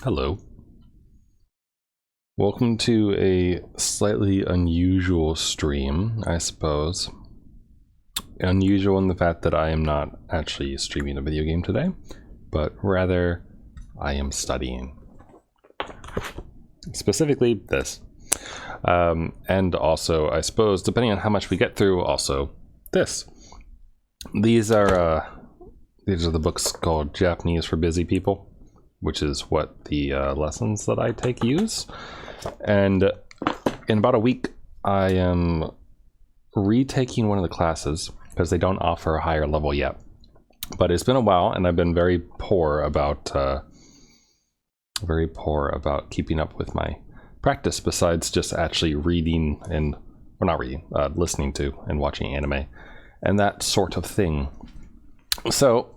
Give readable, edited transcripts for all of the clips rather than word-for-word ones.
Hello. Welcome to a slightly unusual stream, I suppose. Unusual in the fact that I am not actually streaming a video game today, but rather I am studying. Specifically this. And also, I suppose, depending on how much we get through, also this. These are the books called Japanese for Busy People, which is what the lessons that I take use. And in about a week, I am retaking one of the classes because they don't offer a higher level yet. But it's been a while, and I've been very poor about keeping up with my practice. Besides just actually reading and, or not reading, listening to and watching anime and that sort of thing. So,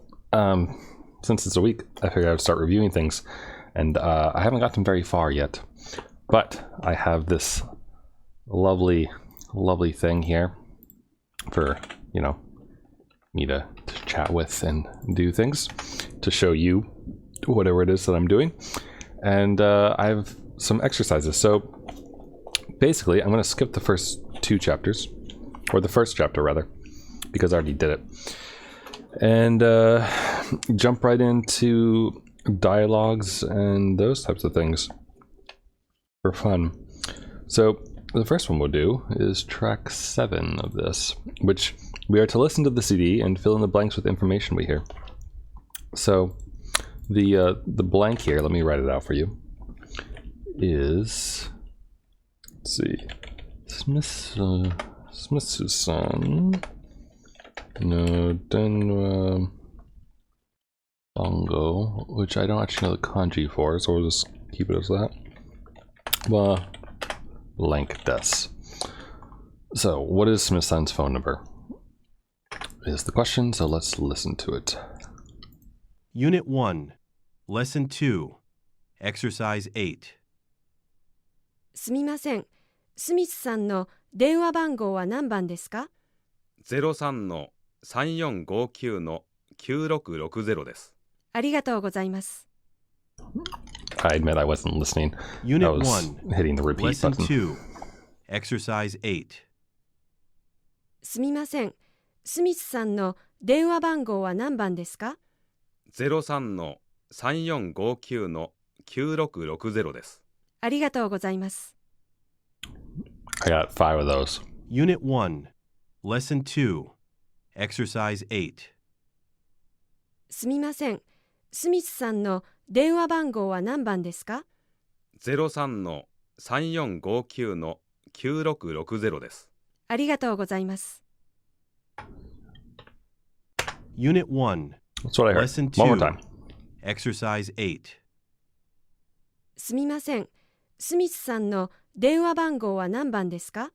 since it's a week, I figured I would start reviewing things, and I haven't gotten very far yet. But I have this lovely thing here for, you know, me to chat with and do things, to show you whatever it is that I'm doing. And I have some exercises. So basically, I'm going to skip the first two chapters, or the first chapter rather, because I already did it, and jump right into dialogues and those types of things for fun. So the first one we'll do is track 7 of this, which we are to listen to the CD and fill in the blanks with information we hear. So the blank here, let me write it out for you, is, let's see, Smithson no Denwa Bongo, which I don't actually know the kanji for, so we'll just keep it as that. Well, blank des. So, what is Smith-san's phone number? Is the question, so let's listen to it. Unit 1, Lesson 2, Exercise 8. すみません。スミスさんの電話番号は何番ですか？ 03-3459-9660 です。ありがとうございます。I admit I wasn't listening. Unit I was 1, hitting the repeat Lesson button. 2, Exercise 8. すみません。スミスさんの電話番号は何番ですか？ 03-3459-9660 です。ありがとうございます。I got 5 of those. Unit 1, Lesson 2, Exercise 8. すみません。スミスさんの電話番号は何番ですか？ 03-3459-9660 です。ありがとうございます。Unit 1, That's what I heard. Lesson One more 2, time. Exercise 8. すみません。スミスさんの電話番号は何番ですか？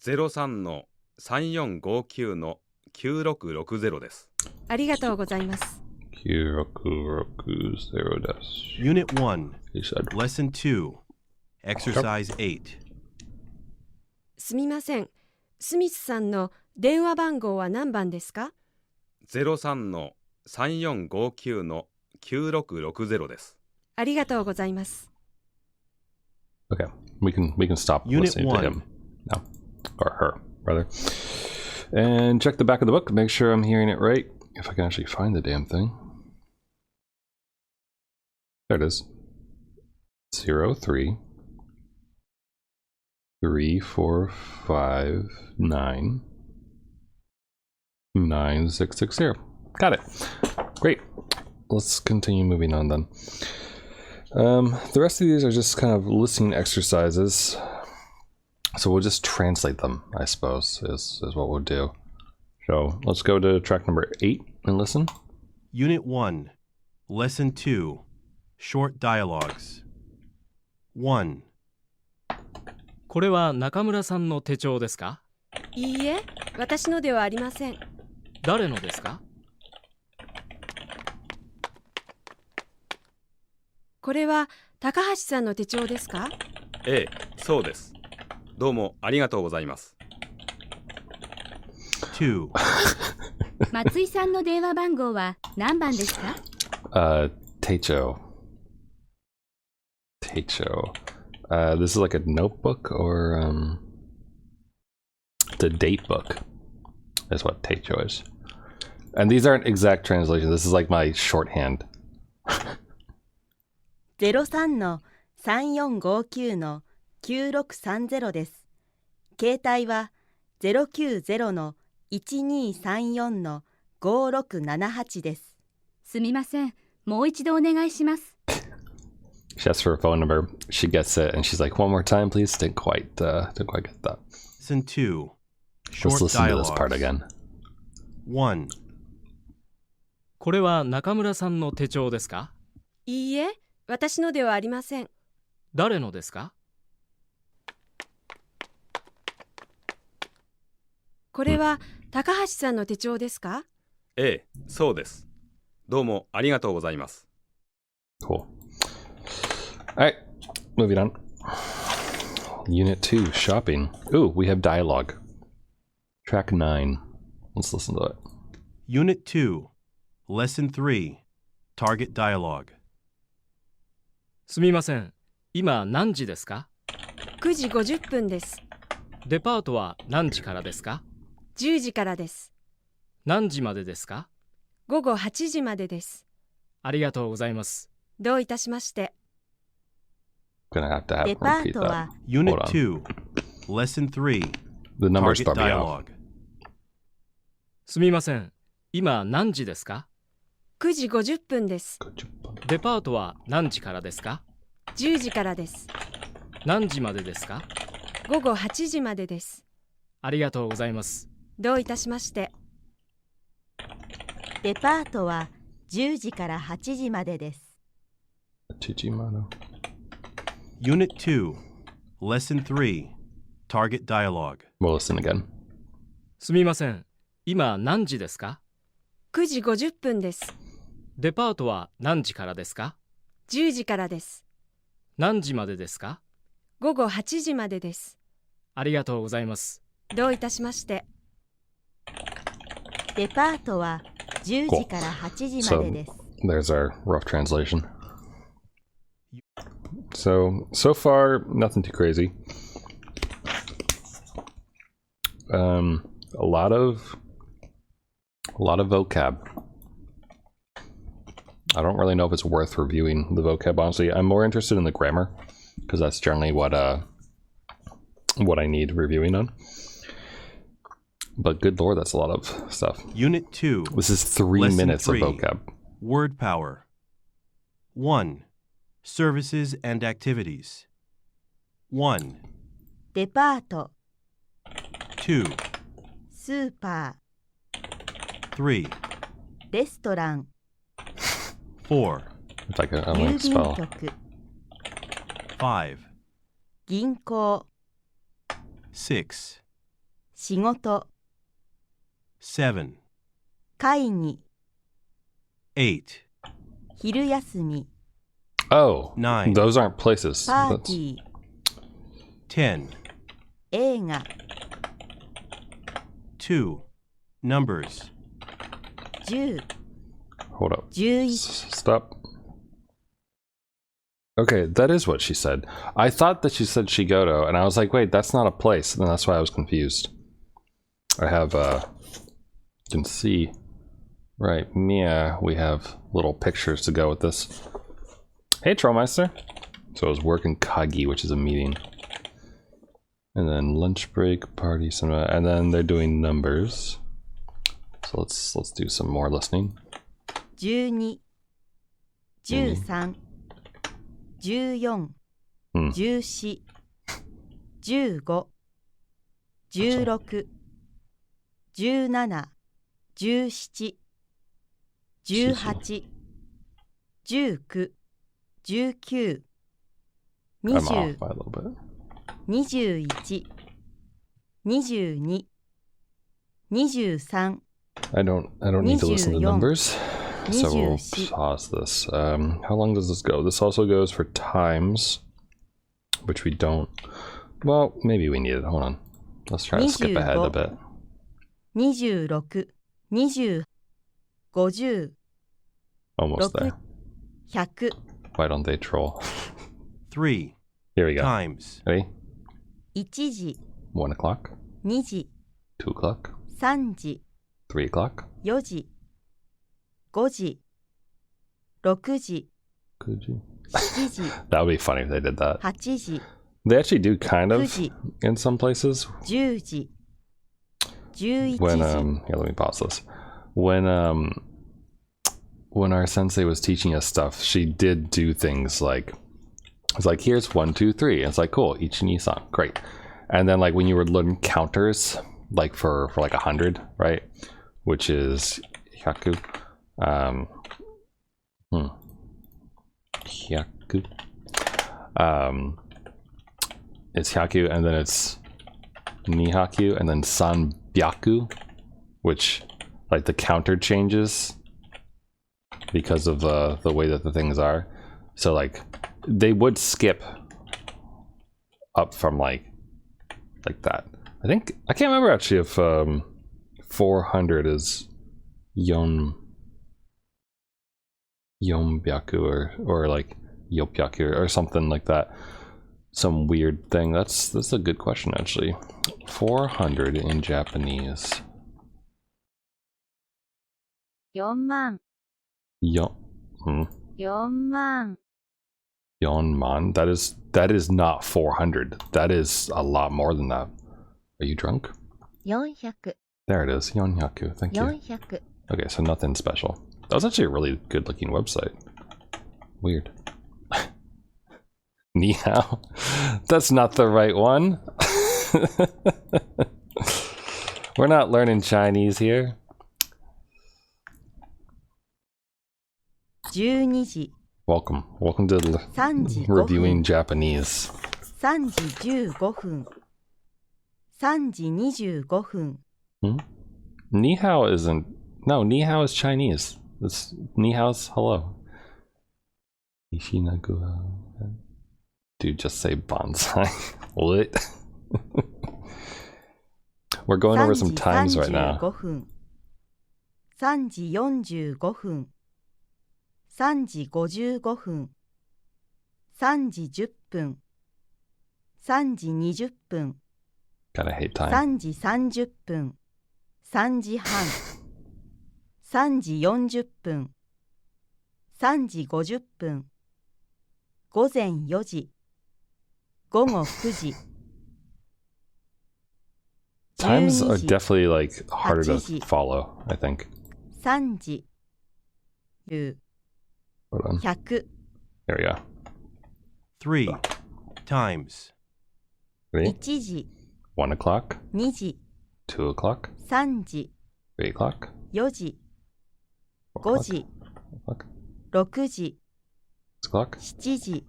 03-3459-9660 です。ありがとうございます。9660 des. Unit 1, He said. Lesson 2, Exercise 8. すみません。スミスさんの電話番号は何番ですか？ 03-3459-9660 です。ありがとうございます。Okay, we can stop Unit listening to 1. him now, or her rather, and check the back of the book. Make sure I'm hearing it right. If I can actually find the damn thing. There it is. 03 3459 9660. Got it. Great. Let's continue moving on then. The rest of these are just kind of listening exercises. So we'll just translate them, I suppose, is what we'll do. So let's go to track number 8 and listen. Unit 1, Lesson 2, Short Dialogues. 1. これは中村さんの手帳ですか？いいえ、私のではありません。誰のですか？これは高橋さんの手帳ですか？ええ、そうです。どうもありがとうございます。2. 松井さんの電話番号は何番ですか？Teicho. Teicho. This is like a notebook or the date book is what Teicho is. And these aren't exact translations. This is like my shorthand. 03-3459-9630です。携帯は090-1234-5678です。すみません。もう一度お願いします。She asks for a phone number. She gets it, and she's like, "One more time, please." Didn't quite get that. Lesson 2. Let's Short listen to this part dialogues. again. 1. これは中村さんの手帳ですか？いいえ、私のではありません。誰のですか？これは高橋さんの手帳ですか？ええ、そうです。どうもありがとうございます。Cool. All right, moving on. Unit 2, shopping. Ooh, we have dialogue. Track 9. Let's listen to it. Unit 2. Lesson 3. Target dialogue. すみません。今何時ですか9時50分です。デパートは何時からですか10時からです。何時までですか午後8時までです。ありがとうございます。どういたしまして。Gonna have to have デ him パー repeat ト that. は Unit Hold on. 2. Lesson 3. The numbers Target throw me off. dialogue. すみません。今何時ですか9時50分です。デパートは何時からですか10時からです。何時までですか午後8時までです。ありがとうございます。どういたしまして。デパートは10時から8時までです。Unit 2. Lesson 3. Target dialogue. We'll listen again. すみません。今何時ですか9時50分です。デパートは何時からですか10時からです。何時までですか午後8時までです。ありがとうございます。どういたしまして。デパートは10時から8時までです。There's our rough translation. So far, nothing too crazy. A lot of vocab. I don't really know if it's worth reviewing the vocab, honestly. I'm more interested in the grammar because that's generally what I need reviewing on. But good lord, that's a lot of stuff. Unit 2. This is 3 Lesson minutes 3. of vocab. Word power. 1. Services and activities. 1. デパート、 2. スーパ 3. ー、レストラン、 It's 4. like a 郵 like 便 spell. 局、 5. 銀行、 6. 仕事、 7. 会議、 8. 昼休み、 Oh, 9. those aren't places. パー That's- ティー、 10. 映画、 2. Numbers. 10、 Hold up. 11、 Stop. Okay, that is what she said. I thought that she said Shigoto, and I was like, wait, that's not a place. And that's why I was confused. I have, you can see, right, Mia, we have little pictures to go with this. Hey, Trollmeister. So it was work in Kagi, which is a meeting. And then lunch break, party, cinema, and then they're doing numbers. So let's do some more listening. 12、13、14、Hmm. 14、15、16、17、17、18、19、19、I'm off 20、 by a little bit. 21、22、23、 I don't need to listen to 24. numbers. So we'll 24. pause this. How long does this go? This also goes for times, which we don't. Well, maybe we need it. Hold on. Let's try to skip ahead a bit. 26、20、50、 Almost 6、there. 100、 Why don't they troll? 3. Here we go. Times. Ready? 1時、 1 o'clock, 2時、 2 o'clock, 3時、 3 o'clock. 4時、5時、6時、 Could you? 7時、 That would be funny if they did that. 8時、 They actually do kind 9 of 時、 in some places. 10時、11 When 時、 here, let me pause this. When our sensei was teaching us stuff, she did do things like it's like here's 1, 2, 3. And it's like cool, ichi ni san, great. And then like when you would learn counters, like for like 100, right? Which is hyaku. Hyaku. It's hyaku, and then it's nihaku, and then sanbyaku, which like the counter changes because of the way that the things are. So like they would skip up from like that. I think I can't remember actually if 400 is yonbyaku or like yopyaku or something like that. Some weird thing. That's a good question actually. 400 in Japanese. 4万、 Yon. 4万、 Yonman. That is not 400. That is a lot more than that. Are you drunk? 400、 There it is. Yonhyaku. Thank you. 400、 Okay, so nothing special. That was actually a really good looking website. Weird. Ni hao. That's not the right one. We're not learning Chinese here. 12時、 Welcome to 3時5 reviewing 分、 Japanese. 3時15分、3時25分、 Ni hao isn't. No, ni hao is Chinese. It's ni hao's hello. Ishinaguha. Dude, just say bonsai. What? We're going over some times right now. 3時35分、3時45分、3時55分、3時10分、3時20分、 Gotta hate time. 3時30分、3時半、3時40分、3時50分、午前4時、午後9時、 Times are 12時、 definitely like harder to 8時、 follow, I think. 3時、10、 Hold on. 100、 There we go. 3. Times. Ready? 1時、 1 o'clock, 2時、 2 o'clock, 3時、 3 o'clock, 4時、 4 5 o'clock, 時、 o'clock, 6時、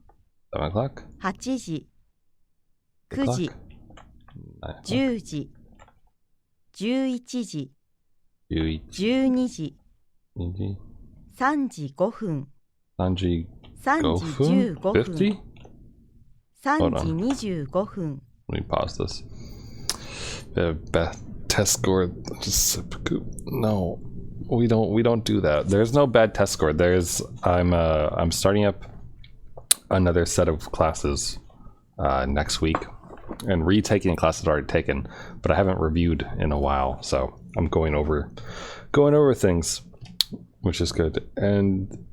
6 o'clock, 7時、 7 o'clock, 8時、 8 9時、 o'clock, 9 o'clock, 10時、11時、 11, 12時、 12, 3時5分、 3時 3 5時分15分、 50? 3時25分、 Let me pause this. Bad test score. Just no, we don't do that. There's no bad test score. I'm starting up another set of classes next week, and retaking classes already taken, but I haven't reviewed in a while, so I'm going over things, which is good. And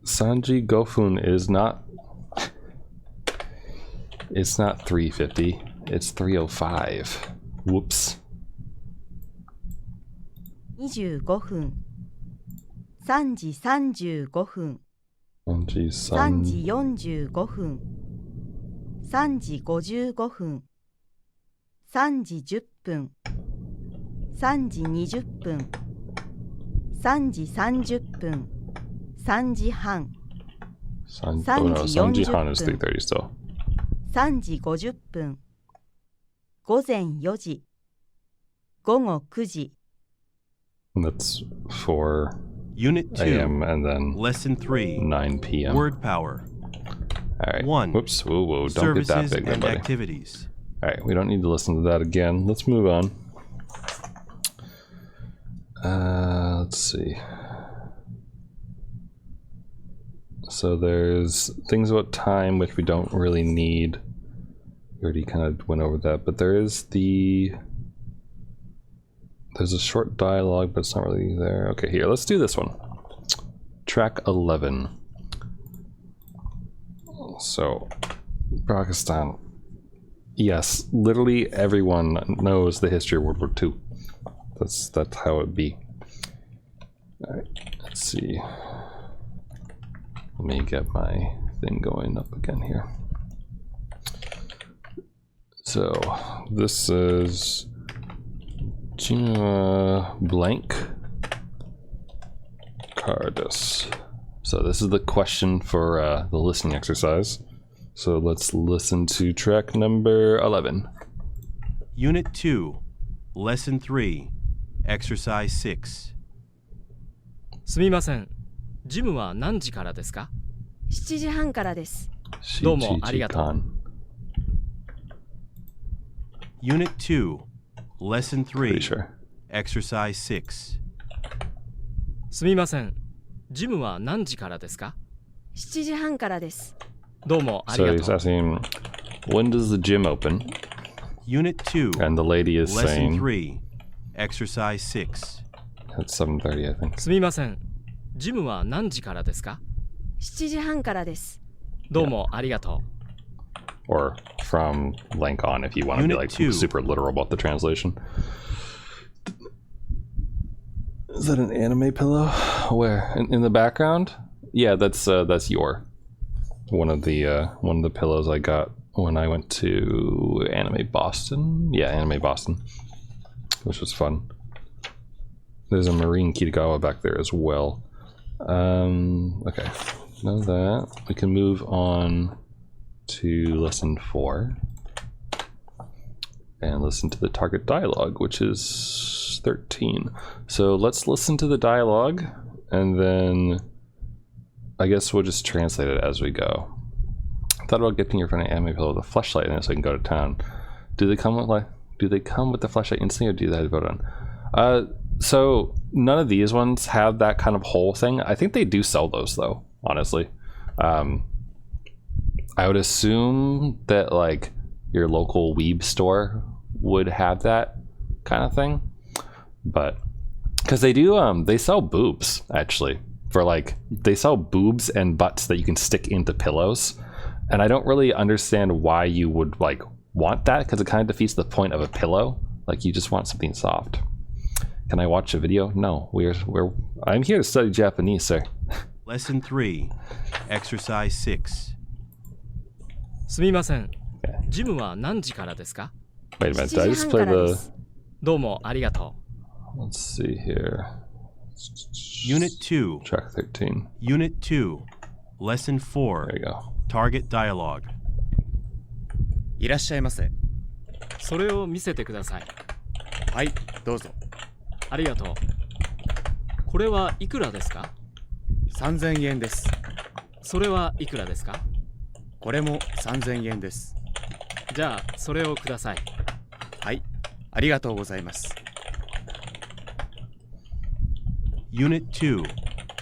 Sanji Gofun is not. It's not 350. It's 305. Whoops. 25分、3時35分、 Sanji 3時 San. 45分、3時55分、3時10分、3時20分、3時30分、3時半、 Oh no, Sanji Han is 3 330 still. 3時50分、午前4時、午後9時、 And that's 4 Unit 2. a.m. and then Lesson 3. 9 p.m. Word power. All right. 1. Whoops. Whoa. Don't get that Services big, there, and buddy. activities. All right. We don't need to listen to that again. Let's move on. Let's see. So there's things about time which we don't really need. We already kind of went over that, but there's a short dialogue, but it's not really there. Okay, here, let's do this one. Track 11. So, Pakistan. Yes, literally everyone knows the history of World War II. That's how it be. Alright, let's see. Let me get my thing going up again here. So, this is blank Cardus. So this is the question for the listening exercise. So let's listen to track number 11. Unit 2, Lesson 3, Exercise 6. すみません。ジムは何時からですか？ 7時半からです。どうもありがとう。 Unit 2, Lesson 3, Pretty sure. Exercise 6. すみません。ジムは何時からですか？ 7時半からです。どうもあり So が he's とう。 asking, when does the gym open? Unit 2, And the lady is Lesson saying, 3, Exercise 6. it's 7:30, I think. すみません。ジムは何時からですか？ 7時半からです どうもありがと Or from blank on if you want to be Unit like 2. super literal about the translation. Is that an anime pillow? Where? In the background? Yeah, that's your one of the pillows I got when I went to Anime Boston. Yeah, Anime Boston, which was fun. There's a Marine Kitagawa back there as well. Okay, know that. We can move on to lesson 4 and listen to the target dialogue, which is 13. So let's listen to the dialogue and then I guess we'll just translate it as we go. I thought about getting your friend an anime pillow with a flashlight in it so I can go to town. Do they come with the flashlight instantly or do they have to vote on? So none of these ones have that kind of hole thing. I think they do sell those though, honestly. I would assume that like your local weeb store would have that kind of thing, but because they do, they sell boobs actually for like, they sell boobs and butts that you can stick into pillows. And I don't really understand why you would like want that because it kind of defeats the point of a pillow. Like you just want something soft. Can I watch a video? No, I'm here to study Japanese, sir. Lesson 3, Exercise 6. すみません。ジムは何時からですか？ Wait a minute, did I just play the... どうもありがと Let's see here. Unit 2, Track 13. Unit 2, Lesson 4, There you go. Target Dialogue. いらっしゃいませ。う。それを見せてください。はい、どうぞ。ありがとう。これはいくらですか？ 3000円です。それはいくらですか？これも3000円です。じゃあ、それをください。はい、ありがとうございます。Unit 2,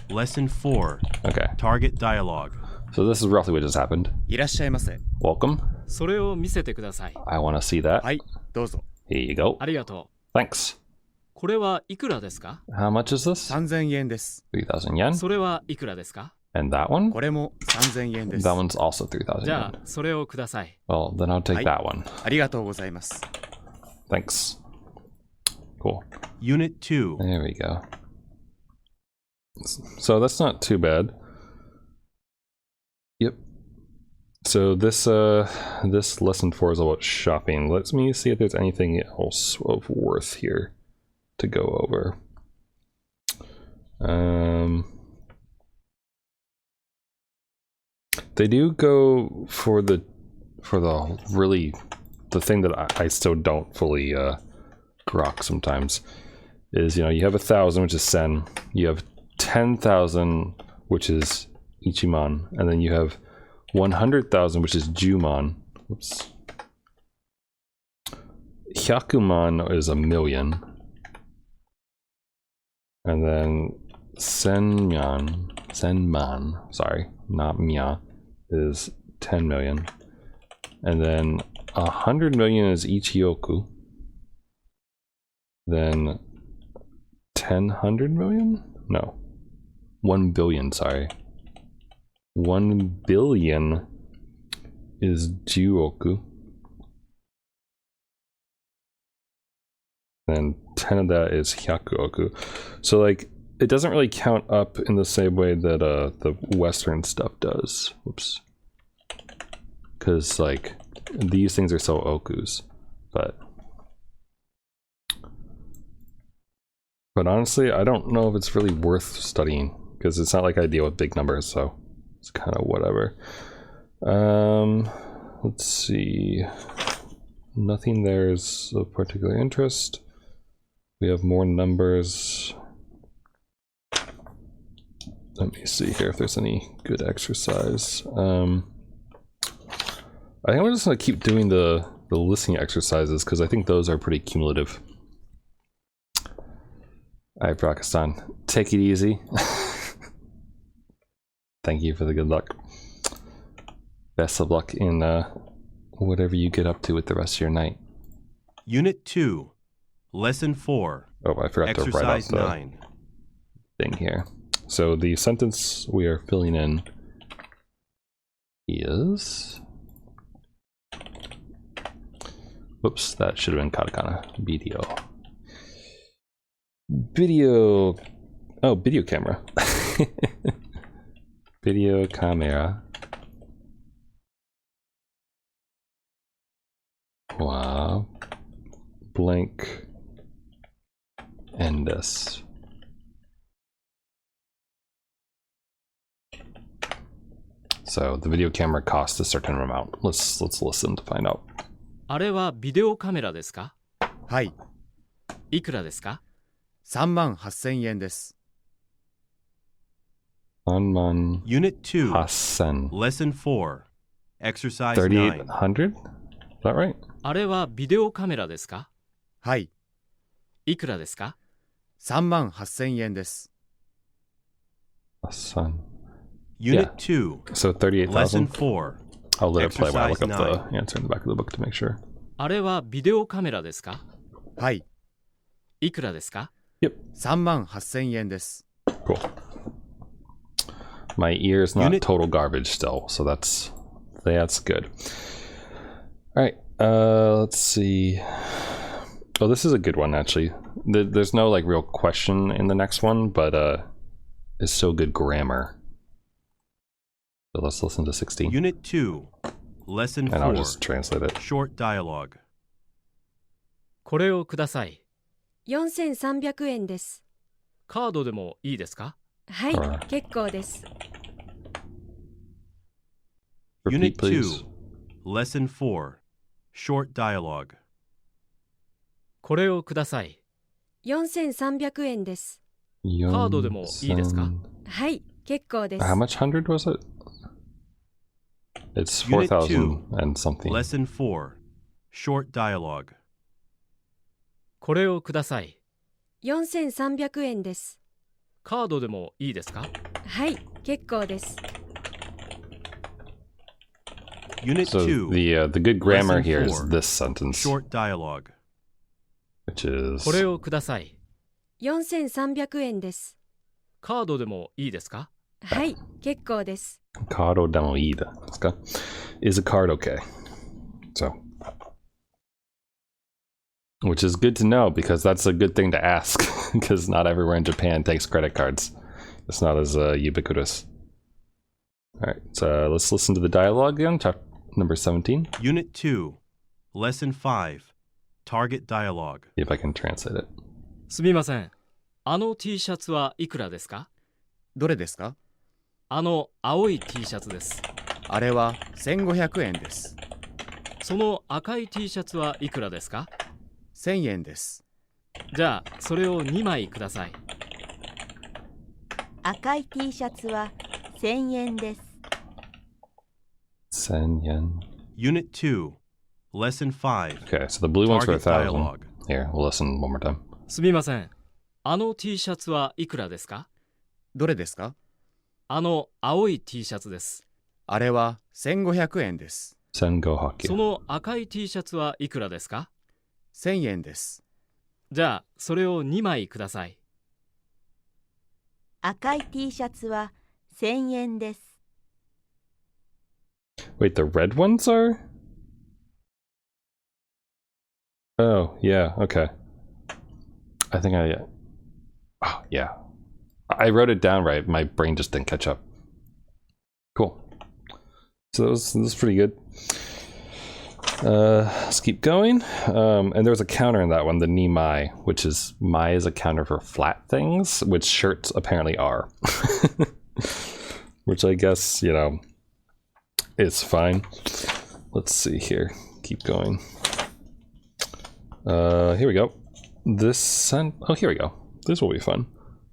Lesson 4, Okay, Target Dialogue. so this is roughly what just happened. いらっしゃいませ。 Welcome. それを見せてください。 I want to see that. はい、どうぞ。 Here you go. ありがと Thanks. う。これはいくらですか？ How much is this? 3000円です。 3,000 yen. それはいくらですか？ And that one? これも3000円です。 That one's also 3,000 じゃ yen. あ、それをください。 Well, then I'll take はい that one. ありがとうございます。 Thanks. Cool. Unit 2, There we go. So that's not too bad. Yep. So this lesson 4 is about shopping. Let me see if there's anything else of worth here to go over. They do go for the thing that I still don't fully grok sometimes is, you know, you have 1,000, which is sen, you have 10,000, which is ichiman, and then you have 100,000, which is jumon. Oops. Hyakuman is 1,000,000, and then senman, sorry, not mya, is 10 million. And then 100 million is ichioku. Then 100 million? No. 1 billion, sorry. 1 billion is juoku. And 10 of that is hyakuoku. So like, it doesn't really count up in the same way that the Western stuff does. Whoops. Because like, these things are so okus. But honestly, I don't know if it's really worth studying. Because it's not like I deal with big numbers, so it's kind of whatever. Let's see. Nothing there is of particular interest. We have more numbers. Let me see here if there's any good exercise. I think we're just gonna keep doing the listening exercises because I think those are pretty cumulative. Alright, Pakistan, take it easy. Thank you for the good luck. Best of luck in whatever you get up to with the rest of your night. Unit 2, Lesson 4. Oh, I forgot to write out Exercise the 9. thing here. So the sentence we are filling in is... Whoops, that should have been katakana. Video. Video... Oh, video camera. Video camera. Wow. Blank. And this. So the video camera costs a certain amount. Let's listen to find out. あれはビデオカメラですか？はい。いくらですか？ 38,000円です。Anman Unit 2, Hassan. Lesson 4. Exercise 9. 3,800? Is that right? あれはビデオカメラですか？はい。いくらですか？ 38,000円です Hassan. Unit Yeah. 2, So Lesson 38,000. 4. I'll let it play while I look up Exercise the answer in the back of the book to make sure. あれはビデオカメラですか？はい。いくらですか？ Yep. 38,000円です Cool. My ear's not Unit- total garbage still, so that's good. All right. Let's see. Oh, this is a good one actually. There's no like real question in the next one, but it's so good grammar. So let's listen to 16. Unit 2, Lesson And I'll 4. just translate it. Short dialogue. これをください。 4300円です。カードでもいいですか？はい、あら結構です。 Unit Repeat, please. 2, Lesson 4. Short dialogue. これをください。 4300円です。カードでもいいですか？ はい、結構です。 How much hundred was it? It's Unit 4,000 and something. Lesson 4. Short dialogue. これをください。 4300円です。カードでもいいですか？はい、結構です。 Unit So 2, the good grammar Lesson here is 4. this sentence, Short dialogue. which is これをください。 4300円です。カードでもいいですか？はい、結構です。 Card demo ida. Is a card okay? So, which is good to know because that's a good thing to ask because not everywhere in Japan takes credit cards. It's not as ubiquitous. All right, so let's listen to the dialogue again. Chapter number 17. Unit 2, Lesson 5. Target dialogue. See if I can translate it. すみません。あの T シャツはいくらですか？どれですかあの青い T シャツです。あれは1500円ですその赤い T シャツはいくらですか？ 1000円ですじゃあそれを2枚ください。赤い T シャツは1000円です。 1000 yen. Unit 2, Lesson 5. Okay, so the blue one's for Target 1,000. dialogue. Here, we'll listen one more time. すみません。あの T シャツはいくらですか？どれですか？青い T シャツです。あれは1500円です。Sengo hockey. その赤い T シャツはいくらですか？1000円です。じゃあ、それを2枚ください。赤い T シャツは1000円です。Wait, the red ones are? Oh, yeah, okay. I think oh, yeah. I wrote it down right. My brain just didn't catch up. Cool. So that was pretty good. Let's keep going. And there's a counter in that one, the ni mai, which is mai is a counter for flat things, which shirts apparently are. Which I guess, you know, is fine. Let's see here. Keep going. Here we go. Oh, here we go. This will be fun.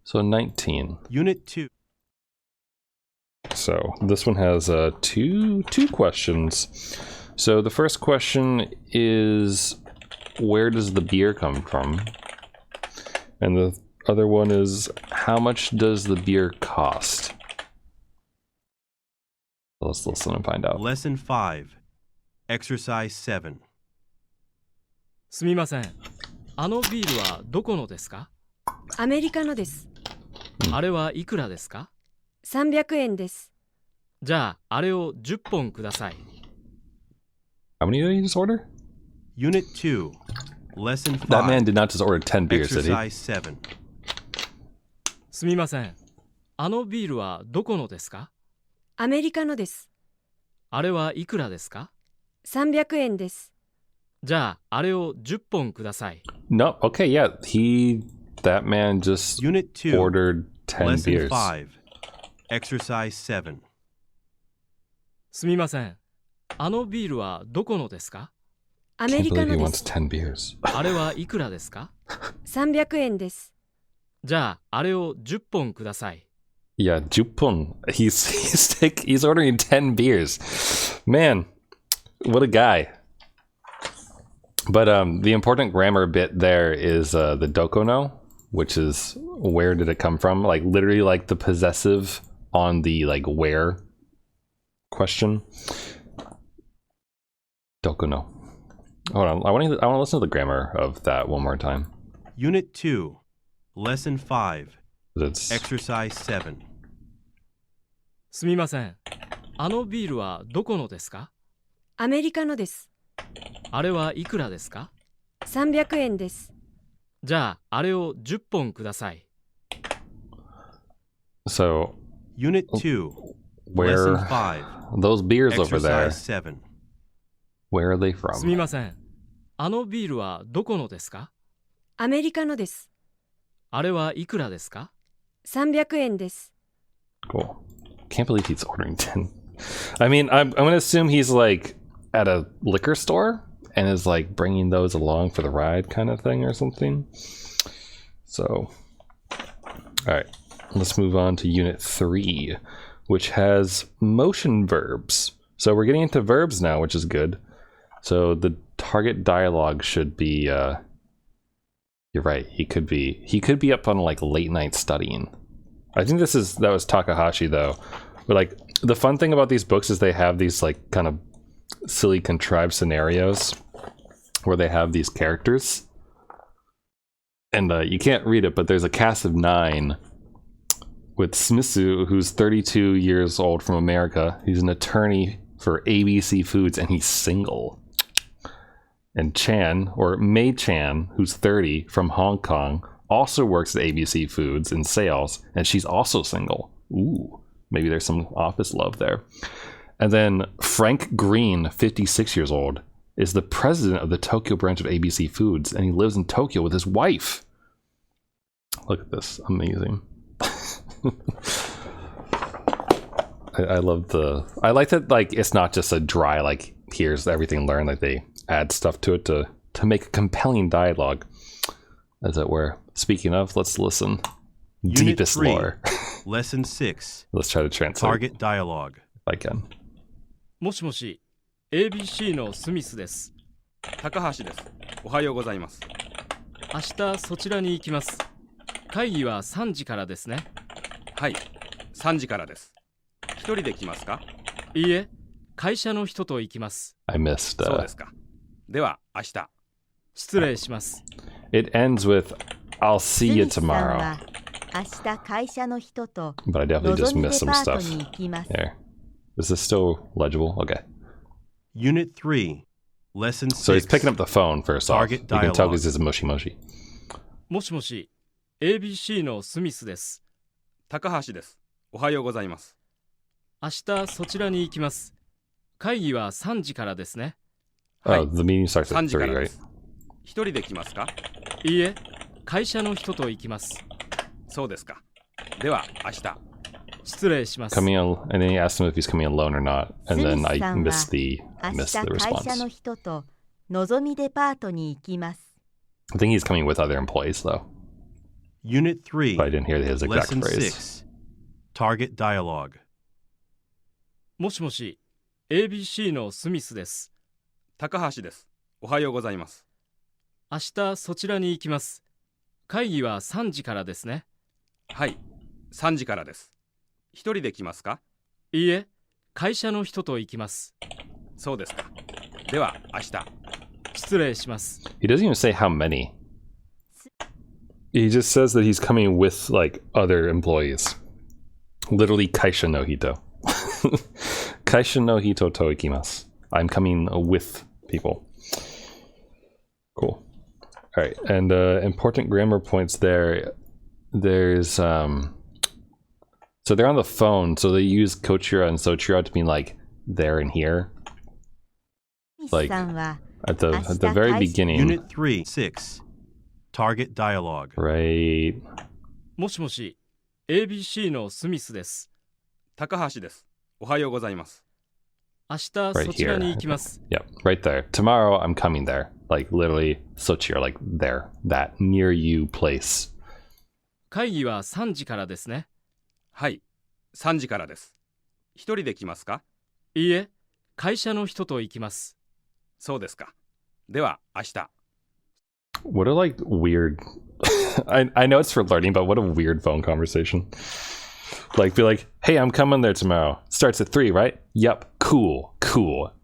So 19. Unit 2. So this one has two questions. So the first question is, where does the beer come from? And the other one is, how much does the beer cost? Let's listen and find out. Lesson 5. Exercise 7. すみません。ビールはどこのですか？アメリカのです。あれはいくらですか300円です。じゃあ、あれを10本ください。How many did he just order? Unit 2. Lesson 5. That man did not just order 10 beers, did he? Exercise 7. すみません。ビールはどこのですか？アメリカのです。あれはいくらですか300円です。じゃあ、あれを10本ください。No, okay, yeah. That man just Unit 2. ordered 10 Lesson beers. 5. Exercise 7. すみません。ビールはどこのですか？アメ Can't リカ believe の he で wants す。 10 beers. あれはいくらですか300円です。じゃあ、あれを10本ください。Yeah, Jupun. He's ordering 10 beers. Man, what a guy. But the important grammar bit there is the dokono, which is where did it come from? Like literally like the possessive on the like where question. Dokono. Hold on, I want to listen to the grammar of that one more time. Unit 2. Lesson 5. It's Exercise 7. すみません。ビールはどこのですか？アメリカのです。あれはいくらですか300円です。じゃあ、あれを10本ください。so Unit 2. where Lesson 5. those beers over there, Exercise 7. where are they すみ from? ません。ビールはどこのですか？アメリカのです。あれはいくらですか300円です。 Cool. Can't believe he's ordering 10. I mean, I'm gonna assume he's like at a liquor store and is like bringing those along for the ride kind of thing or something. So, all right, let's move on to unit 3, which has motion verbs. So we're getting into verbs now, which is good. So the target dialogue should be, you're right, he could be up on like late night studying. I think that was Takahashi though. But like the fun thing about these books is they have these like kind of silly contrived scenarios where they have these characters. And you can't read it, but there's a cast of 9 with Smitsu, who's 32 years old from America. He's an attorney for ABC Foods and he's single. And Chan, or Mei Chan, who's 30 from Hong Kong, also works at ABC Foods in sales, and she's also single. Ooh, maybe there's some office love there. And then Frank Green, 56 years old, is the president of the Tokyo branch of ABC Foods, and he lives in Tokyo with his wife. Look at this, amazing. I like that, like, it's not just a dry, like, here's everything learned, like they add stuff to it to make a compelling dialogue, as it were. Speaking of, let's listen. Unit Deepest 3. lore. Lesson 6. Let's try to translate Target dialogue. if I can. もしもし、ABC のスミスです。高橋です。おはようございます。明日そちらに行きます。会議は3時からですね。はい、3時からです。一人で来ますか？いいえ、会社の人と行きます。I missed. そうですか。では、明日。失礼します。 It ends with I'll see ス you ミスさん tomorrow. は明日会社の人と But I の definitely ぞ just みデ missed some パート stuff に行きます。 there. Is this still legible? Okay. Unit 3, Lesson 6. So he's picking up the phone first off. You Target can tell dialogue. because it's mushy mushy. もしもし、ABC のスミスです。高橋です。おはようございます。明日そちらに行きます。会議は3時からですね。はい Oh, the meeting starts 3 at 時か 3, らで right? す。一人で来ますか？いいえ、会社の人と行きます。そうですか。では、明日。失礼します。 Coming in, and then he asked him if he's coming alone or not, and then I スミスさんは missed the 明 missed 日 the 会社 response. の人とのぞみデパートに行きます。 I think he's coming with other employees though. Unit 3, But I didn't hear his exact Lesson phrase. 6. Target dialogue. もしもし、ABC のスミスです。高橋です。おはようございます。明日そちらに行きます。会議は3時からですね。はい、3時からです。一人で来ますか？いいえ、会社の人と行きます。そうですか。では、明日。失礼します。 He doesn't even say how many. He just says that he's coming with like other employees. Literally, kaisha no hito. Kaisha no hito to ikimasu. I'm coming with people. Cool. All right, and important grammar points there. There's so they're on the phone, so they use kochira and sochira to mean like there and here. スミスさんは At the very beginning, Unit 3, 6. Target dialogue. right? もしもし、ABC のスミスです。高橋です。おはようございます。明日そちらに行きます。 Yep, right there. Tomorrow I'm coming there. Like literally sochira, like there, that near you place. 会議は3時からですね。はい、3時からです。一人で来ますか？いいえ、会社の人と行きます。そうですか。では、明日。What a like weird. I know it's for learning, but what a weird phone conversation. Like be like, hey, I'm coming there tomorrow. Starts at 3, right? Yep. Cool.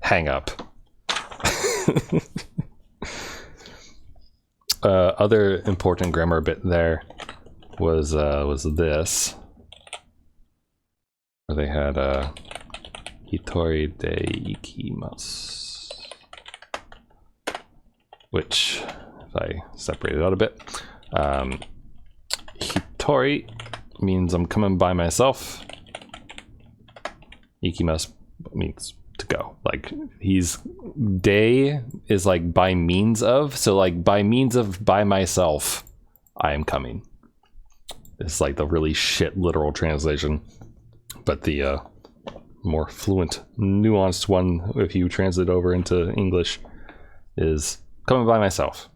Hang up. Other important grammar bit there was this. Where they had hitori de ikimasu. Which, if I separate it out a bit, hitori means I'm coming by myself. Ikimasu means to go. Like he's day is like by means of, so like by means of by myself, I am coming. It's like the really shit literal translation, but the more fluent, nuanced one, if you translate over into English, is coming by myself.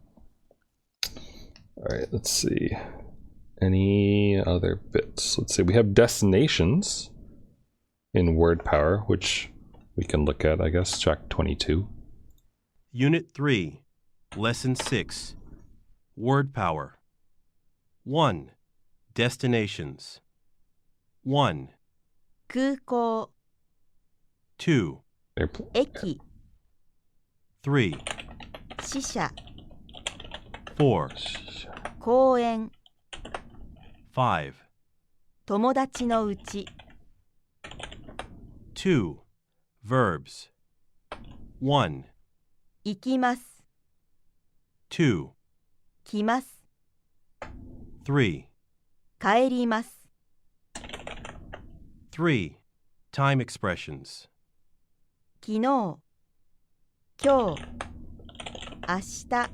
All right, let's see. Any other bits? Let's see. We have destinations in word power, which we can look at, I guess. Check 22. Unit 3, Lesson 6. Word power. 1. Destinations. 1, 空港、 2, Airport. 駅、 3, 支社、 4, 公園、 5, 友達のうち、 2. Verbs. 1, 行きます、 2, 来ます、 3. 帰ります、 3. Time expressions. 昨日、今日、明日、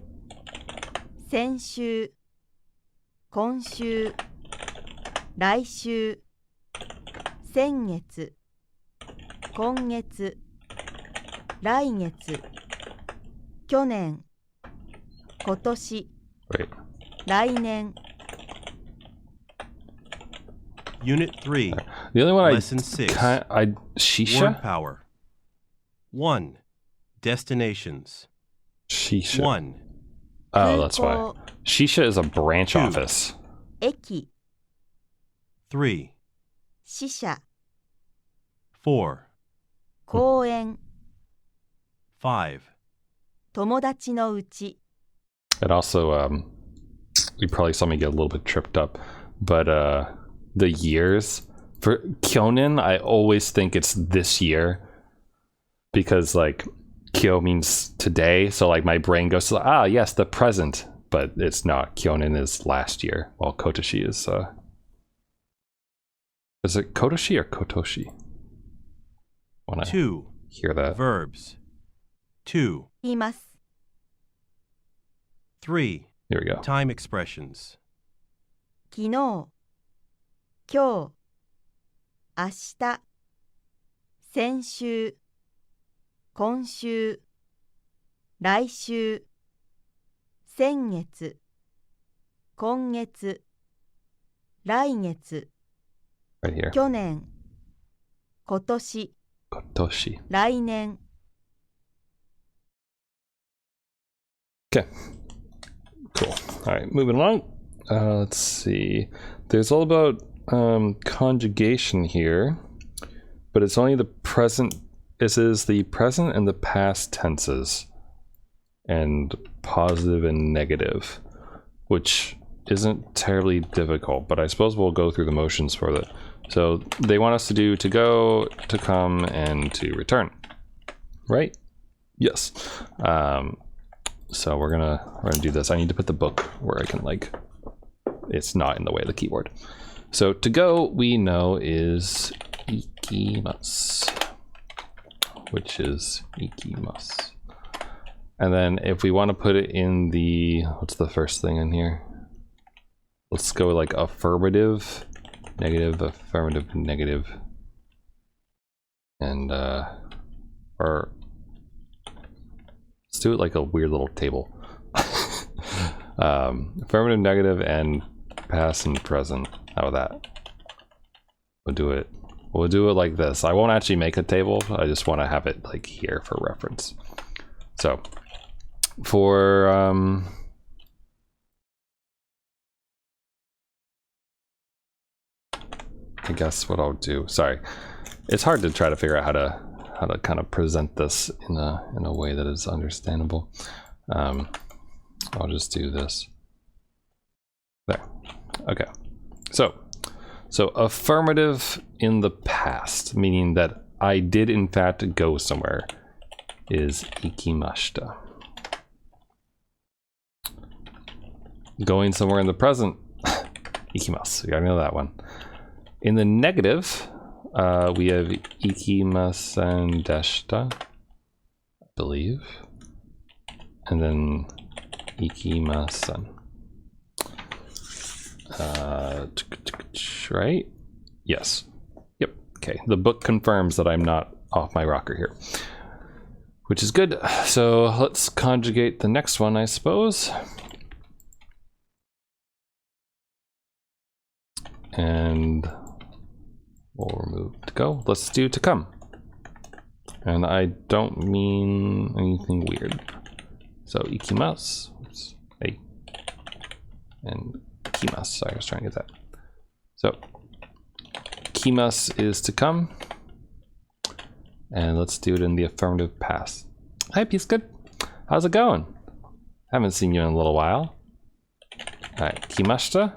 先週、今週、来週、先月、今月、来月、去年、今年、 Right. 来年、 Unit 3, The only one Lesson 6. I Word shisha. power. 1. Destinations. Shisha. 1, Oh, that's 空 why. 港、 Shisha is a branch Two. office. 駅、 3, 死者、 4, 公園、 5, 友達のうち、 It also, you probably saw me get a little bit tripped up, but the years for Kyonin, I always think it's this year because like Kyo means today, so like my brain goes to yes, the present, but it's not. Kyonin is last year, while Kotoshi is it Kotoshi or Kotoshi? When I 2, hear that. verbs. 2, 言います。 3, Here we go. time expressions. 昨日、今日、明日、先週、今週、来週、先月、今月、来月、 Right here. 去年、今年、 Kotoshi. 来年。 Okay. Cool. All right, moving along. Let's see. There's all about conjugation here, but it's only the present. This is the present and the past tenses, and positive and negative, which isn't terribly difficult, but I suppose we'll go through the motions for that. So they want us to do to go, to come, and to return, right? Yes. So we're gonna do this. I need to put the book where I can like, it's not in the way of the keyboard. So to go, we know is ikimasu, which is ikimasu. And then if we want to put it in the, what's the first thing in here? Let's go like affirmative, negative, affirmative, negative. And or let's do it like a weird little table. Affirmative, negative, and past and present. How about that? We'll do it like this. I won't actually make a table. I just want to have it like here for reference. So for I guess what I'll do, sorry, it's hard to try to figure out how to kind of present this in a way that is understandable. I'll just do this there. Okay, so affirmative in the past, meaning that I did in fact go somewhere, is ikimashita. Going somewhere in the present, ikimasu. You gotta know that one. In the negative, we have ikimasen deshita, I believe, and then ikimasen. Right? Yes. Yep. Okay. The book confirms that I'm not off my rocker here, which is good. So let's conjugate the next one, I suppose. And we'll remove to go. Let's do to come. And I don't mean anything weird. So ikimasu. Oops. Hey. And ikimasu. Sorry, I was trying to get that. So ikimasu is to come. And let's do it in the affirmative past. Hi, Peace Good. How's it going? Haven't seen you in a little while. Alright, kimashita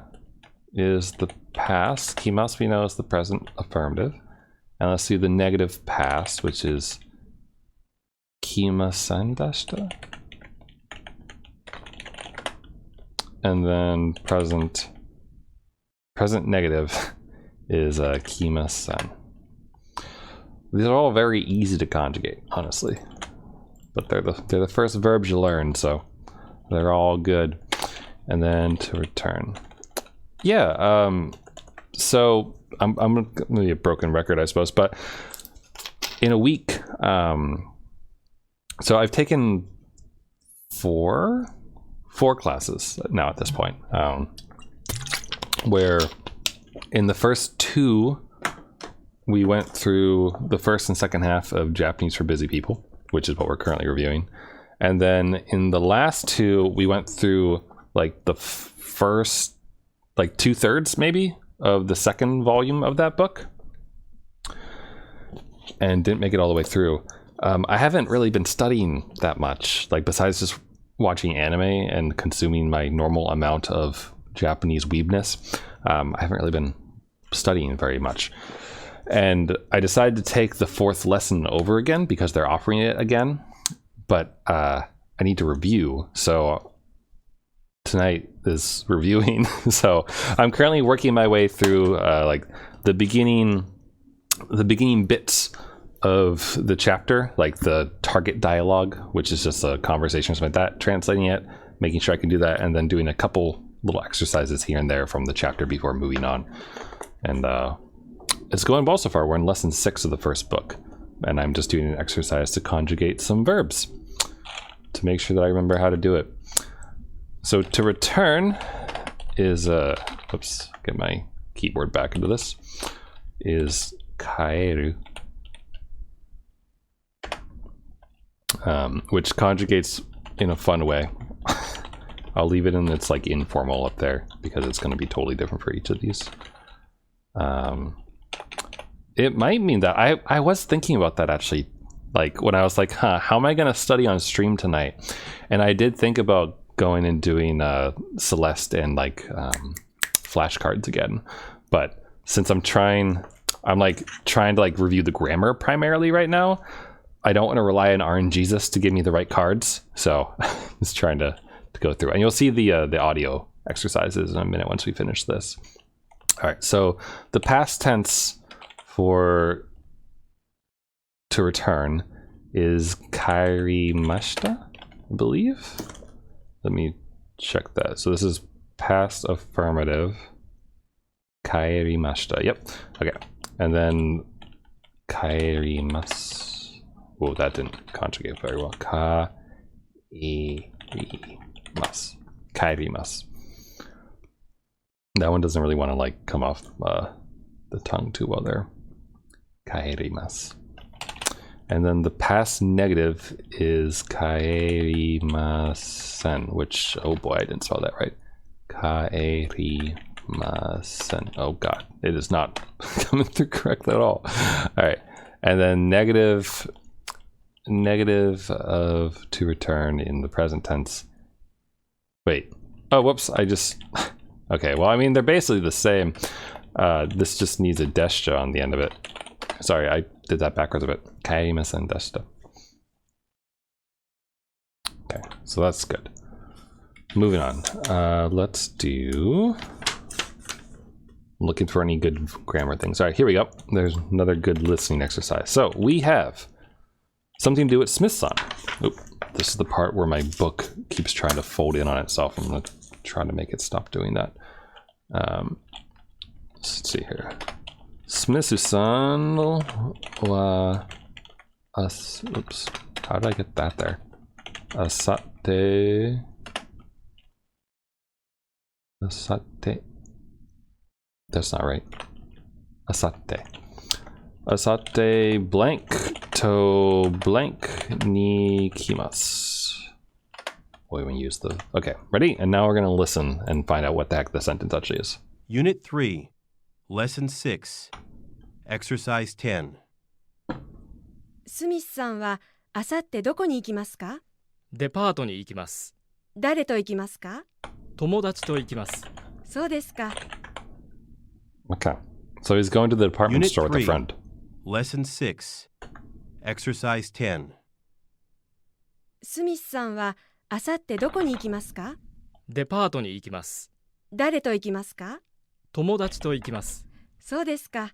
is the past. Kimasu we know is the present affirmative. And let's do the negative past, which is kimasen deshita. And then present negative is kimasen. These are all very easy to conjugate, honestly. But they're the first verbs you learn, so they're all good. And then to return. Yeah, so I'm gonna be a broken record, I suppose, but in a week, so I've taken four classes now at this point, where in the first two, we went through the first and second half of Japanese for Busy People, which is what we're currently reviewing. And then in the last two, we went through like the first, like 2/3 maybe of the second volume of that book. and didn't make it all the way through. I haven't really been studying that much, like besides just watching anime and consuming my normal amount of Japanese weebness. I haven't really been studying very much. And I decided to take the 4th lesson over again because they're offering it again. But I need to review. So tonight is reviewing. So I'm currently working my way through like the beginning bits of the chapter, like the target dialogue, which is just a conversation like that, translating it, making sure I can do that, and then doing a couple little exercises here and there from the chapter before moving on. And it's going well so far. We're in lesson 6 of the first book, and I'm just doing an exercise to conjugate some verbs to make sure that I remember how to do it. So to return is oops, get my keyboard back into this, is kaeru, which conjugates in a fun way. I'll leave it in its like informal up there because it's going to be totally different for each of these. It might mean that I was thinking about that actually, like when I was like, how am I going to study on stream tonight? And I did think about going and doing Celeste and like flashcards again, but since I'm trying to like review the grammar primarily right now, I don't want to rely on RNGesus to give me the right cards, so just trying to go through. And you'll see the audio exercises in a minute once we finish this. All right, so the past tense for to return is kairimashita, I believe. Let me check that. So this is past affirmative. Kairimashita. Yep. Okay. And then kairimasu. Oh, that didn't conjugate very well. Kairimasu. Kairimasu. That one doesn't really want to like come off the tongue too well there. Kairimasu. And then the past negative is kaerimasen, which, oh boy, I didn't spell that right. Kaerimasen. Oh god, it is not coming through correct at all. All right, and then negative of to return in the present tense. Wait, oh whoops, I just, okay, well I mean they're basically the same. This just needs a desha on the end of it. Sorry, I did that backwards a bit. Kairimasen deshita. Okay, so that's good. Moving on. Let's do, I'm looking for any good grammar things. All right, here we go. There's another good listening exercise. So we have something to do with Smithson. Oop, this is the part where my book keeps trying to fold in on itself. I'm gonna try to make it stop doing that. Let's see here. Smithson wa oops, how did I get that there? Asate. That's not right. Asate blank to blank ni kimasu. Boy, we use the, okay, ready? And now we're gonna listen and find out what the heck the sentence actually is. Unit 3, Lesson 6, Exercise 10. スミスさんはあさってどこに行きますか？デパートに行きます。誰と行きますか？友達と行きます。そうですか。Okay, so he's going to the department Unit store with a 3, friend. Lesson 6, Exercise 10. スミスさんはあさってどこに行きますか？デパートに行きます。誰と行きますか？友達と行きます。そうですか。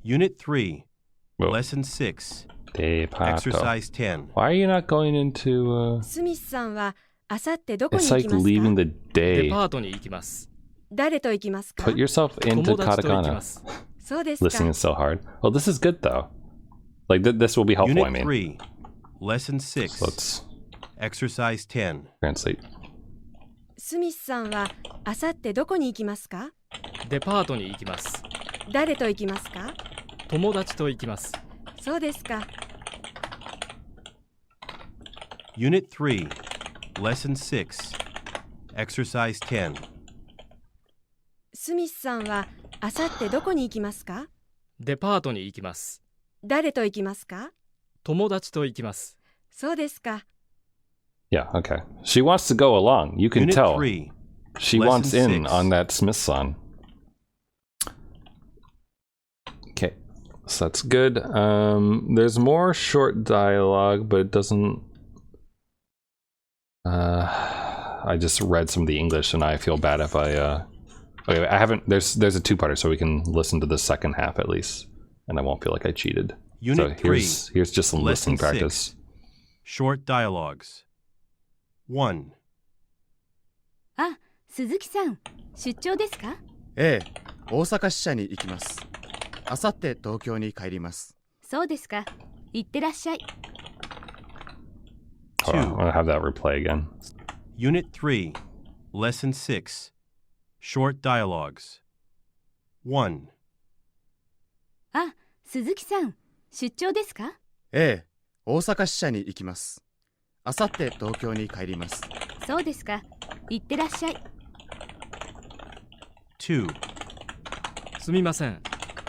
Unit 3, Whoa. Lesson 6, Depato. Exercise 10. Why are you not going into, スミスさんはあさってどこに it's 行 like きますか？ leaving the デ day. パートに行きます。誰と行きますか？ Put yourself into 友達と行き katakana. ます。そうですか。 Listening is so hard. Well, this is good though. Like this will be helpful, I Unit mean. 3, Lesson 6, So let's Exercise 10. translate. スミスさんはあさってどこに行きますか？デパートに行きます。誰と行きますか？友達と行きます。そうですか。 Unit 3, Lesson 6, Exercise 10. スミスさんはあさってどこに行きますか？デパートに行きます。誰と行きますか？友達と行きます。そうですか。 Yeah, okay. She wants to go along. You can Unit tell. 3. She Lesson wants in 6. on that Smith song. Okay, so that's good. There's more short dialogue, but it doesn't. I just read some of the English, and I feel bad if I. Okay, I haven't. There's a two-parter, so we can listen to the second half at least, and I won't feel like I cheated. Unit So here's just some listening Lesson practice. Short dialogues. 1. あ、鈴木さん、出張ですか？ええ、大阪支社に行きます。あさって東京に帰ります。そうですか。行ってらっしゃい。Hold on, I'm gonna have that replay again. Unit 3. Lesson 6. Short dialogues. 1. あ、鈴木さん、出張ですか？ええ、大阪支社に行きます。あさって東京に帰ります。そうですか。行ってらっしゃい。2. すみません。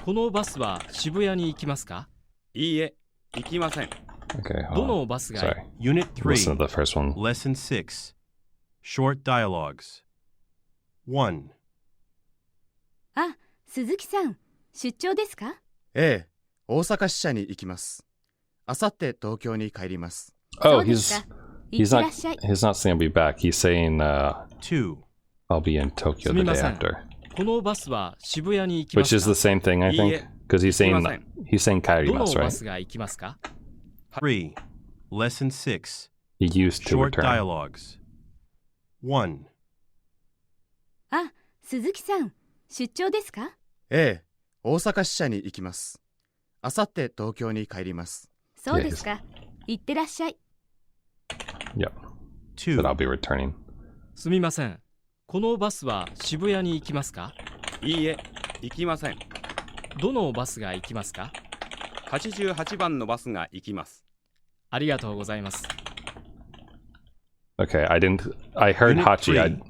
このバスは渋谷に行きますか？いいえ、行きません。 Okay, ど hold の on. バスが Sorry. Unit Listen 3. to the first one. Lesson 6. Short dialogues. 1. あ、鈴木さん、出張ですか？ええ、大阪支社に行きます。あさって東京に帰ります。そ Oh, うです he's か。行っ he's てら not っしゃい。 he's not saying I'll be back. He's saying 2. I'll be in Tokyo the day すみません。 after, このバスは渋谷に行きま which す is か？ the same thing I いい think, え、 because he's 行き saying ません。 he's saying どの kaerimasu, バ right? スが行きますか？ 3. Lesson 6. He used to Short return. dialogues. 1. あ、鈴木さん、出張ですか？ええ、大阪支社に行きます。あさって東京に帰ります。そうですか。行ってらっしゃい。 Yep, 2. but I'll be returning. すみません。このバスは渋谷に行きますか？いいえ、行きません。どのバスが行きますか？ 88番のバスが行きます。ありがとうございます。 Okay, I heard Unit Hachi. I 3.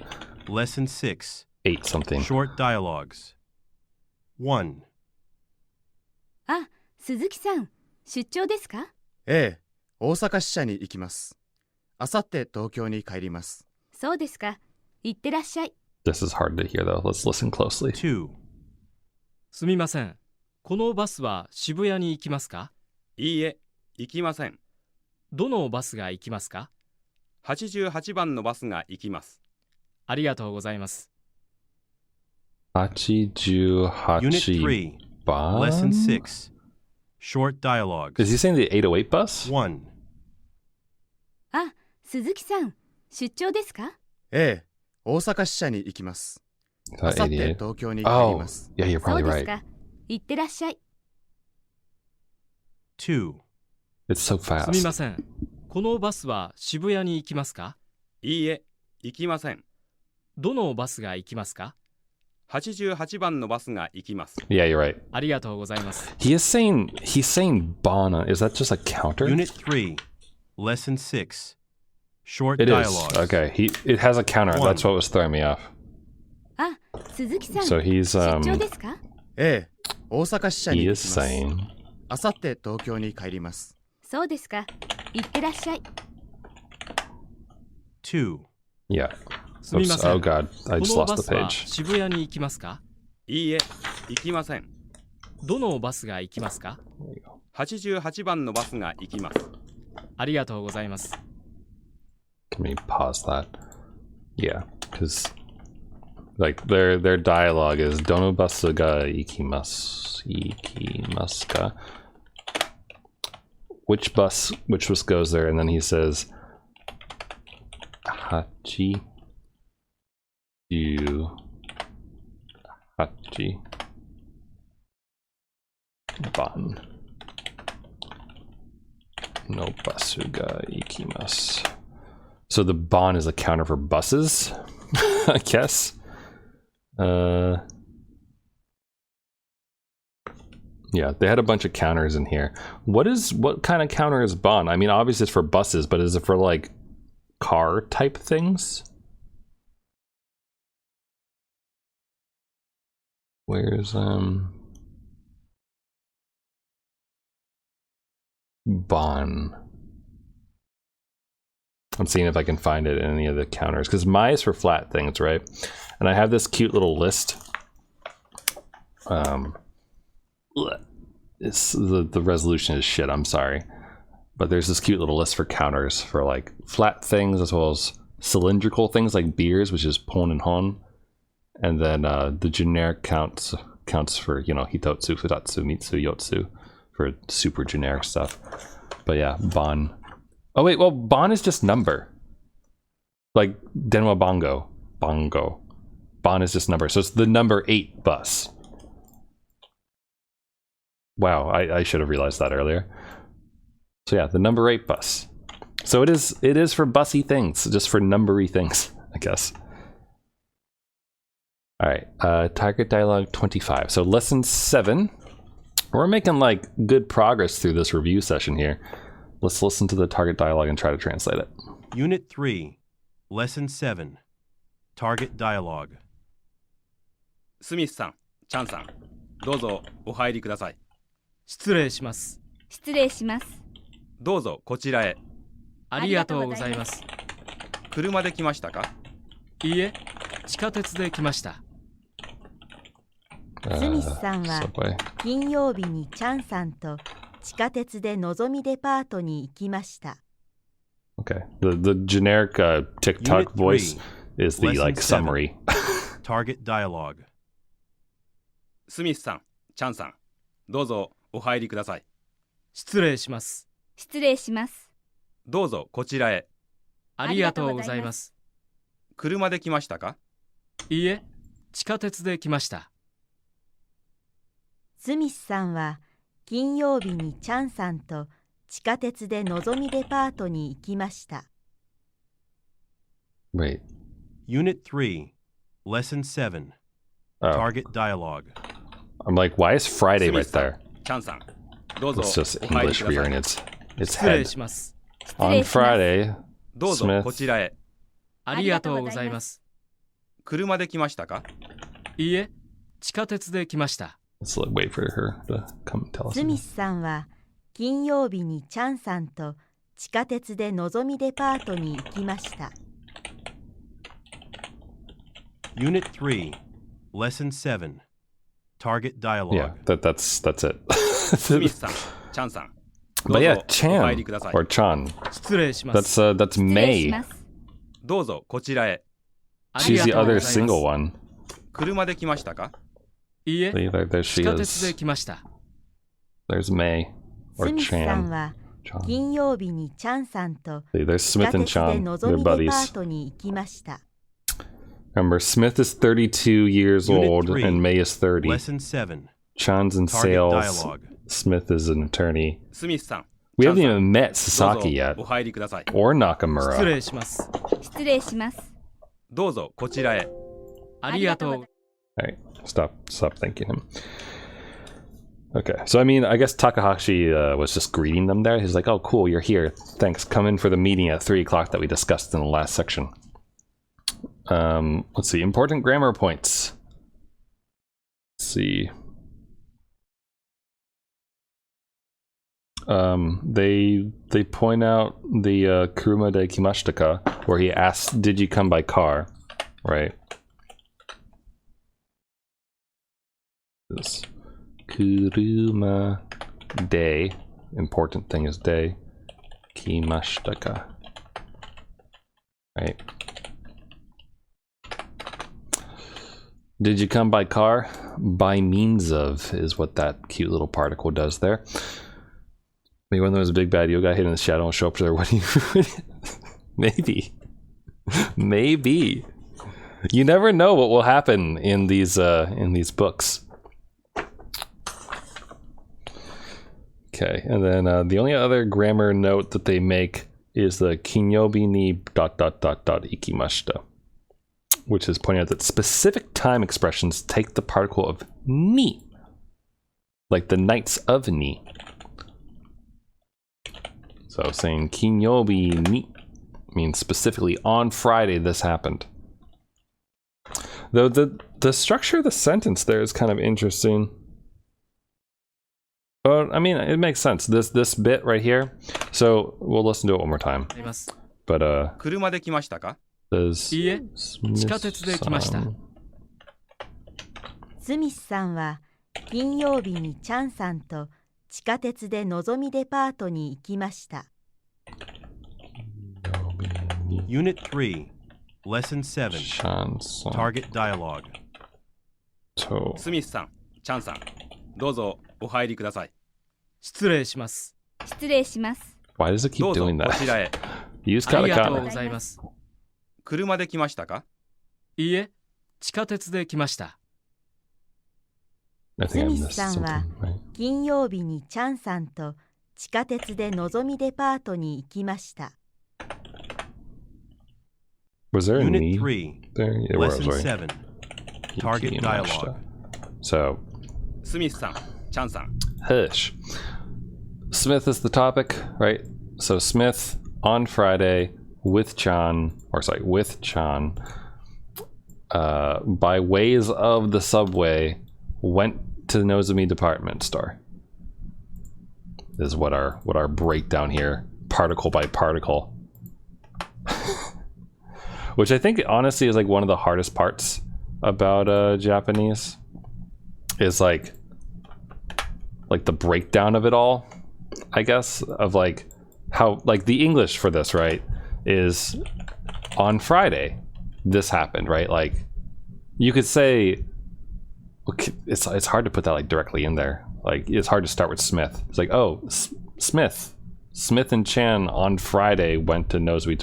Lesson 6. ate something. Short dialogues. 1. あ、鈴木さん、出張ですか？ええ、大阪支社に行きます。あさって東京に帰ります。そうですか。行ってらっしゃい。 This is hard to hear though. Let's listen closely. 2. すみません。このバスは渋谷に行きますか？いいえ、行きません。どのバスが行きますか？ 88番のバスが行きます。ありがとうございます。 Hachi Unit 3. ban? Lesson 6. Short dialogues. Is he saying the 808 bus? 1. あ、鈴木さん、出張ですか？ええ、大阪支社に行きます。 I あ thought さって 88. 東京に帰り Oh, ます。 yeah, you're そう probably です right. か。行ってらっしゃい。 2. It's so すみま fast. せん。このバスは渋谷に行きますか？いいえ、行きません。どのバスが行きますか？ 88番のバスが行きます。 Yeah, you're right. ありがとうございます。 He's saying bana. Is that just a counter? Unit 3. Lesson 6. Short It is. dialogues. Okay. It has a counter. One. That's what was throwing me off. あ、鈴木さん、 So he's 出張ですか？ええ、大阪支社に he 行 is きます。 saying あさって東京に帰ります。そうですか。行ってらっしゃい。 2. yeah. すみま Oops. せん。 Oh god, I こ just の lost バ the スは page. 渋谷に行きますか？いいえ、行きません。どのバスが行きますか？ 88番のバスが行きます。ありがとうございます。 Can we pause that? Yeah, because like their dialogue is Donobasu ga ikimasu ka? Which bus goes there? And then he says Hachi ban no basu ga ikimasu. So the ban is a counter for buses, I guess. Yeah, they had a bunch of counters in here. What kind of counter is ban? I mean, obviously it's for buses, but is it for like car type things? Where's Bon. I'm seeing if I can find it in any of the counters, because my is for flat things, right? And I have this cute little list. It's the resolution is shit, I'm sorry. But there's this cute little list for counters for like flat things as well as cylindrical things like beers, which is pon and hon. And then the generic counts for, you know, hitotsu, futatsu, mitsu, yotsu for super generic stuff. But yeah, bon. Oh wait, well, bon is just number. Like denwa bongo. Bon is just number. So it's the number 8 bus. Wow, I should have realized that earlier. So yeah, the number 8 bus. So it is for bussy things, just for numbery things, I guess. All right, target dialogue 25. So lesson 7. We're making like good progress through this review session here. Let's listen to the target dialogue and try to translate it. Unit 3, Lesson 7, Target Dialogue. スミスさん、チャンさん、どうぞお入りください。失礼します。失礼します。どうぞこちらへ。ありがとうございます。車で来ましたか？いいえ、地下鉄で来ました。スミスさんは Subway. 金曜日にチャンさんと地下鉄でのぞみデパートに行きました。Okay. The generic TikTok Unit voice 3, is the Lesson like 7. summary. Target Dialogue. スミスさん、チャンさん、どうぞお入りください。失礼します。失礼します。どうぞこちらへ。ありがとうございます。車で来ましたか？いいえ、地下鉄で来ました。スミスさんは金曜日にチャンさんと地下鉄でのぞみデパートに行きました。Wait. Unit 3, Lesson 7, Oh. Target Dialogue. I'm like, why is Friday スミ right スさん、 there? チャンさん、どうぞ It's just お入り English くださ rearing い。 its 失礼 head. します。 On Friday, どうぞ Smith. こちらへ。ありがとうございます。車で来ましたか？いいえ、地下鉄で来ました。Let's wait for her to come and tell us. スミスさんは金曜日にチャンさんと地下鉄でのぞみデパートに行きました。Unit 3, Lesson 7, Target Dialogue. Yeah, that's it. スミスさん、チャンさん、ど But う yeah, ぞお入り Chan ください。 or Chan. 失礼します。 That's 失礼し May. ます。どうぞこちらへ。あり She's が the とうござ other います。 single one. 車で来ましたか？いいえ、 There 地 she 下鉄で is. 来ました。 There's May ス or ミスさん Chan. は Chan. 金曜日にチャンさんと See, there's 地下 Smith and 鉄で Chan. のぞ They're みデパー buddies. トに行きました。 Remember, Smith is 32 years Unit old 3, and May is 30. Lesson 7, Chan's in Target sales. Dialogue. Smith is an attorney. スミスさん、 We チャ haven't ンさん、 even met どう Sasaki ぞ yet. お入りください。 Or 失 Nakamura. 礼します。失礼します。どうぞこちらへ。ありがとう。 Alright, stop thanking him. Okay, so I mean, I guess Takahashi was just greeting them there. He's like, oh, cool, you're here. Thanks, come in for the meeting at 3 o'clock that we discussed in the last section. Let's see, important grammar points. Let's see. They point out the Kuruma de Kimashitaka, where he asks, did you come by car? Right? This Kuruma de, important thing is de, Kimashitaka. Right? Did you come by car? By means of is what that cute little particle does there. Maybe when there was a big bad yoga hidden in the shadow and show up there, what do you... Maybe. Maybe. You never know what will happen in these books. Okay, and then the only other grammar note that they make is the kinyobi ni ... ikimashita, which is pointing out that specific time expressions take the particle of ni, like the Knights of Ni. So saying kinyobi ni means specifically on Friday this happened. Though the structure of the sentence there is kind of interesting. But I mean, it makes sense. This bit right here. So we'll listen to it one more time. あります。 But 車で来ましたか？ does いいえ、地下鉄で来ました Smith-san- スミスさんは金曜日にチャンさんと地下鉄でのぞみデパートに行きました。 Unit 3, Lesson 7, Chan-san Target Dialogue. to スミスさん、チャンさん、どうぞお入りください。失礼します。失礼します。 Why does it ど keep うぞ doing こちら that? へ。 Use ありがとう katakana. ございます。車で来ましたか？いいえ、地下鉄で来ました I think I スミス missed さんは something. Right? 金曜日にチャンさんと地下鉄でのぞみデパートに行きました。 Was there a Unit knee 3, there? Yeah, where was Lesson I? 7, Target Dialogue. So, スミスさん、チャンさん、 Hush. Smith is the topic, right? So Smith on Friday with Chan, by ways of the subway, went to the Nozomi department store. Is what our breakdown here, particle by particle. Which I think honestly is like one of the hardest parts about Japanese. Is like the breakdown of it all, I guess, of like how like the English for this, right, is on Friday this happened, right? Like you could say it's hard to put that like directly in there. Like it's hard to start with Smith. It's like, oh, Smith and Chan on Friday went to Nozomi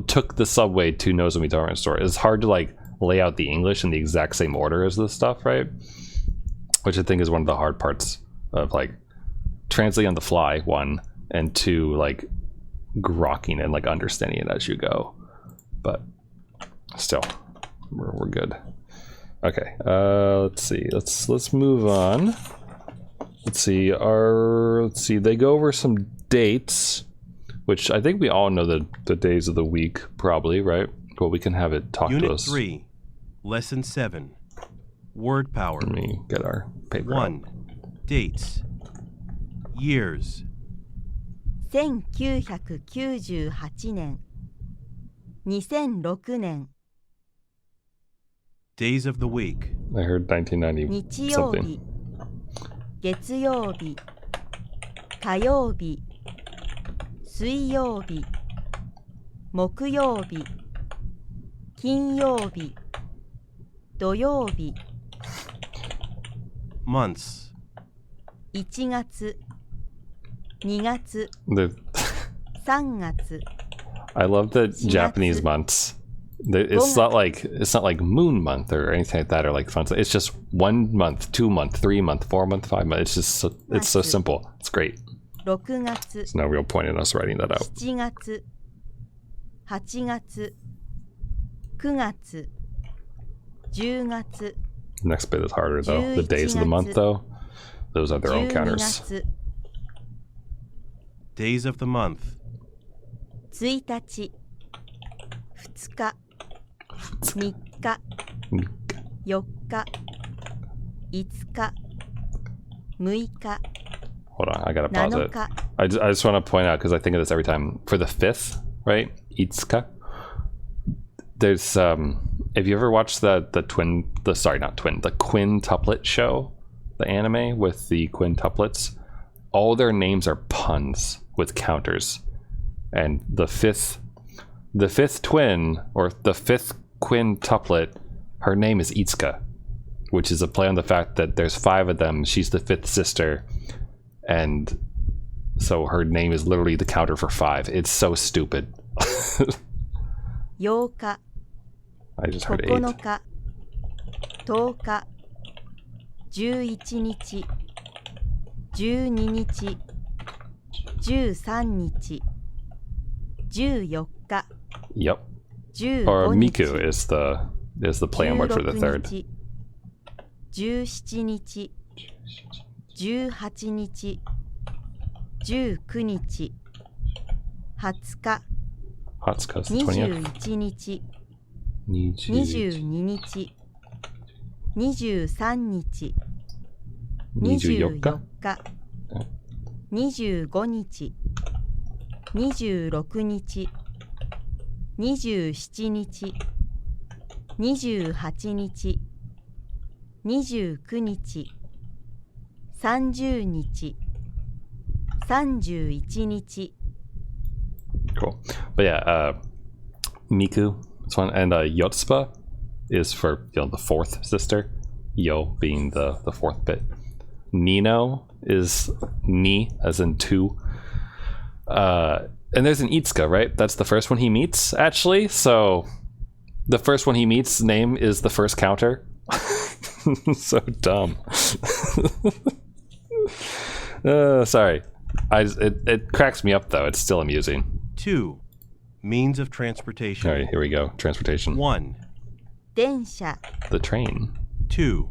took the subway to Nozomi department store. It's hard to like lay out the English in the exact same order as this stuff, right? Which I think is one of the hard parts of like translating on the fly, one, and two, like grokking and like understanding it as you go. But still, we're good. Okay, let's see. Let's move on. Let's see. They go over some dates, which I think we all know the days of the week, probably, right? But we can have it talk to Unit us. 3, Lesson 7, Word Power. Let me get our paper. 1. Dates. Years. 1998年、2006年、 Days of the week. I heard 1990日曜 something. 日、月曜日、火曜日、水曜日、木曜日、金曜日、土曜日、 Months. 1月、2月、 3月、 I love the Japanese months. It's not like moon month or anything like that, or like fun. It's just 1 month, 2 month, 3 month, 4 month, 5 month. It's just it's so simple. It's great. 6月、 There's no real point in us writing that out. 7月、8月、9月、10月、 Next bit is harder though. The days of the month though, those are their own 12 counters. 月、 Days of the month. 1日、2日、3日、4日、5日、6日、 Hold on, I gotta pause 7 it. 日、 I just want to point out because I think of this every time. For the 5th, right? Itsuka. There's if you ever watched the quintuplet show, the anime with the quintuplets, all their names are puns with counters. And the fifth twin, or the 5th quintuplet, her name is Itsuka, which is a play on the fact that there's 5 of them. She's the 5th sister, and so her name is literally the counter for 5. It's so stupid. 8日、 I just heard 9 8. 日、10日、11日、12日、13日、14日、 Yep. 15 Or 日、 Miku is the play on word for the 16 3rd. 日、17日、18日、19日、20日、 Hatsuka's the 20th. 21日、 22. 22日、23日、24日25日、26日、27日、28日、29日、30日、31日。 Cool. But yeah, Miku, this one, and Yotspa is for the fourth sister. Yo being the fourth bit. Nino is ni as in two. And there's an Itsuka, right? That's the first one he meets, actually. So the first one he meets name is the first counter. So dumb. Sorry. It cracks me up though. It's still amusing. 2. Means of transportation. All right, here we go. Transportation. 1, 電車、 The train. 2,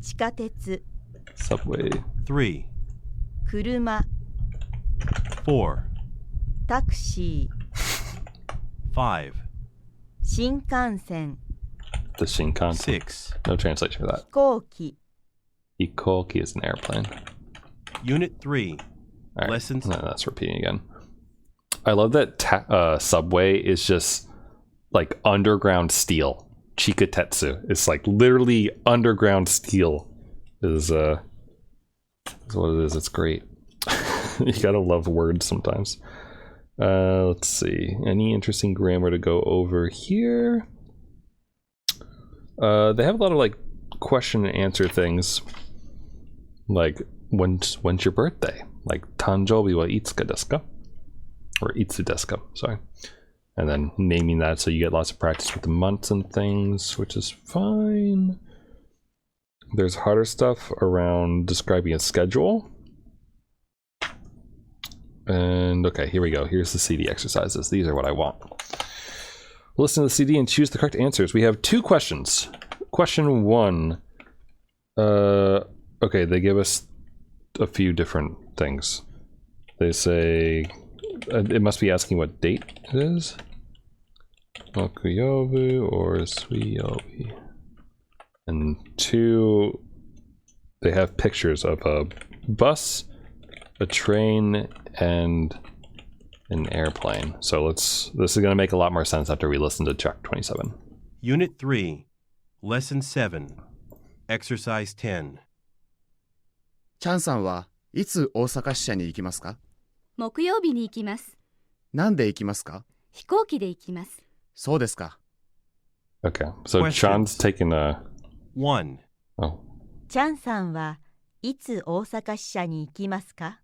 地下鉄、 Subway. 3, 車、 4, タクシー、 5, 新幹線、 The Shinkansen. 6. No translation for that. 飛行機、 Ikoki is an airplane. Unit 3. All right. Lessons. No, that's repeating again. I love that Subway is just like underground steel. Chikatetsu. It's like literally underground steel is what it is. It's great. You gotta love words sometimes. Let's see. Any interesting grammar to go over here? They have a lot of like question and answer things. Like when's your birthday? Like Tanjoubi wa itsuka desu ka? Or itsu desu ka, sorry. And then naming that so you get lots of practice with the months and things, which is fine. There's harder stuff around describing a schedule. And okay, here we go. Here's the CD exercises. These are what I want. Listen to the CD and choose the correct answers. We have 2 questions. Question 1. Okay, they give us a few different things. They say it must be asking what date it is. Mokuyobu or Suiyobi. And 2, they have pictures of a bus, a train, and an airplane. So this is going to make a lot more sense after we listen to track 27. Unit 3. Lesson 7. Exercise 10. チャンさんはいつ大阪支社に行きますか？木曜日に行きます。なんで行きますか？飛行機で行きます。そうですか。 Okay, so Questions. Chan's taking a... 1, Oh, チャンさんはいつ大阪支社に行きますか？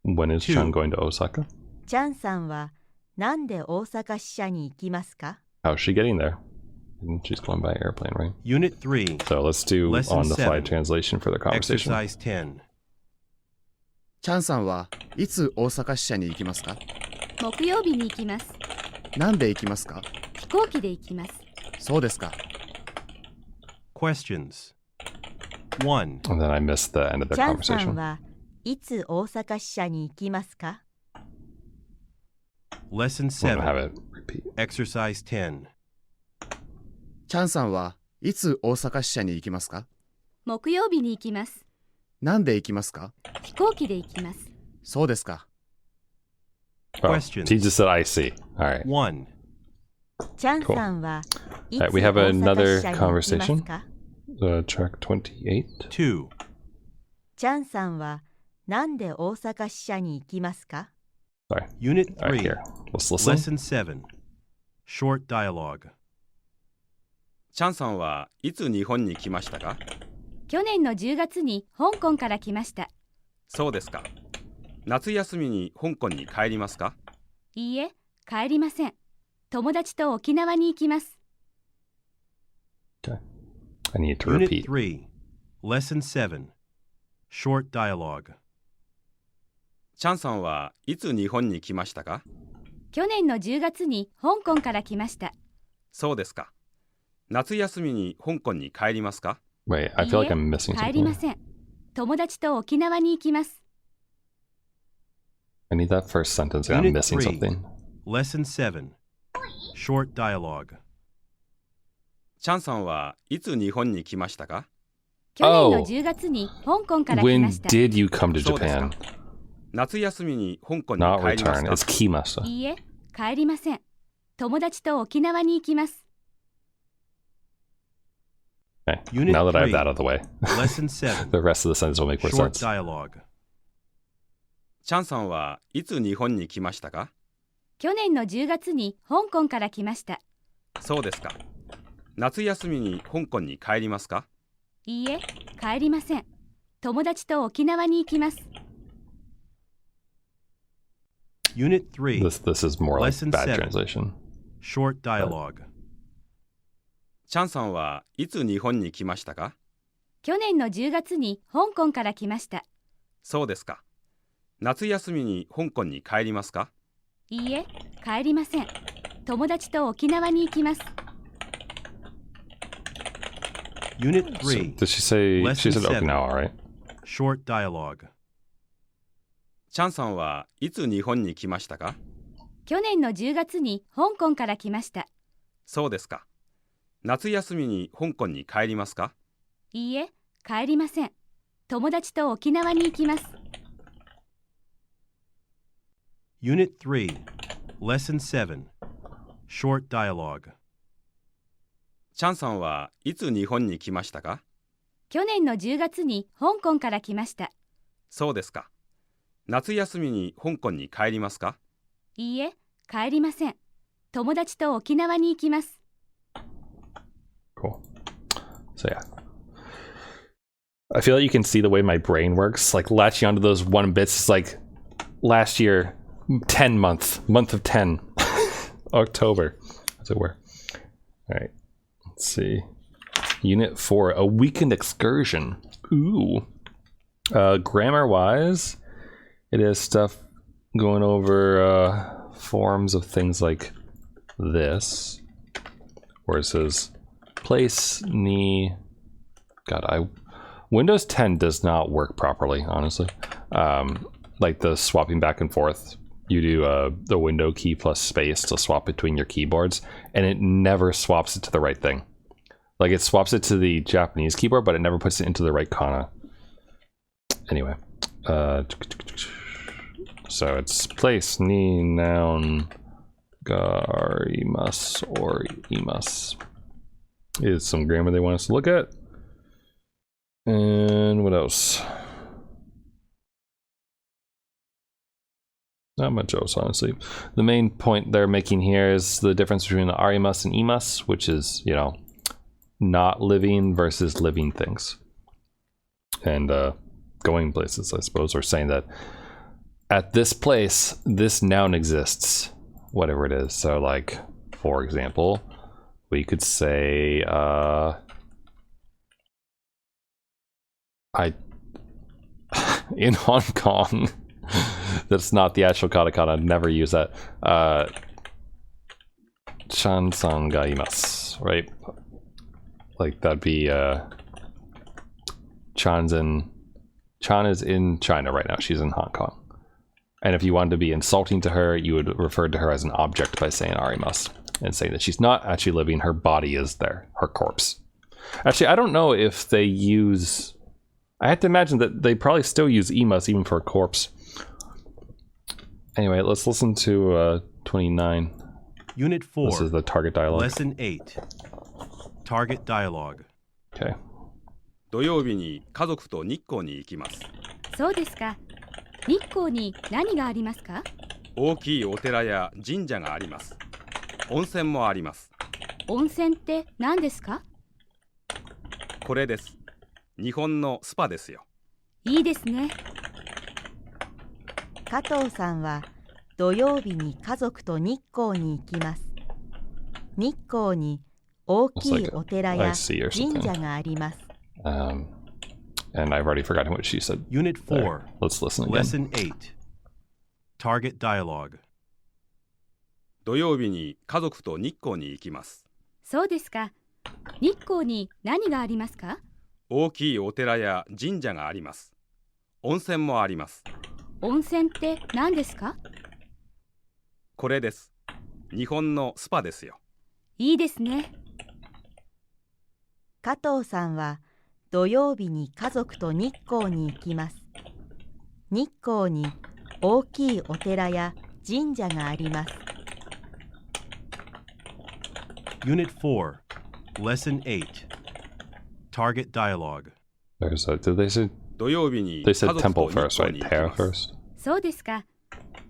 when is 2. Chan going to Osaka? チャンさんはなんで大阪支社に行きますか？ How's she getting there? She's going by airplane, right? Unit 3. So let's do Lesson on-the-fly 7. translation for the conversation. Exercise 10. チャンさんはいつ大阪支社に行きますか？木曜日に行きます。なんで行きますか？飛行機で行きます。そうですか。 Questions. 1, And then I missed the end of the チャンさん conversation. はいつ大阪支社に行きますか？ Lesson I'm gonna have 7. it repeat. Exercise 10. チャンさんはいつ大阪支社に行きますか？木曜日に行きます。なんで行きますか？飛行機で行きます。そうですか。Oh, Questions. he just said I see. All right. 1, チャンさんはいつ Alright, we 大 have 阪 another 支社に行きます conversation. か？ Track 28. 2, チャンさんはなんで大阪支社に行きますか？ Sorry. Unit All right, 3. here. Let's listen. Lesson 7. Short dialogue. チャンさんはいつ日本に来ましたか？去年の10月に香港から来ました。そうですか。夏休みに香港に帰りますか？いいえ、帰りません。友達と沖縄に行きます。Okay. I need to Unit repeat. 3. Lesson 7. Short dialogue. チャンさんはいつ日本に来ましたか？去年の10月に香港から来ました。そうですか。夏休みに香港に帰りますか？ Wait, I feel like I'm missing 帰りま something. せん。友達と沖縄に行きます。I need that first sentence. I'm Unit missing 3. something. Lesson 7. Short dialogue. チャンさんはいつ日本に来ましたか？去年の10月に香港から来 When ました。 did you come to そうです Japan? か。夏休みに香港に Not 帰ります return. か？ It's kimasta. いいえ、帰りません。友達と沖縄に行きます。Okay. Unit Now that I have 3. that out of the way, Lesson 7. the rest of the sentence will make more Short sense. dialogue. チャンさんはいつ日本に来ましたか？去年の10月に香港から来ました。そうですか。夏休みに香港に帰りますか？いいえ、帰りません。友達と沖縄に行きます。Unit 3. This is more like Lesson bad 7. translation. Short dialogue. チャンさんはいつ日本に来ましたか？去年の10月に香港から来ました。そうですか。夏休みに香港に帰りますか？いいえ、帰りません。友達と沖縄に行きます。Unit So 3. did she say she Lesson said 7. Okinawa, right? Short dialogue. チャンさんはいつ日本に来ましたか？去年の10月に香港から来ました。そうですか。夏休みに香港に帰りますか？いいえ、帰りません。友達と沖縄に行きます。Unit 3. Lesson 7. Short dialogue. チャンさんはいつ日本に来ましたか？去年の10月に香港から来ました。そうですか。夏休みに香港に帰りますか？いいえ、帰りません。友達と沖縄に行きます。Cool. So yeah. I feel like you can see the way my brain works. Like latching onto those one bits is like last year, 10 month of 10. October, as it were. All right. Let's see. Unit 4, a weekend excursion. Ooh. Grammar wise, it is stuff going over forms of things like this, where it says place ni. God, Windows 10 does not work properly, honestly. Like the swapping back and forth. You do the window key plus space to swap between your keyboards, and it never swaps it to the right thing. Like it swaps it to the Japanese keyboard, but it never puts it into the right kana. Anyway, so it's place ni noun garimas or imas is some grammar they want us to look at. And what else? Not much else, honestly. The main point they're making here is the difference between arimas and imas, which is, you know, not living versus living things. And going places, I suppose, or saying that at this place, this noun exists, whatever it is. So, like, for example, we could say, in Hong Kong, that's not the actual katakana, never use that. Chan-san ga imasu, right? Like that'd be Chan is in China right now. She's in Hong Kong. And if you wanted to be insulting to her, you would refer to her as an object by saying arimasu and saying that she's not actually living, her body is there, her corpse. Actually, I don't know if they use, I have to imagine that they probably still use imas even for a corpse. Anyway, let's listen to 29. Unit 4. This is the target dialogue. Lesson 8. Target dialogue. Okay. 土曜日に家族と日光に行きます。そうですか。日光に何がありますか？大きいお寺や神社があります。温泉もあります。温泉って何ですか？これです。日本のスパですよ。いいですね。加藤さんは土曜日に家族と日光に行きます。日光に大きいお寺や神社があります。And I've already forgotten what she said. Unit 4. There. Let's listen again. Lesson 8. Target dialogue. 土曜日に家族と日光に行きます。そうですか。日光に何がありますか？大きいお寺や神社があります。温泉もあります。温泉って何ですか？これです。日本のスパですよ。いいですね。加藤さんは土曜日に家族と日光に行きます。日光に大きいお寺や神社があります。Unit 4, Lesson 8. Target dialogue. There's a, did they say 土曜日に they 家 said 族 temple と日 first, 光 right? に行き Tail ます。 first. そうですか。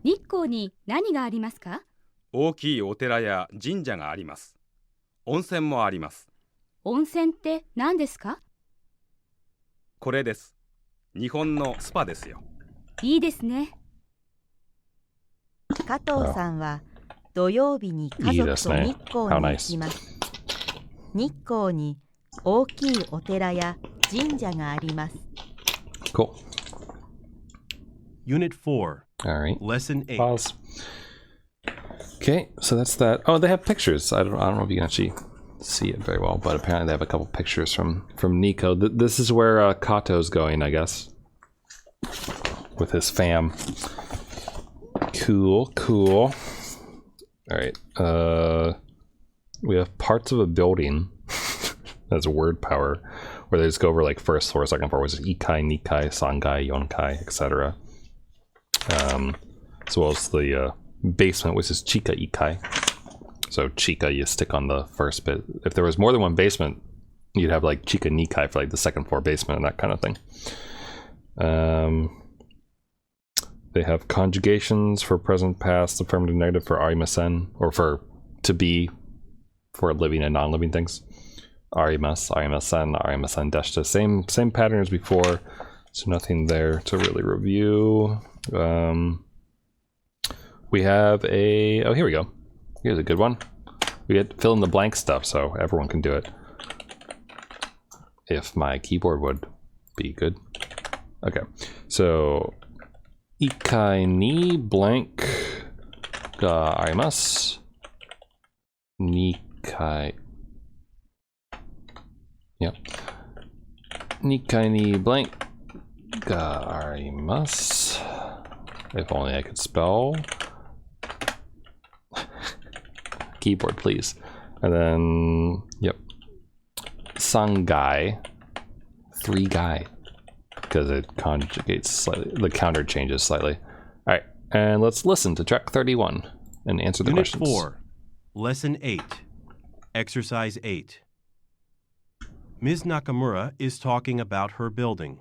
日光に何がありますか？大きいお寺や神社があります。温泉もあります。温泉って何ですか？これです。日本のスパですよ。いいですね。加藤さんは土曜日に家族と日光に行きます。日光に大きいお寺や神社があります。Cool. Unit 4, All right. Lesson 8. Pause. Okay, so that's that. Oh, they have pictures. I don't know if you can actually see it very well, but apparently they have a couple pictures from Nico. This is where Kato's going, I guess, with his fam. Cool. All right. We have parts of a building as word power, where they just go over like first floor, second floor, which is Ikai, Nikai, Sangai, Yonkai, etc. As well as the basement, which is Chika Ikai. So Chika, you stick on the first bit. If there was more than one basement, you'd have like Chika Nikai for like the second floor basement and that kind of thing. They have conjugations for present, past, affirmative, negative for arimasen, or for to be, for living and non-living things. Arimas, arimasen, deshta. Same pattern as before, so nothing there to really review. We have a, oh, here we go. Here's a good one. We get fill in the blank stuff, so everyone can do it. If my keyboard would be good. Okay, so Ikai ni blank ga arimasu. Nikai. Yep. Nikai ni blank ga arimasu. If only I could spell. Keyboard, please. And then, yep. Sangai. 3 guy. Because it conjugates slightly. The counter changes slightly. Alright, and let's listen to track 31 and answer the Unit questions. 4, Lesson 8. Exercise 8. Ms. Nakamura is talking about her building.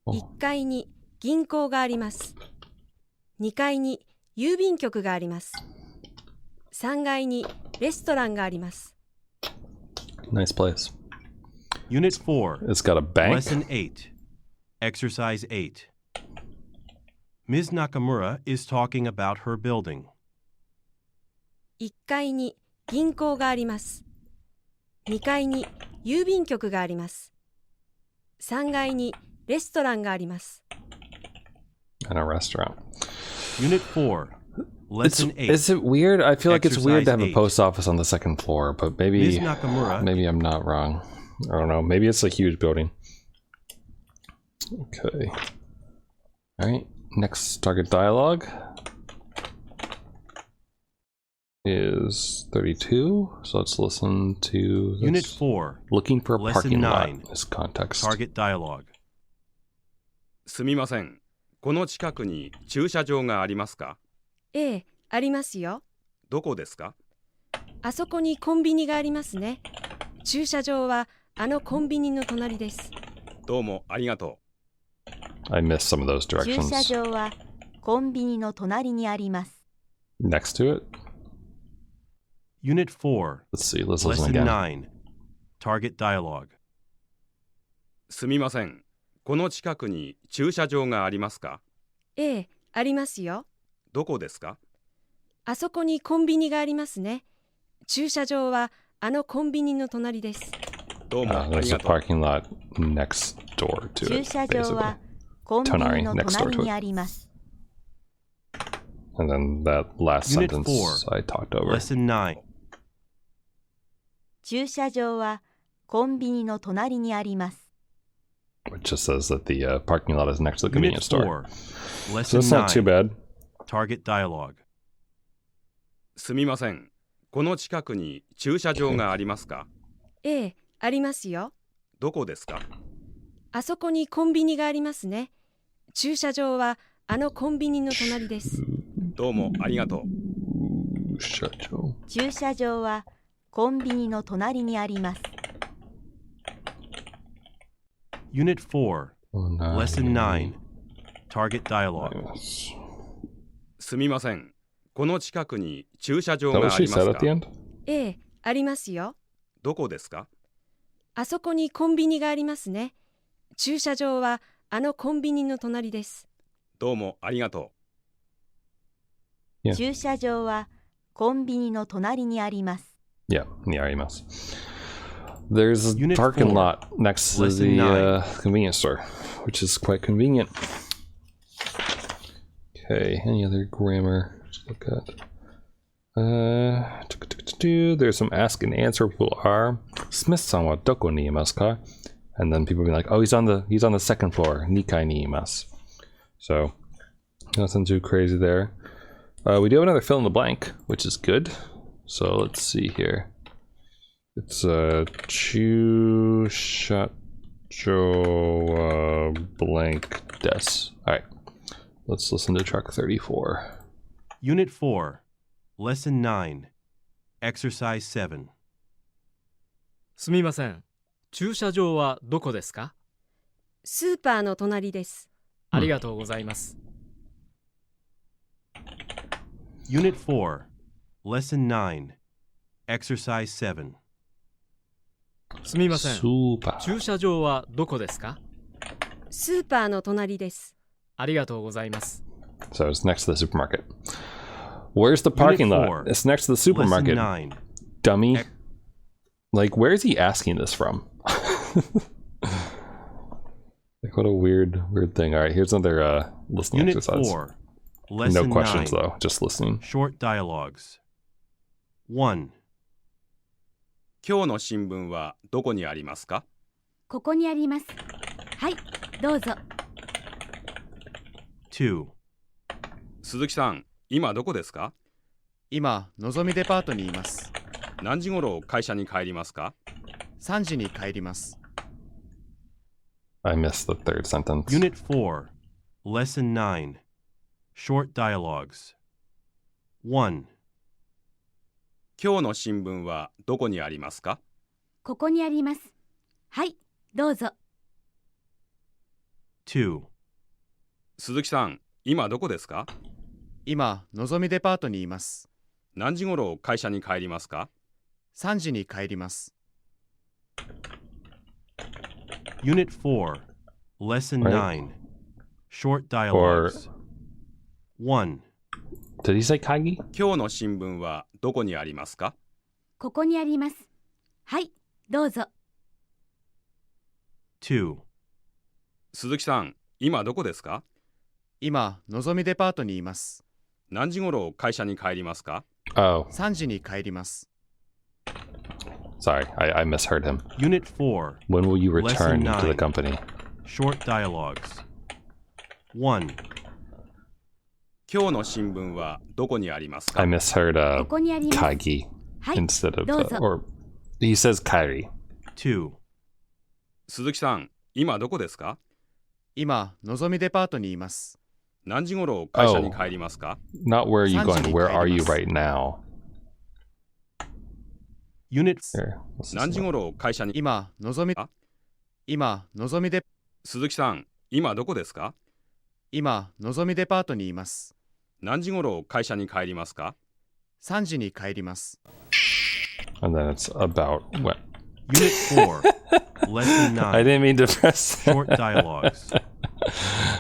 1階に銀行があります。2階に郵便局があります。3階にレストランがあります。Nice place. Unit 4, It's got a bank. Lesson 8. Exercise 8. Ms. Nakamura is talking about her building. 1階に銀行があります。2階に郵便局があります。3階にレストランがあります。And a restaurant. Unit 4, Lesson 8. Is it weird? I feel like it's weird to have a Exercise 8. post office on the second floor, but Ms. maybe Nakamura I'm not wrong. I don't know. Maybe it's a huge building. Okay. All right. Next target dialogue is 32. So let's listen to this. Unit 4, Looking for a Lesson parking lot 9. is context. Target dialogue. すみません。この近くに駐車場がありますか？ええ、ありますよ。どこですか？あそこにコンビニがありますね。駐車場はあのコンビニの隣です。どうもありがと I missed some of those 駐 directions. 車場はコンビニの隣にあります。Next to it. Unit 4, Let's see. Let's listen Lesson again. 9. Target dialogue. う。すみません。この近くに駐車場がありますか？ええ、ありますよ。どこですか？あそこにコンビニがありますね。駐車場はあのコンビニの隣です。どうもあり There's a がとう。 parking lot next door to 駐 it, 車場 basically. はコンビニの隣にあります。 And then that last Unit sentence 4, I talked over. Lesson 9. 駐車場はコンビニの隣にあります。Which just says that the parking lot is next to the Unit convenience store. 4, So Lesson that's not too 9. bad. Target dialogue. すみません。この近くに駐車場がありますか？ええ、ありますよ。どこですか？あそこにコンビニがありますね。駐車場はあのコンビニの隣です。どうもありがとう。社長。駐車場はコンビニの隣にあります。Unit 4, Lesson 9, Target Dialogue. すみません。この近くに駐車場 That が what あ she りま said す at the か？ end? ええ、ありますよ。どこですか？あそこにコンビニがありますね。駐車場はあのコンビニの隣です。どうもありがと Yeah. 駐車場はコンビニの隣にあります。 Yeah, arimasu. There's a Unit parking 4, lot next to Lesson the 9. Convenience store, which is quite convenient. Okay, any other grammar to look at? There's some ask and answer. People are Smith-san wa doko ni imasu ka? And then people be like, oh, he's on the second floor. 2階にいます. So nothing too crazy there. We do have another fill in the blank, which is good. So let's see here. It's Chushacho blank des. Alright. Let's listen to track 34. Unit 4, Lesson 9, Exercise 7. すみません。駐車場はどこですか？スーパーの隣です。ありがとうございます。Unit 4, Lesson 9, Exercise 7. すみません。 Super. 駐車場はどこですか？スーパーの隣です。ありがとうございます。 So it's next to the supermarket. Where's the parking Unit lot? 4, It's next to the supermarket. Lesson 9. Dummy. Like, where is he asking this from? Like, what a weird thing. Alright, here's another listening Unit exercise. 4, Lesson No questions 9, though, just listening. Short Dialogues. 1, 今日の新聞はどこにありますか？ここにあります。はい、どうぞ。 2, 鈴木さん、今どこですか？今、のぞみデパートにいます。何時頃会社に帰りますか？ 3時に帰ります。 I missed the third sentence. Unit 4, Lesson 9, Short Dialogues. 1, 今日の新聞はどこにありますか？ここにあります。はい、どうぞ。 2, 鈴木さん、今どこですか？今、のぞみデパートにいます。何時頃会社に帰りますか？ 3時に帰ります。 Unit 4, Lesson Right. 9, Short Dialogues. 1, Did he say Kagi? 今日の新聞はどこにありますか？ここにあります。はい、どうぞ。 2, 鈴木さん、今どこですか？今、のぞみデパートにいます。何時頃会社に帰りますか？ Oh, 3時に帰ります。 sorry, I misheard him. Unit 4, When will you return Lesson to the 9. company? Short Dialogues. 1, 今日の新聞はどこにありますか？ I misheard ここにあります。 Kagi はい、 instead of どうぞ。 or he says Kairi. 2, 鈴木さん、今どこですか？今、のぞみデパートにいます。何時頃会社に帰りますか？ Not where are you 3時 going? に Where 帰 are り you ます。 right now? Unit Here, let's 何 just 時 look. 頃会社に今、のぞみあ、今、のぞみデ、鈴木さん、今どこですか？今、のぞみデパートにいます。何時頃会社に帰りますか？ 3時に帰ります。 And then it's about what? Unit 4, Lesson I 9, didn't mean to press. Short Dialogues.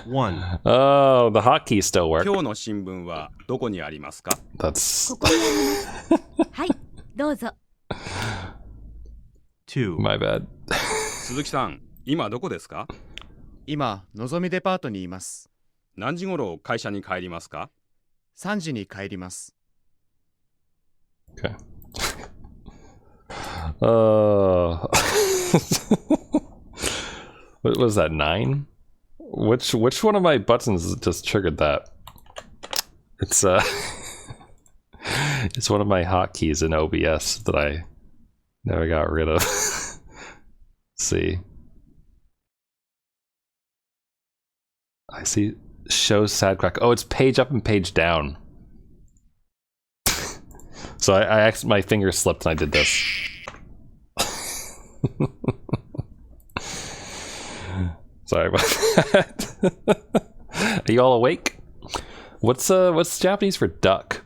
1, Oh, the hotkey still work. 今日の新聞はどこにありますか？ That's ここにあります。はい、どうぞ。 2, my bad. 鈴木さん、今どこですか？今、のぞみデパートにいます。何時頃会社に帰りますか？ 3時に帰ります。 Okay. Uh, what was that? 9? Which one of my buttons just triggered that? It's it's one of my hotkeys in OBS that I never got rid of. See. I see. Shows sad crack. Oh, it's page up and page down. So I actually, my finger slipped and I did this. Sorry about that. Are you all awake? What's Japanese for duck?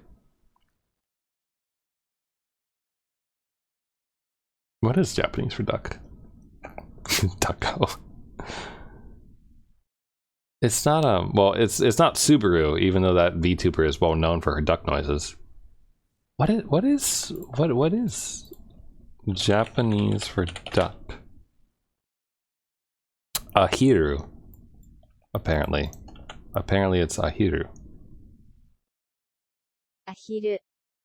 What is Japanese for duck? Ducko. It's not well, it's not Subaru, even though that VTuber is well known for her duck noises. What is Japanese for duck? Ahiru. Apparently it's ahiru. Ahiru.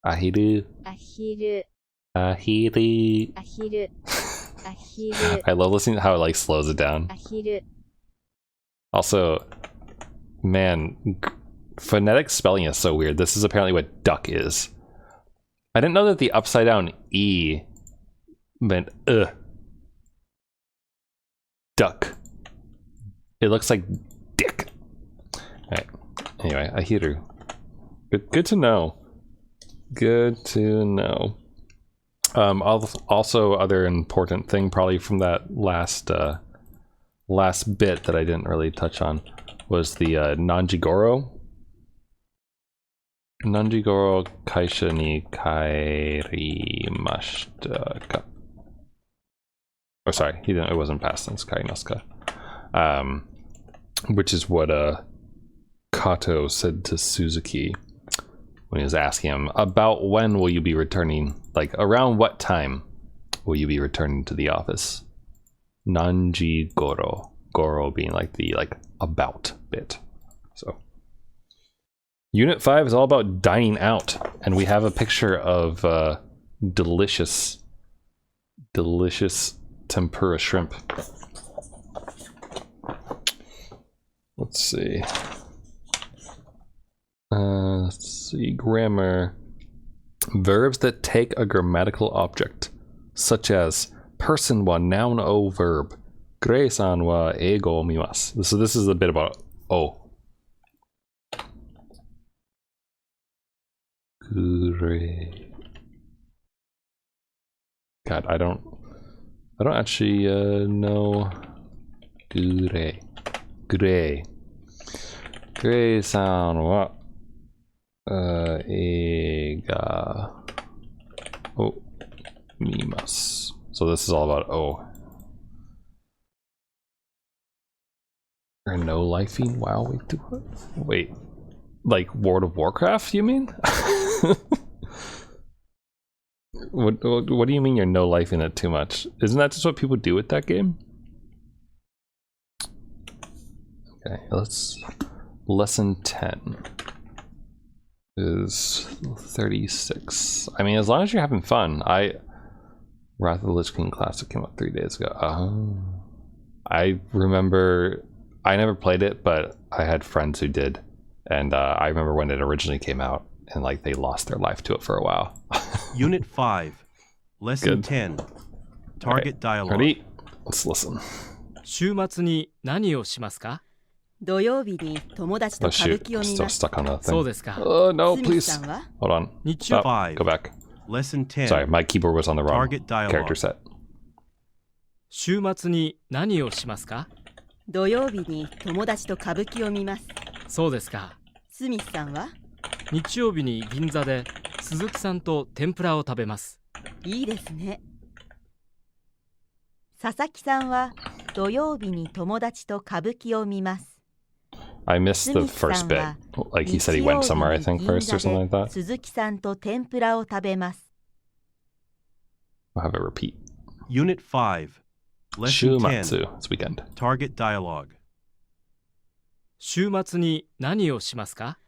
Ahiru. Ahiru. Ahiru. Ahiru. Ahiru. I love listening to how it like slows it down. Ahiru. Also, man, phonetic spelling is so weird. This is apparently what duck is. I didn't know that the upside down E meant duck. It looks like dick. Alright. Anyway, ahiru. Good to know. Good to know. Also, other important thing probably from that last bit that I didn't really touch on was the Nanjigoro. Nanjigoro kaisha ni kairimashita ka. Oh, sorry, it wasn't past tense. Karimasuka. Which is what Kato said to Suzuki when he was asking him about when will you be returning, like around what time will you be returning to the office. Nanji Goro. Goro being like the about bit. So Unit 5 is all about dining out, and we have a picture of delicious tempura shrimp. Let's see. Grammar. Verbs that take a grammatical object, such as person wa noun o verb. Grei-san wa eigo o mimasu. So this is a bit about o. Grei. God, I don't actually know. Grei. Grei-san wa eiga o mimasu. So this is all about o. Or no lifing? Wow, wait, like World of Warcraft, you mean? What do you mean you're no lifing it too much? Isn't that just what people do with that game? Okay, lesson 10 is 36. I mean, as long as you're having fun. Wrath of the Lich King Classic came out 3 days ago. I remember, I never played it, but I had friends who did, and I remember when it originally came out, and like they lost their life to it for a while. Unit 5, Lesson Good. 10, Target Dialogue. Ready? Let's listen. 週末に何をしますか？土曜日に友達と Oh 歌舞 shoot, 伎を見 still ます。 stuck on that そう thing. ですか。 Oh no, スミ please. スさんは Hold on. 日曜 Oh, 5, go back. Lesson 10, Sorry, my keyboard was on the wrong Target Dialogue. character set. 週末に何をしますか？土曜日に友達と歌舞伎を見ます。そうですか。スミスさんは日曜日に銀座で鈴木さんと天ぷらを食べます。いいですね。佐々木さんは土曜日に友達と歌舞伎を見ます。 I missed the first bit. Like he said he went somewhere, I think, first or something like that. 鈴木さんと天ぷらを食べます。 I'll have it repeat. Unit 5, Lesson 10, Shumatsu. It's weekend. Target Dialogue. 週末に何をしますか？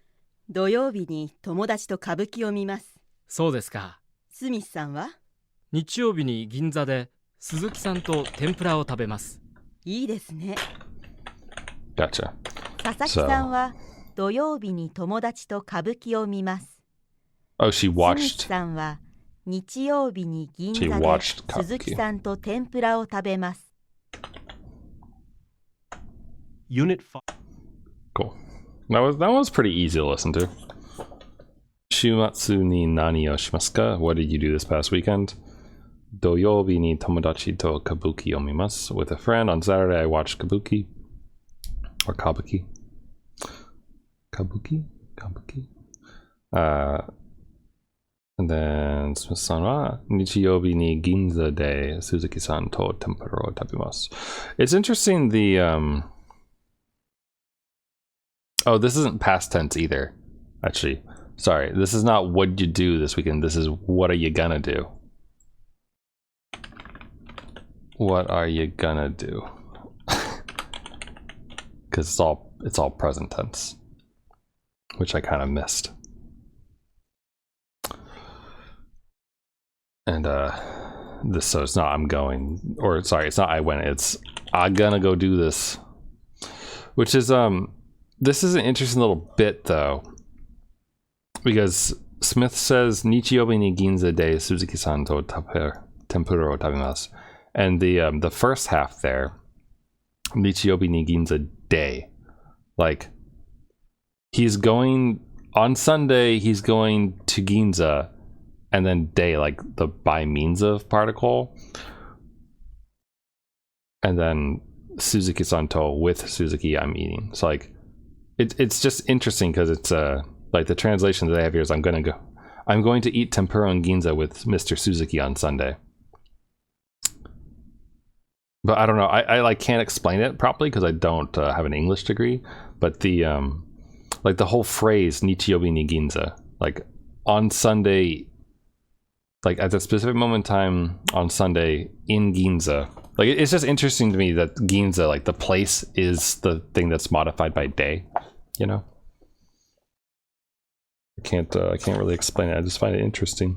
土曜日に友達と歌舞伎を見ます。そうですか。スミスさんは日曜日に銀座で鈴木さんと天ぷらを食べます。いいですね。 Gotcha. 佐々木さんは土曜日に友達と歌舞伎を見ます。 Oh, she スミス watched. さんは日曜日に銀 She 座で watched 鈴木さんと天ぷらを食べます。 Unit 5, That was pretty easy to listen to. Shumatsu ni nani o shimasu ka? What did you do this past weekend? Doyobi ni tomodachi to kabuki omimasu. With a friend on Saturday, I watched kabuki. Or kabuki. Kabuki? Kabuki? And then Smith-san wa Nichiyobi ni Ginza de Suzuki-san to tempura o tabimasu. It's interesting the oh, this isn't past tense either. Actually, sorry. This is not what you do this weekend. This is what are you gonna do? What are you gonna do? Because it's all present tense, which I kind of missed. And this, so it's not I'm going, or sorry, it's not I went, it's I'm gonna go do this, which is this is an interesting little bit though, because Smith says Nichiyobi ni Ginza de Suzuki-san to tempura o tabimasu, and the first half there, Nichiyobi ni Ginza de, like he's going on Sunday, he's going to Ginza. And then day, like the by means of particle. And then Suzuki-san to, with Suzuki I'm eating. So like, it's just interesting because it's like the translation that I have here is I'm going to eat tempura and Ginza with Mr. Suzuki on Sunday. But I don't know, I like can't explain it properly because I don't have an English degree. But the like the whole phrase Nichiyobi ni Ginza, like on Sunday, like at a specific moment in time on Sunday in Ginza. Like it's just interesting to me that Ginza, like the place, is the thing that's modified by day, you know? I can't really explain it. I just find it interesting.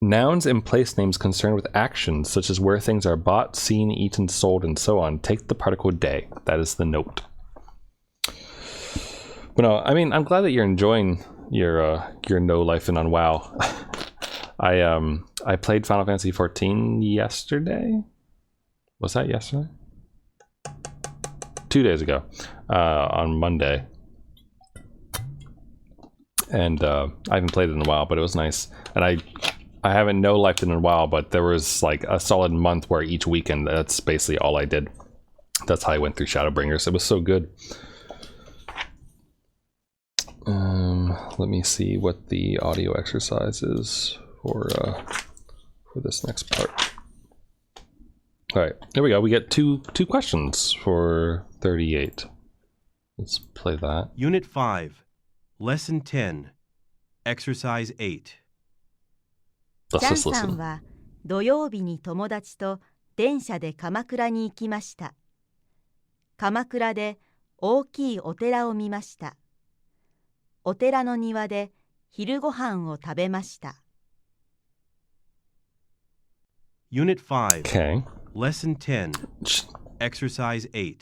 Nouns and place names concerned with actions, such as where things are bought, seen, eaten, sold, and so on, take the particle day. That is the note. But no, I mean, I'm glad that you're enjoying your no life in on WoW. I played Final Fantasy 14 yesterday. Was that yesterday? 2 days ago, on Monday. And I haven't played it in a while, but it was nice. And I haven't no lifed in a while, but there was like a solid month where each weekend, that's basically all I did. That's how I went through Shadowbringers. It was so good. Let me see what the audio exercise is for this next part. All right, there we go. We get two questions for 38. Let's play that. Unit 5, Lesson 10, Exercise 8.チ Let's ャン just さん listen. は土曜日に友達と電車で鎌倉に行きました。鎌倉で大きいお寺を見ました。お寺の庭で昼ご飯を食べました。Unit 5, Okay. Lesson 10, Exercise 8.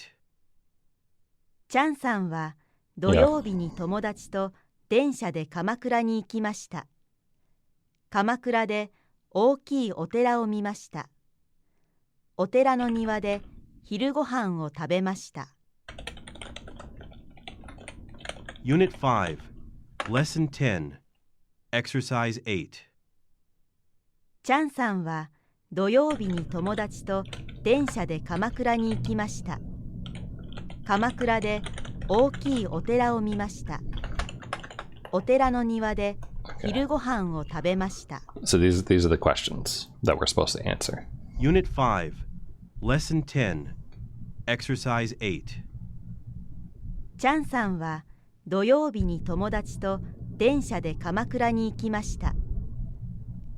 チャンさんは土曜日に友達と電車で鎌倉に行きました。鎌倉で大きいお寺を見ました。お寺の庭で昼ご飯を食べました。Unit 5, Lesson 10, Exercise 8. チャンさんは土曜日に友達と電車で鎌倉に行きました。鎌倉で大きいお寺を見ました。お寺の庭で昼ご飯を食べました。So these are the questions that we're supposed to answer. Unit 5, Lesson 10, Exercise 8. チャンさんは土曜日に友達と電車で鎌倉に行きました。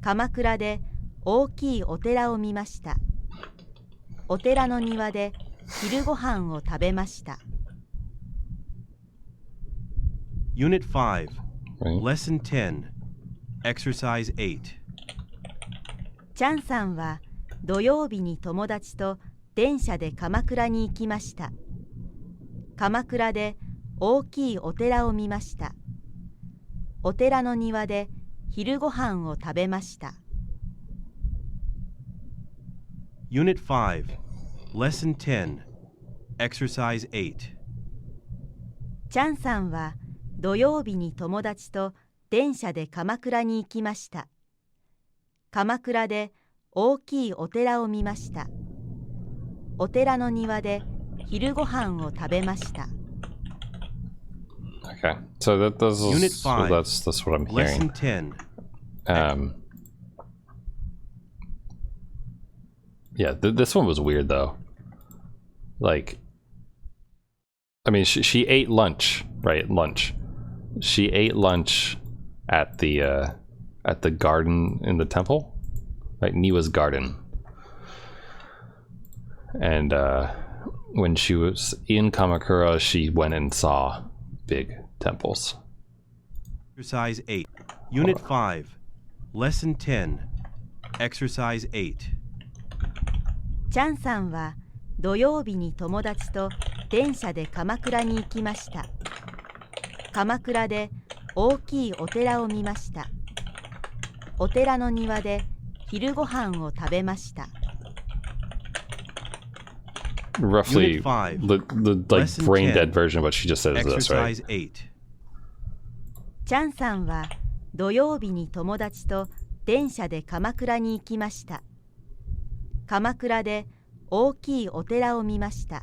鎌倉で大きいお寺を見ました。お寺の庭で昼ご飯を食べました。Unit 5, Right? Lesson 10, Exercise 8. チャンさんは土曜日に友達と電車で鎌倉に行きました。鎌倉で大きいお寺を見ました。お寺の庭で昼ご飯を食べました。Unit 5, Lesson 10, Exercise 8. チャンさんは土曜日に友達と電車で鎌倉に行きました。鎌倉で大きいお寺を見ました。お寺の庭で昼ご飯を食べました Okay, so this Unit is 5. that's what I'm Lesson hearing. 10. Yeah, this one was weird though. Like, I mean, she ate lunch, right? Lunch. She ate lunch at the garden in the temple, right? Niwa's garden. And when she was in Kamakura, she went and saw big temples. Exercise 8. Unit 5. Lesson 10. Exercise 8. チャンさんは土曜日に友達と電車で鎌倉に行きました。鎌倉で大きいお寺を見ました。お寺の庭で昼ご飯を食べました。Roughly Unit 5. the like Lesson brain 10. dead version of what she just said is this, right? Exercise 8. チャンさんは土曜日に友達と電車で鎌倉に行きました。鎌倉で大きいお寺を見ました。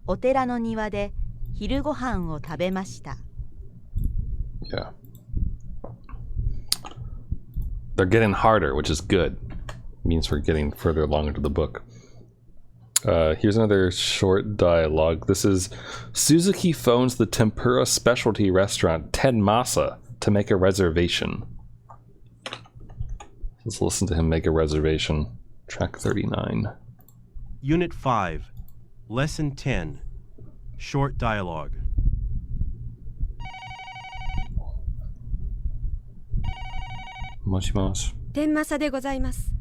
お寺の庭で昼ご飯を食べました。Yeah. They're getting harder, which is good. Means we're getting further along into the book. Here's another short dialogue. This is Suzuki phones the tempura specialty restaurant Tenmasa to make a reservation. Let's listen to him make a reservation. Track 39. Unit 5. Lesson 10. Short dialogue. もしもし。天正でございます。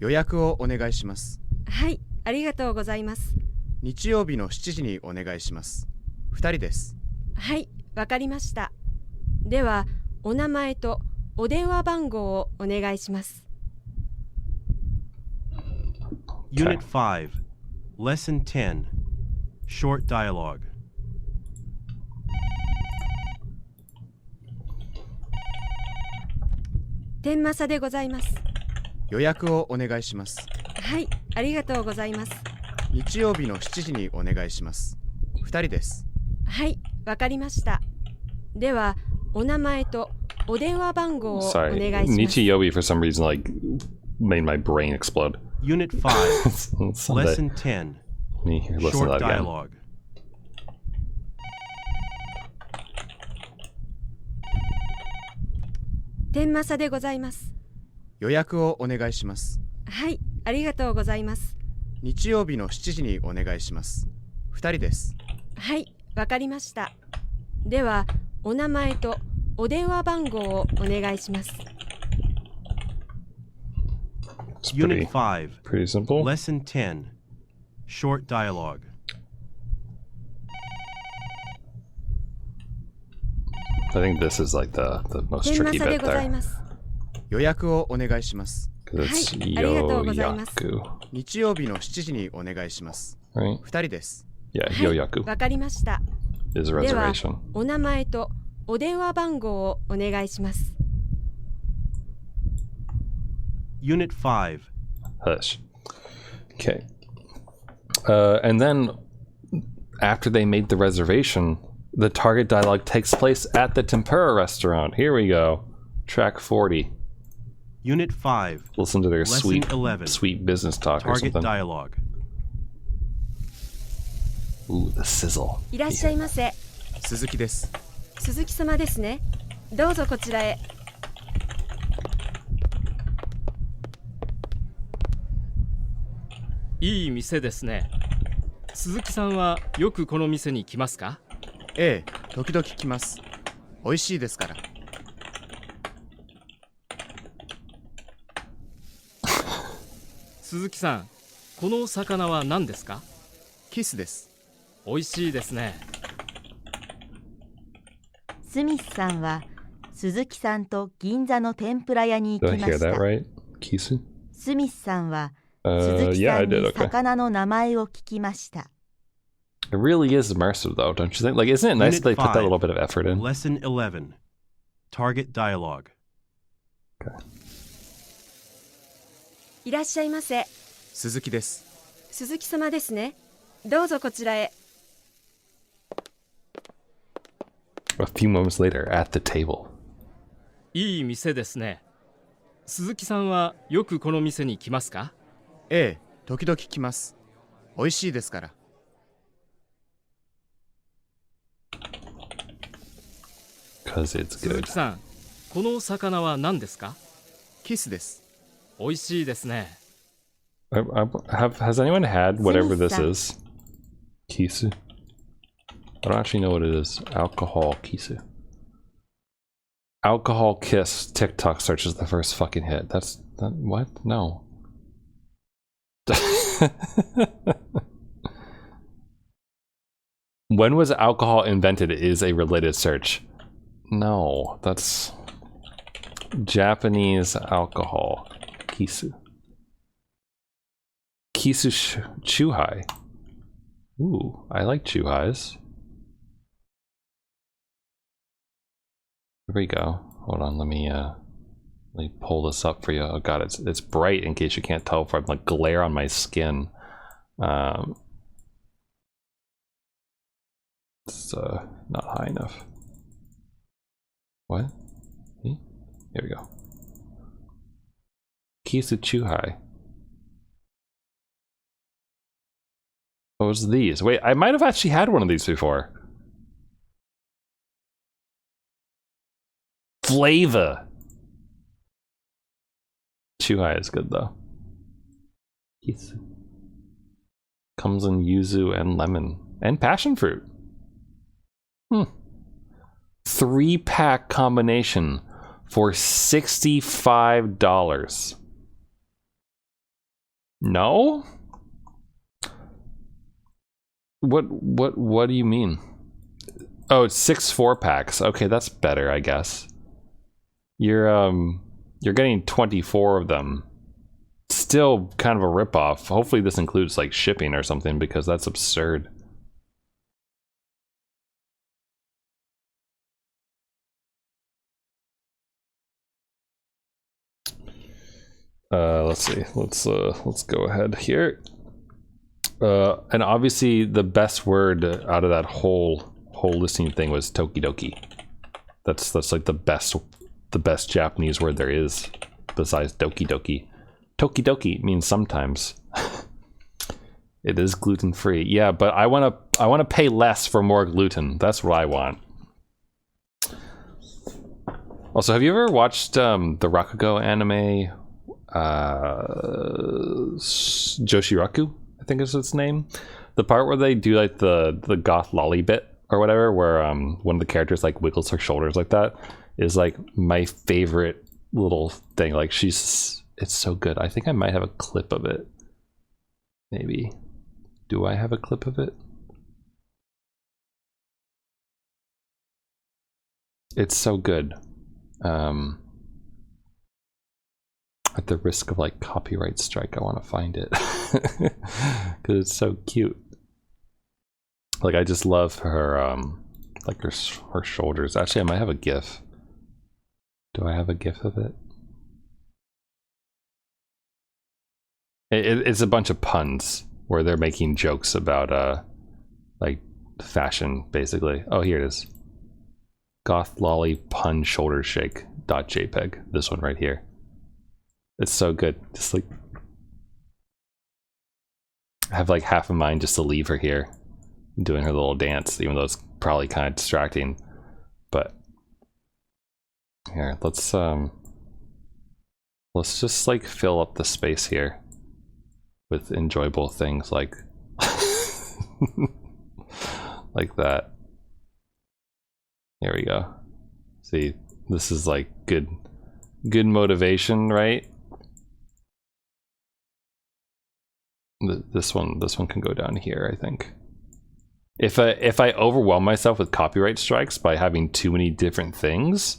予約をお願いします。はい、ありがとうございます。日曜日の7時にお願いします。2人です。はい、わかりました。では、お名前とお電話番号をお願いします。Unit 5. Lesson 10. Short dialogue. 天正でございます。予約をお願いします。はい、ありがとうございます。日曜日の7時にお願いします。2人です。はい、わかりました。では、お名前とお電話番号をお願い Sorry, します。 Nichiyobi for some reason like made my brain explode. Unit 5. Someday. Lesson 10. Me here, listen to Short that again. dialogue. 天正でございます。予約をお願いします。はい、ありがとうございます。日曜日の7時にお願いします。2人です。はい、わかりました。では、お名前とお電話番号をお願いします。It's Unit 5. pretty simple. Lesson 10. Short dialogue. I think this is like the most 天 tricky 正で bit ござい there. ます。予約をお願いします。 Because it's はい、ありがとうございます。 yoyaku, 日曜日の7時にお願いします。 right? 2人です。 Yeah, はい yoyaku わかりました。 is a では reservation. お名前とお電話番号をお願いします。Unit 5. Hush. Okay. And then after they made the reservation, the target dialogue takes place at the tempura restaurant. Here we go. Track 40. Unit 5. Listen to their Lesson sweet 11. sweet business talk or Target something. dialogue. Ooh, the sizzle. いらっしゃいませ。鈴木です。鈴木様ですね。どうぞこちらへ。いい店ですね。鈴木さんはよくこの店に来ますか？ええ、時々来ます。美味しいですから。鈴木さん、この魚は何ですか？キスです。美味しいですね。スミスさんは鈴木さんと銀座の天ぷら屋に Did 行 I きま hear した that。right? Kisu? スミスさんは鈴木 Yeah, さ I ん did. に Okay. 魚の名前を聞きました。It really is immersive, though, don't you think? Like, isn't it nice Unit that they put that 5, little bit of effort in? Lesson 11. Target dialogue. いらっしゃいませ。鈴木です。鈴木様ですね。どうぞこちらへ。A few moments later, at the table. いい店ですね。鈴木さんはよくこの店に来ますか？ええ、時々来ます。美味しいですから。Because it's 鈴 good. 木さん、この魚は何ですか？キスです。美味しいですね。Has anyone had whatever this Kisu. is? Kisu? I don't actually know what it is. Alcohol kisu. Alcohol kiss TikTok search is the first fucking hit. What? No. When was alcohol invented is a related search. No, that's Japanese alcohol. Kisu. Kisu Chuhai. Ooh, I like Chuhais. Here we go. Hold on, let me pull this up for you. Oh god, it's bright in case you can't tell from the glare on my skin. It's not high enough. What? See? Here we go. Kisu Chuhai. What was these? Wait, I might have actually had one of these before. Flavor. Chuhai is good though. Kisu. Comes in yuzu and lemon and passion fruit. 3-pack combination for $65. No? What do you mean? Oh, it's 6 4-packs. Okay, that's better, I guess. You're getting 24 of them. Still kind of a ripoff. Hopefully this includes like shipping or something because that's absurd. Let's see. Let's go ahead here. And obviously the best word out of that whole listening thing was tokidoki. That's like the best Japanese word there is besides doki doki. Tokidoki means sometimes. It is gluten free. Yeah, but I want to pay less for more gluten. That's what I want. Also, have you ever watched the Rakugo anime Joshiraku? I think is its name. The part where they do like the goth lolly bit or whatever, where one of the characters like wiggles her shoulders like that, is like my favorite little thing. Like it's so good. I think I might have a clip of it. Maybe. Do I have a clip of it? It's so good. At the risk of like copyright strike, I want to find it because it's so cute. Like I just love her, like her shoulders. Actually, I might have a GIF. Do I have a GIF of it? It's a bunch of puns where they're making jokes about like fashion, basically. Oh, here it is. Goth lolly pun shoulder shake .jpg. This one right here. It's so good. Just like I have like half of mine just to leave her here doing her little dance, even though it's probably kind of distracting. But here, let's just like fill up the space here with enjoyable things like like that. Here we go. See, this is like good motivation, right? This one can go down here, I think. If I overwhelm myself with copyright strikes by having too many different things,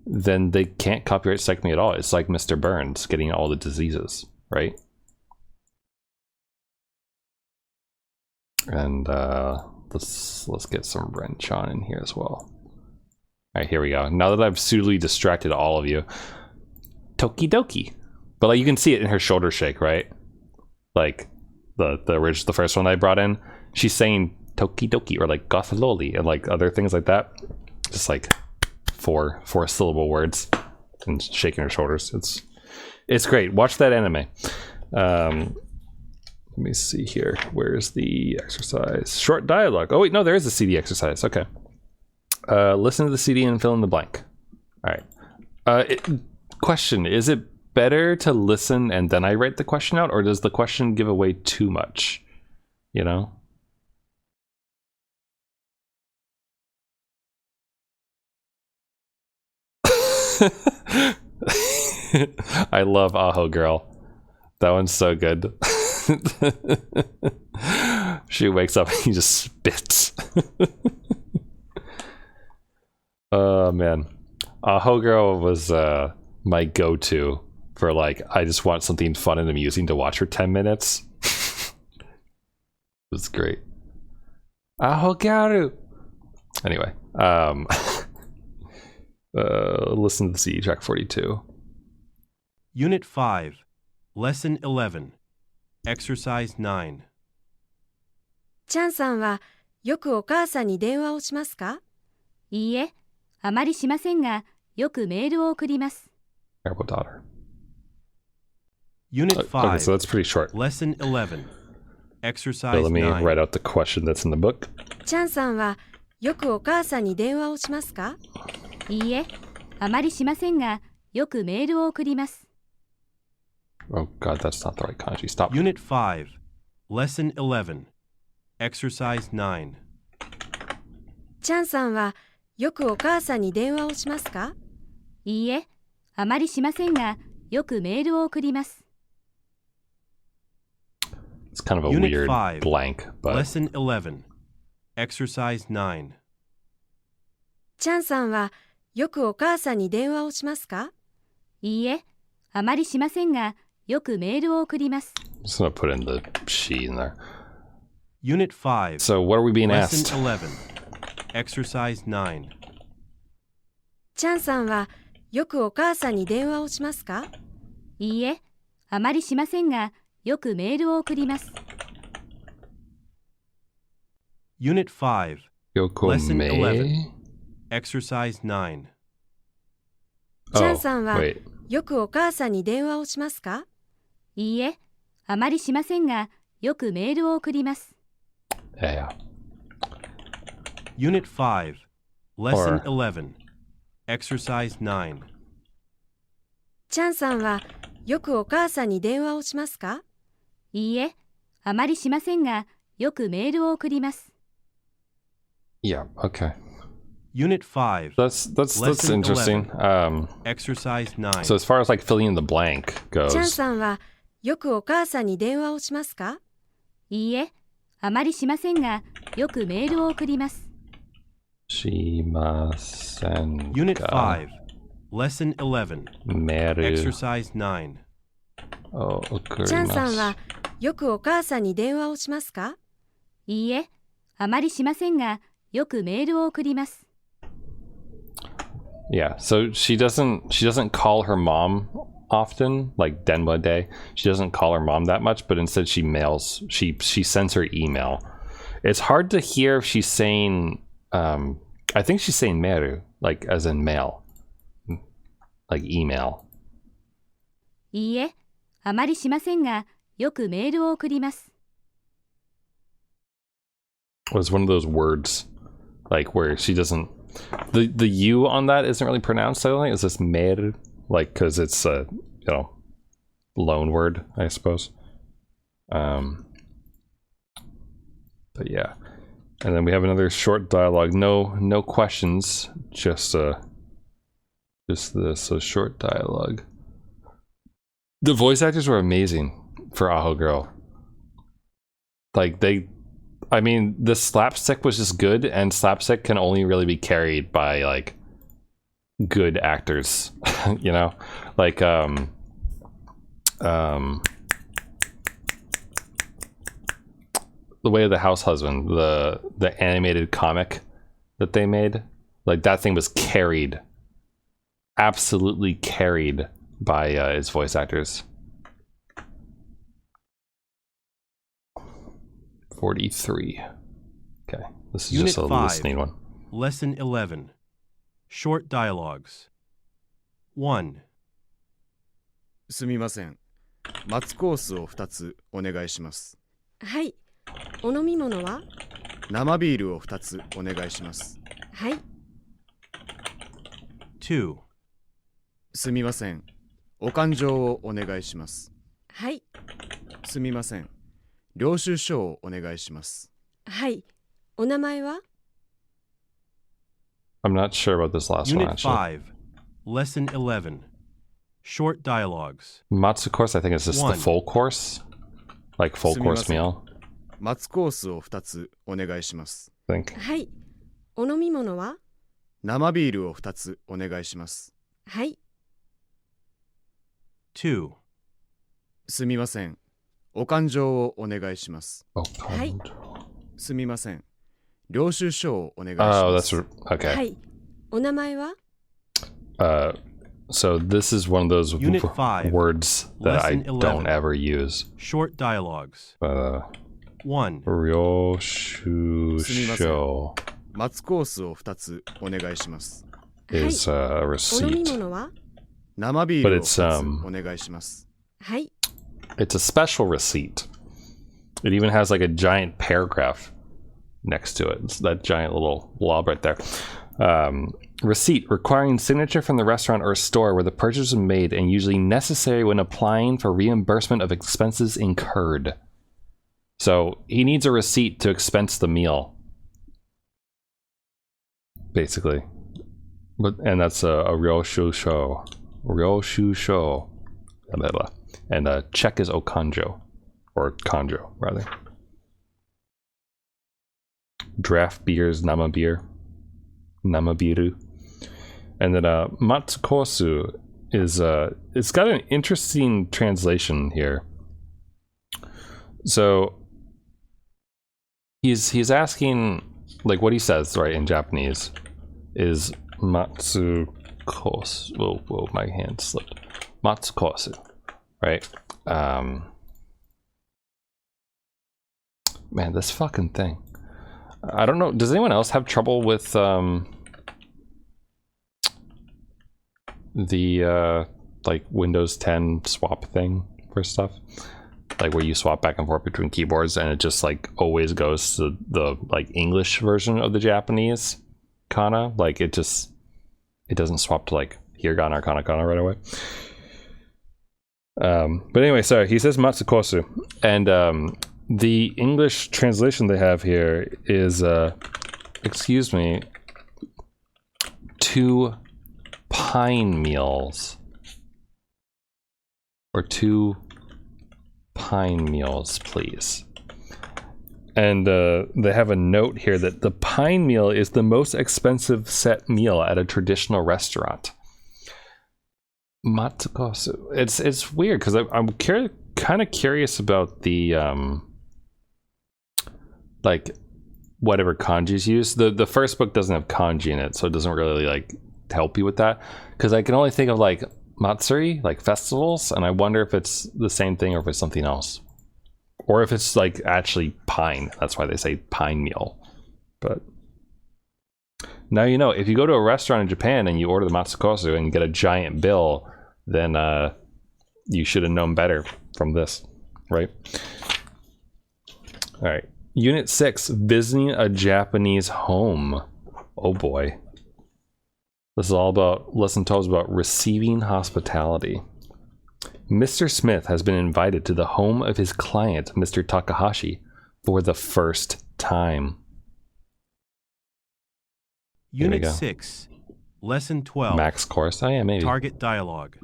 then they can't copyright strike me at all. It's like Mr. Burns getting all the diseases, right? And let's get some Renchan in here as well. All right, here we go. Now that I've suitably distracted all of you, Toki Doki. But like you can see it in her shoulder shake, right? Like the first one I brought in, she's saying Toki Doki or like Gothaloli and like other things like that. Just like four syllable words and shaking her shoulders. It's great. Watch that anime. Let me see here. Where's the exercise? Short dialogue. Oh wait, no, there is a CD exercise. Okay. Listen to the CD and fill in the blank. All right. Question: is it better to listen and then I write the question out, or does the question give away too much? You know? I love Aho Girl. That one's so good. She wakes up and he just spits. Oh man. Aho Girl was my go-to for like, I just want something fun and amusing to watch for 10 minutes. It was great. Aho Garu. Anyway, listen to the CD track 42. Unit 5, Lesson 11, Exercise 9. チャンさんはよくお母さんに電話をしますか？いいえ、あまりしませんが、よくメールを送ります。 Terrible daughter. Unit Okay, 5, so that's pretty short. Lesson 11, So Exercise let me 9. write out the question that's in the book. チャンさんはよくお母さんに電話をしますか？いいえ、あまりしませんが、よくメールを送ります。 Oh god, that's not the right kanji. Stop. Unit 5, Lesson 11, Exercise 9. チャンさんはよくお母さんに電話をしますか？いいえ、あまりしませんが、よくメールを送ります。 It's kind of a Unit weird 5, blank, but Lesson 11, Exercise 9. チャンさんはよくお母さんに電話をしますか？いいえ、あまりしませんが、よくメールを送ります。 I'm just gonna put in the she in there. Unit 5, So what are we being Lesson asked? 11, Exercise 9. チャンさんはよくお母さんに電話をしますか？いいえ、あまりしませんが、よくメールを送ります。 Unit 5, Yoko Lesson Mei? 11. Exercise 9. チャン Oh, さんは wait. よくお母さんに電話をしますか？いいえ、あまりしませんが、よくメールを送ります。 Yeah. Unit 5, Lesson Or- 11, Exercise 9. チャンさんはよくお母さんに電話をしますか？いいえ、あまりしませんが、よくメールを送ります。 Yeah, okay. Unit 5, That's Lesson interesting. Exercise 9. So as far as like filling in the blank チャン goes, さんはよくお母さんに電話をしますか？いいえ、あまりしませんが、よくメールを送ります。 shimasen Unit ga 5, Lesson 11, meru Exercise 9. o チャンさん okurimasu. はよくお母さんに電話をしますか？いいえ、あまりしませんが、よくメールを送ります。 Yeah, so she doesn't call her mom often, like Denwa Day. She doesn't call her mom that much, but instead she sends her email. It's hard to hear if she's saying I think she's saying meru, like as in mail. Like email. いいえ、あまりしませんが、よくメールを送ります。 Was one of those words like where she doesn't the U on that isn't really pronounced, I don't think. It's just mer, like because it's a loan word, I suppose. But yeah. And then we have another short dialogue. No questions, just this short dialogue. The voice actors were amazing for Aho Girl. Like I mean, the slapstick was just good, and slapstick can only really be carried by like good actors, you know, like The Way of the House Husband, the animated comic that they made, like that thing was carried, absolutely carried by its voice actors. 43. Okay, this is Unit just a 5, listening one. Lesson 11. Short dialogues. 1. すみません。松コースを2つお願いします。はい。お飲み物は？生ビールを2つお願いします。はい。2. すみません。お勘定をお願いします。はい。すみません。領収書をお願いします。はい。お名前は？ I'm not sure about this last one Unit actually. 5, Lesson 11. Short dialogues. Matsu course, I think it's just the One. full course, like full course すみません。 meal. 松コースを2つお願いします。I think. はい。お飲み物は？生ビールを2つお願いします。はい。 2. すみません。お勘定をお願いします。Oh, はい。すみません。領収書をお願いしま oh, す。 that's okay. はい。お名前は？ So this is one of those Unit 5, words that I Lesson 11. don't ever use. Short dialogues. 1. 領収すみません。書松コースを2つお願いします。is a お飲み receipt. 物は？生ビールを But it's, 2つお願いします。はい。 It's a special receipt. It even has like a giant paragraph next to it. It's that giant little blob right there. Receipt requiring signature from the restaurant or store where the purchase was made and usually necessary when applying for reimbursement of expenses incurred. So he needs a receipt to expense the meal, basically. And that's a ryoshu-sho. Ryoshu-sho. Blah, blah. And check is okanjo. Or kanjo, rather. Draft beers, nama beer. Namabiru. And then matsukosu is it's got an interesting translation here. So he's asking, like, what he says right in Japanese is matsukosu. Whoa, my hand slipped. Matsukosu, right? Man, this fucking thing. I don't know. Does anyone else have trouble with the like Windows 10 swap thing for stuff? Like where you swap back and forth between keyboards and it just like always goes to the like English version of the Japanese kana. Like it doesn't swap to like hiragana or katakana right away. But anyway, sorry, he says matsukosu, and the English translation they have here is, excuse me, 2 pine meals. Or 2 pine meals, please. And they have a note here that the pine meal is the most expensive set meal at a traditional restaurant. Matsukosu. It's weird because I'm kind of curious about the like whatever kanji's used. The first book doesn't have kanji in it, so it doesn't really like help you with that. Because I can only think of like matsuri, like festivals, and I wonder if it's the same thing or if it's something else, or if it's like actually pine. That's why they say pine meal. But now you know. If you go to a restaurant in Japan and you order the matsukosu and you get a giant bill, then you should have known better from this, right? All right. Unit 6, visiting a Japanese home. Oh boy. This is all about, lesson 12 is about receiving hospitality. Mr. Smith has been invited to the home of his client, Mr. Takahashi, for the first time. Unit 6, Lesson 12. Max course? Oh yeah, maybe. Target dialogue.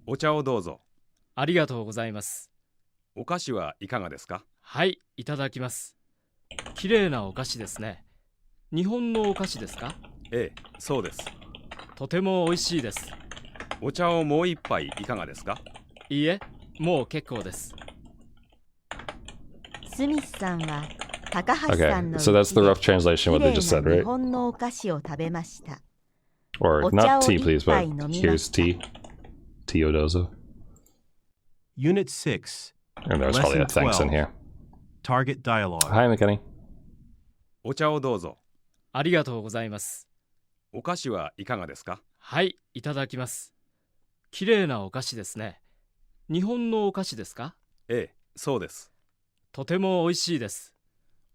お茶をどうぞ。ありがとうございます。お菓子はいかがですか？はい、いただきます。綺麗なお菓子ですね。日本のお菓子ですか？ええ、そうです。とても美味しいです。お茶をもう一杯いかがですか？いいえ、もう結構です。スミスさんは高橋さ Okay, んの so that's the 家 rough translation で of what they 綺 just 麗 said, な日 right? 本のお菓子を食べました。 Or お茶 not を tea, please, 一杯 but 飲みま here's した。 tea. Teodozo. Unit 6, And there's probably a Lesson thanks in 12. here. Target Dialogue. Hi, McKenny. お茶をどうぞ。ありがとうございます。お菓子はいかがですか？はい、いただきます。綺麗なお菓子ですね。日本のお菓子ですか？ええ、そうです。とても美味しいです。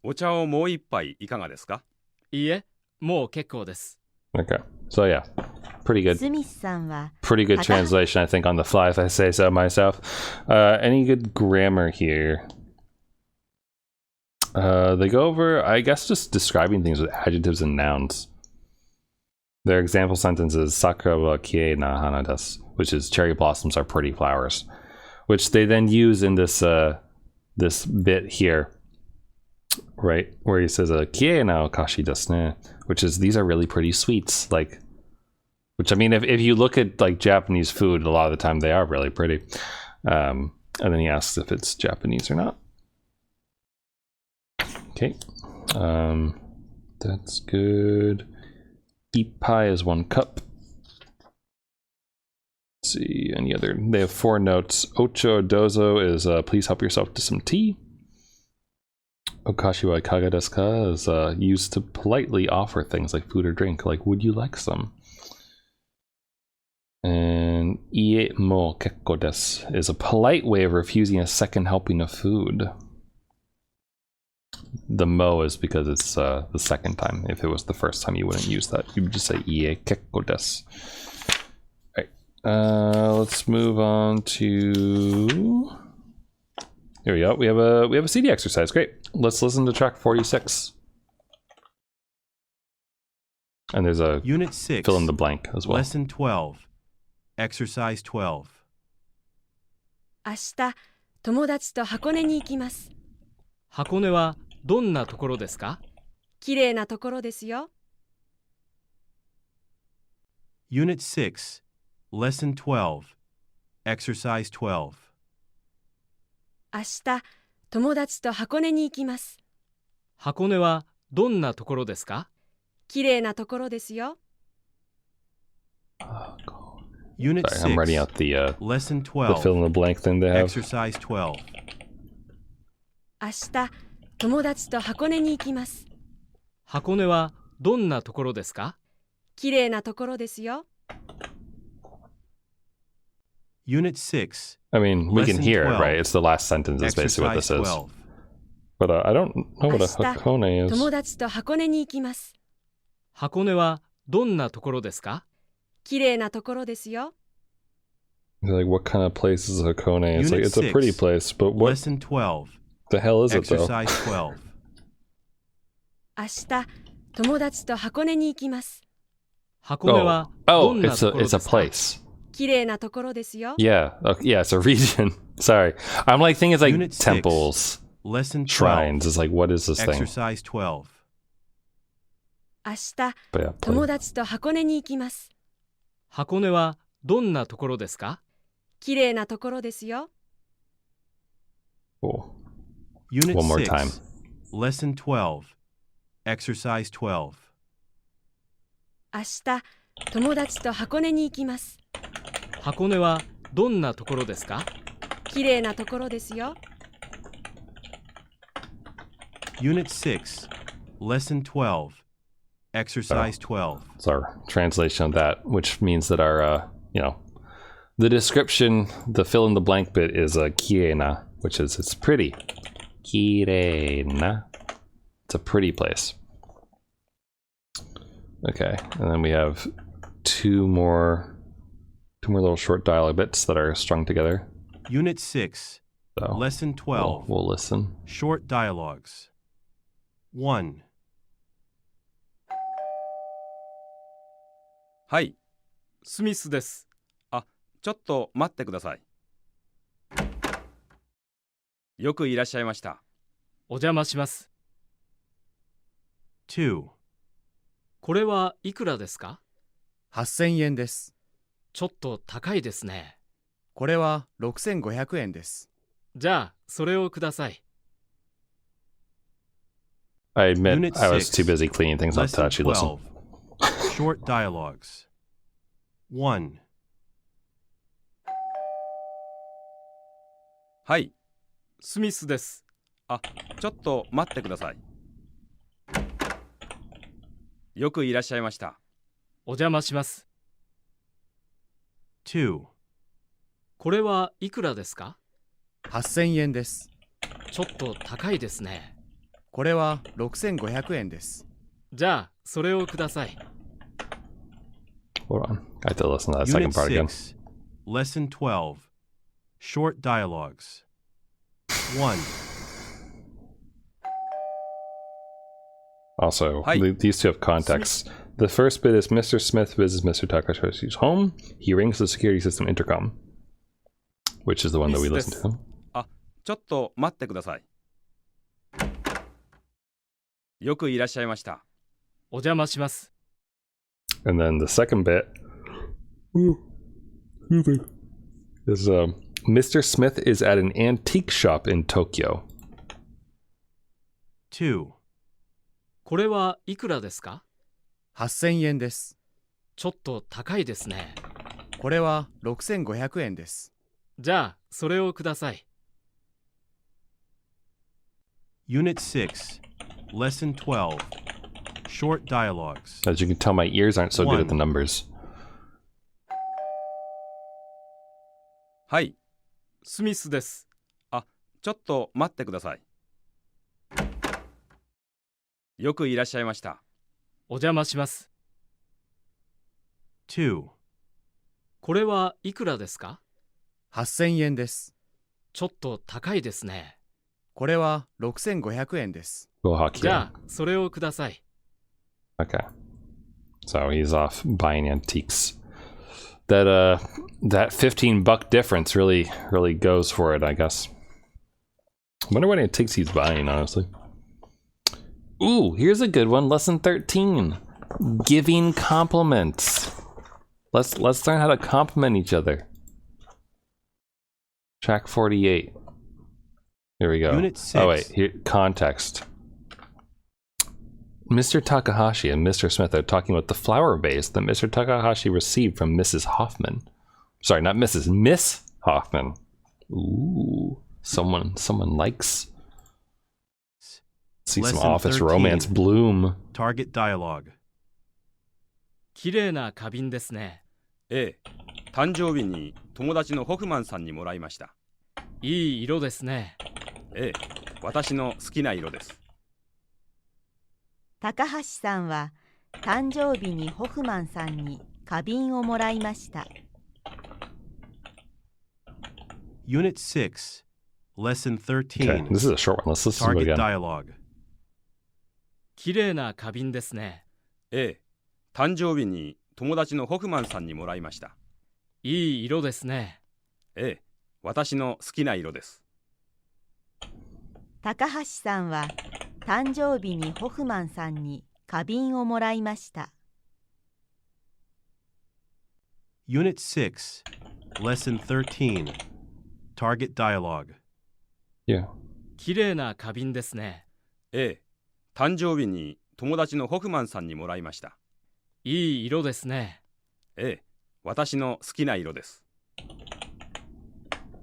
お茶をもう一杯いかがですか？いいえ、もう結構です。Okay, so yeah, pretty good. スミスさんは Pretty good 高橋 translation, I think, on the fly, if I say so myself. Any good grammar here? They go over, I guess, just describing things with adjectives and nouns. Their example sentence is Sakura wa kiei na hana desu, which is cherry blossoms are pretty flowers, which they then use in this this bit here, right, where he says kiei na okashi desu ne, which is these are really pretty sweets, like, which I mean, if you look at like Japanese food, a lot of the time they are really pretty. And then he asks if it's Japanese or not. Okay, that's good. Eat pie is 1 cup. Let's see, any other? They have 4 notes. Ocho dozo is please help yourself to some tea. Okashi wa ikaga desu ka is used to politely offer things like food or drink, like would you like some? And ie mo kekko desu is a polite way of refusing a second helping of food. The mo is because it's the second time. If it was the first time, you wouldn't use that. You would just say ie kekko desu. Right. Let's move on to. Here we go. We have a CD exercise. Great. Let's listen to track 46. And there's a Unit 6, fill in the blank as well. Lesson 12, Exercise 12. 明日、友達と箱根に行きます。箱根はどんなところですか？綺麗なところですよ。Unit 6, Lesson 12, Exercise 12. 明日、友達と箱根に行きます。箱根はどんなところですか？綺麗なところですよ。Unit Sorry, I'm writing out the Lesson fill 12, in the blank thing they have. Exercise 12. 明日、友達と箱根に行きます。箱根はどんなところですか？綺麗なところですよ。Unit 6, I mean, we can Lesson hear it, 12. right? It's the last sentence is basically what this Exercise is. 12. But I don't know what a 明日、 hakone is. 友達と箱根に行きます。箱根はどんなところですか？綺麗なところですよ。Like, what kind of place is hakone? It's like Unit it's a pretty 6, place, but what Lesson 12, the hell is it though? Exercise 12. 明日、友達と箱根に行きます。箱根は Oh, どんなところ it's で a すか？ place. 綺麗なところですよ。 Yeah, yeah, it's a region. Sorry, I'm like thinking it's like Unit 6, temples, Lesson 12, shrines. It's like what is this thing? Exercise 12. 明日、 But yeah, 友達と箱根に行きます。箱根はどんなところですか？綺麗なところですよ。 cool. Unit One more 6, time. Lesson 12, Exercise 12. 明日、友達と箱根に行きます。箱根はどんなところですか？綺麗なところですよ。 Unit 6, Lesson 12, Exercise 12. It's our translation of that, which means that our the description, the fill in the blank bit is kiena, which is it's pretty. Kirena. It's a pretty place. Okay, and then we have two more little short dialogue bits that are strung together. Unit 6, So Lesson 12, we'll listen. Short Dialogues. 1. はい、スミスです。ちょっと待ってください。よくいらっしゃいました。お邪魔します。 2. これはいくらですか？ 8000円です。ちょっと高いですね。これは6500円です。じゃあ、それをください。I admit Unit I was 6, too busy cleaning things up to Lesson actually listen. 12. Short dialogues. 1. はい、スミスです。あ、ちょっと待ってください。よくいらっしゃいました。お邪魔します。 2. これはいくらですか？ 8000円です。ちょっと高いですね。これは6500円です。じゃあ、それをください。 Hold on. I have to listen to that Unit second part again. 6, Lesson 12. Short dialogues. 1. Also, Hi. these two have context. The first bit is Mr. Smith visits Mr. Takahashi's home. He rings the security system intercom, which is the one that we listened to. あ、ちょっと待ってください。よくいらっしゃいました。お邪魔します。 And then the second bit is Mr. Smith is at an antique shop in Tokyo. 2. これはいくらですか？ 8000円です。ちょっと高いですね。これは6500円です。じゃあ、それをください。 Unit 6, Lesson 12. Short dialogues. As you can tell, my ears aren't so good at the numbers. はい、スミスです。あ、ちょっと待ってください。よくいらっしゃいました。お邪魔します。 2. これはいくらですか？ 8000円です。ちょっと高いですね。これは6500円です。じゃあ、それをください。 Okay. So he's off buying antiques. That that $15 difference really goes for it, I guess. I wonder what antiques he's buying, honestly. Ooh, here's a good one. Lesson 13. Giving compliments. Let's learn how to compliment each other. Track 48. Here we go. Unit 6. Oh wait, here context. Mr. Takahashi and Mr. Smith are talking about the flower vase that Mr. Takahashi received from Mrs. Hoffman. Sorry, not Mrs. Miss Hoffman. Ooh, someone likes. See some Lesson office 13. romance bloom. Target dialogue. 綺麗な花瓶ですね。ええ、誕生日に友達のホフマンさんにもらいました。いい色ですね。ええ、私の好きな色です。高橋さんは誕生日にホフマンさんに花瓶をもらいました。Unit 6, Lesson Okay, 13. this is a short one. Let's listen to it Target again. dialogue. 綺麗な花瓶ですね。ええ、誕生日に友達のホフマンさんにもらいました。いい色ですね。ええ、私の好きな色です。高橋さんは誕生日にホフマンさんに花瓶をもらいました。Unit 6, Lesson 13. Target dialogue. Yeah. 綺麗な花瓶ですね。ええ、誕生日に友達のホフマンさんにもらいました。いい色ですね。ええ、私の好きな色です。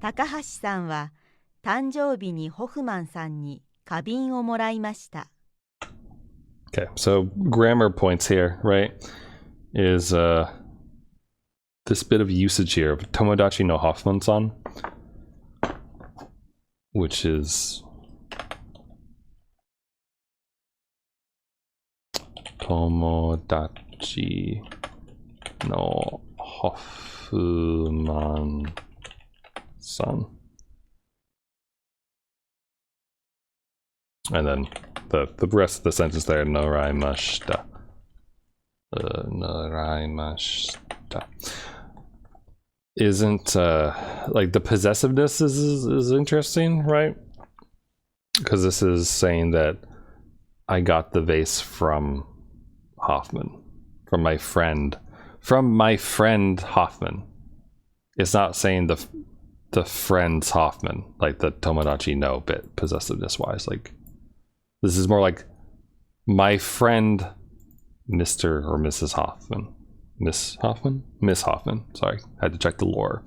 高橋さんは誕生日にホフマンさんに花瓶をもらいました。Okay, so grammar points here, right? Is this bit of usage here of Tomodachi no Hoffman-san, which is Tomodachi no Hoffman-san. And then the rest of the sentence there, noraimashita. Noraimashita. Isn't like the possessiveness is interesting, right? Because this is saying that I got the vase from Hoffman, from my friend Hoffman. It's not saying the friend's Hoffman, like the Tomodachi no bit possessiveness wise. Like this is more like My friend, Mr. or Mrs. Hoffman. Miss Hoffman? Miss Hoffman. Sorry, I had to check the lore.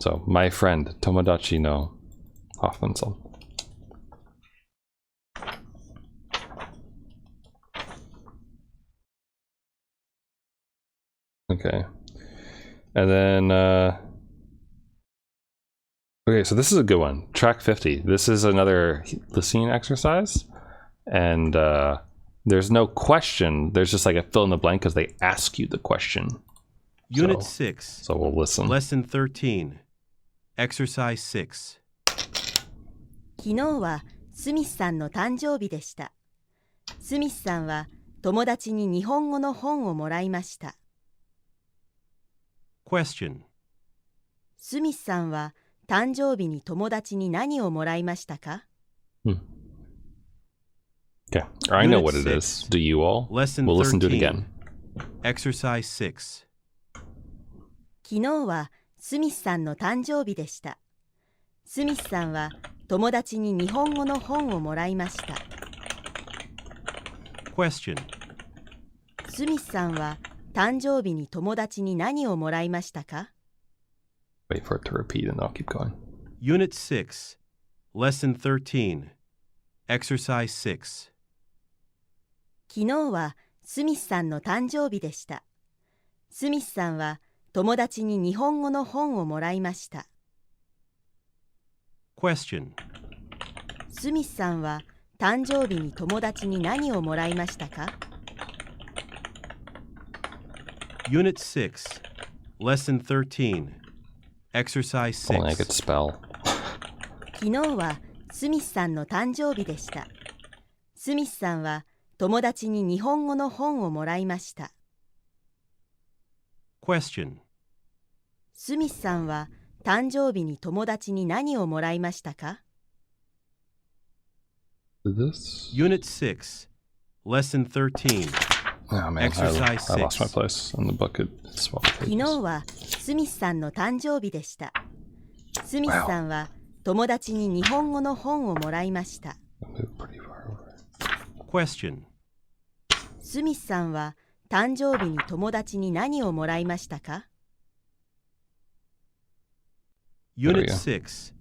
So, my friend, Tomodachi no Hoffman-san. Okay. And then, okay, so this is a good one. Track 50. This is another listening exercise. And there's no question. There's just like a fill in the blank because they ask you the question. Unit 6. So we'll listen. Lesson 13. Exercise 6. 昨日はスミスさんの誕生日でした。スミスさんは友達に日本語の本をもらいました。Question. スミスさんは誕生日に友達に何をもらいましたか？ Okay, I know Unit what it 6. is. Do you all? Lesson We'll listen to it 13. again. Exercise 6. 昨日はスミスさんの誕生日でした。スミスさんは友達に日本語の本をもらいました。Question. スミスさんは誕生日に友達に何をもらいましたか？ Wait for it to repeat and I'll keep going. Unit 6. Lesson 13. Exercise 6. 昨日はスミスさんの誕生日でした。スミスさんは友達に日本語の本をもらいました。Question. スミスさんは誕生日に友達に何をもらいましたか？ Unit 6. Lesson 13. Exercise If only I could 6. spell. 昨日はスミスさんの誕生日でした。スミスさんは友達に日本語の本をもらいました。Question. スミスさんは誕生日に友達に何をもらいましたか？ This? Unit 6. Lesson 13. Oh man, Exercise I lost my 6. place in the bucket. It's swallowed 昨 pages. 日はスミスさんの誕生日でした。スミスさんは友達に日本語の本をもらいました。 Move pretty far over. Question. スミスさんは誕生日に友達に何をもらいましたか？ Unit There we go. 6.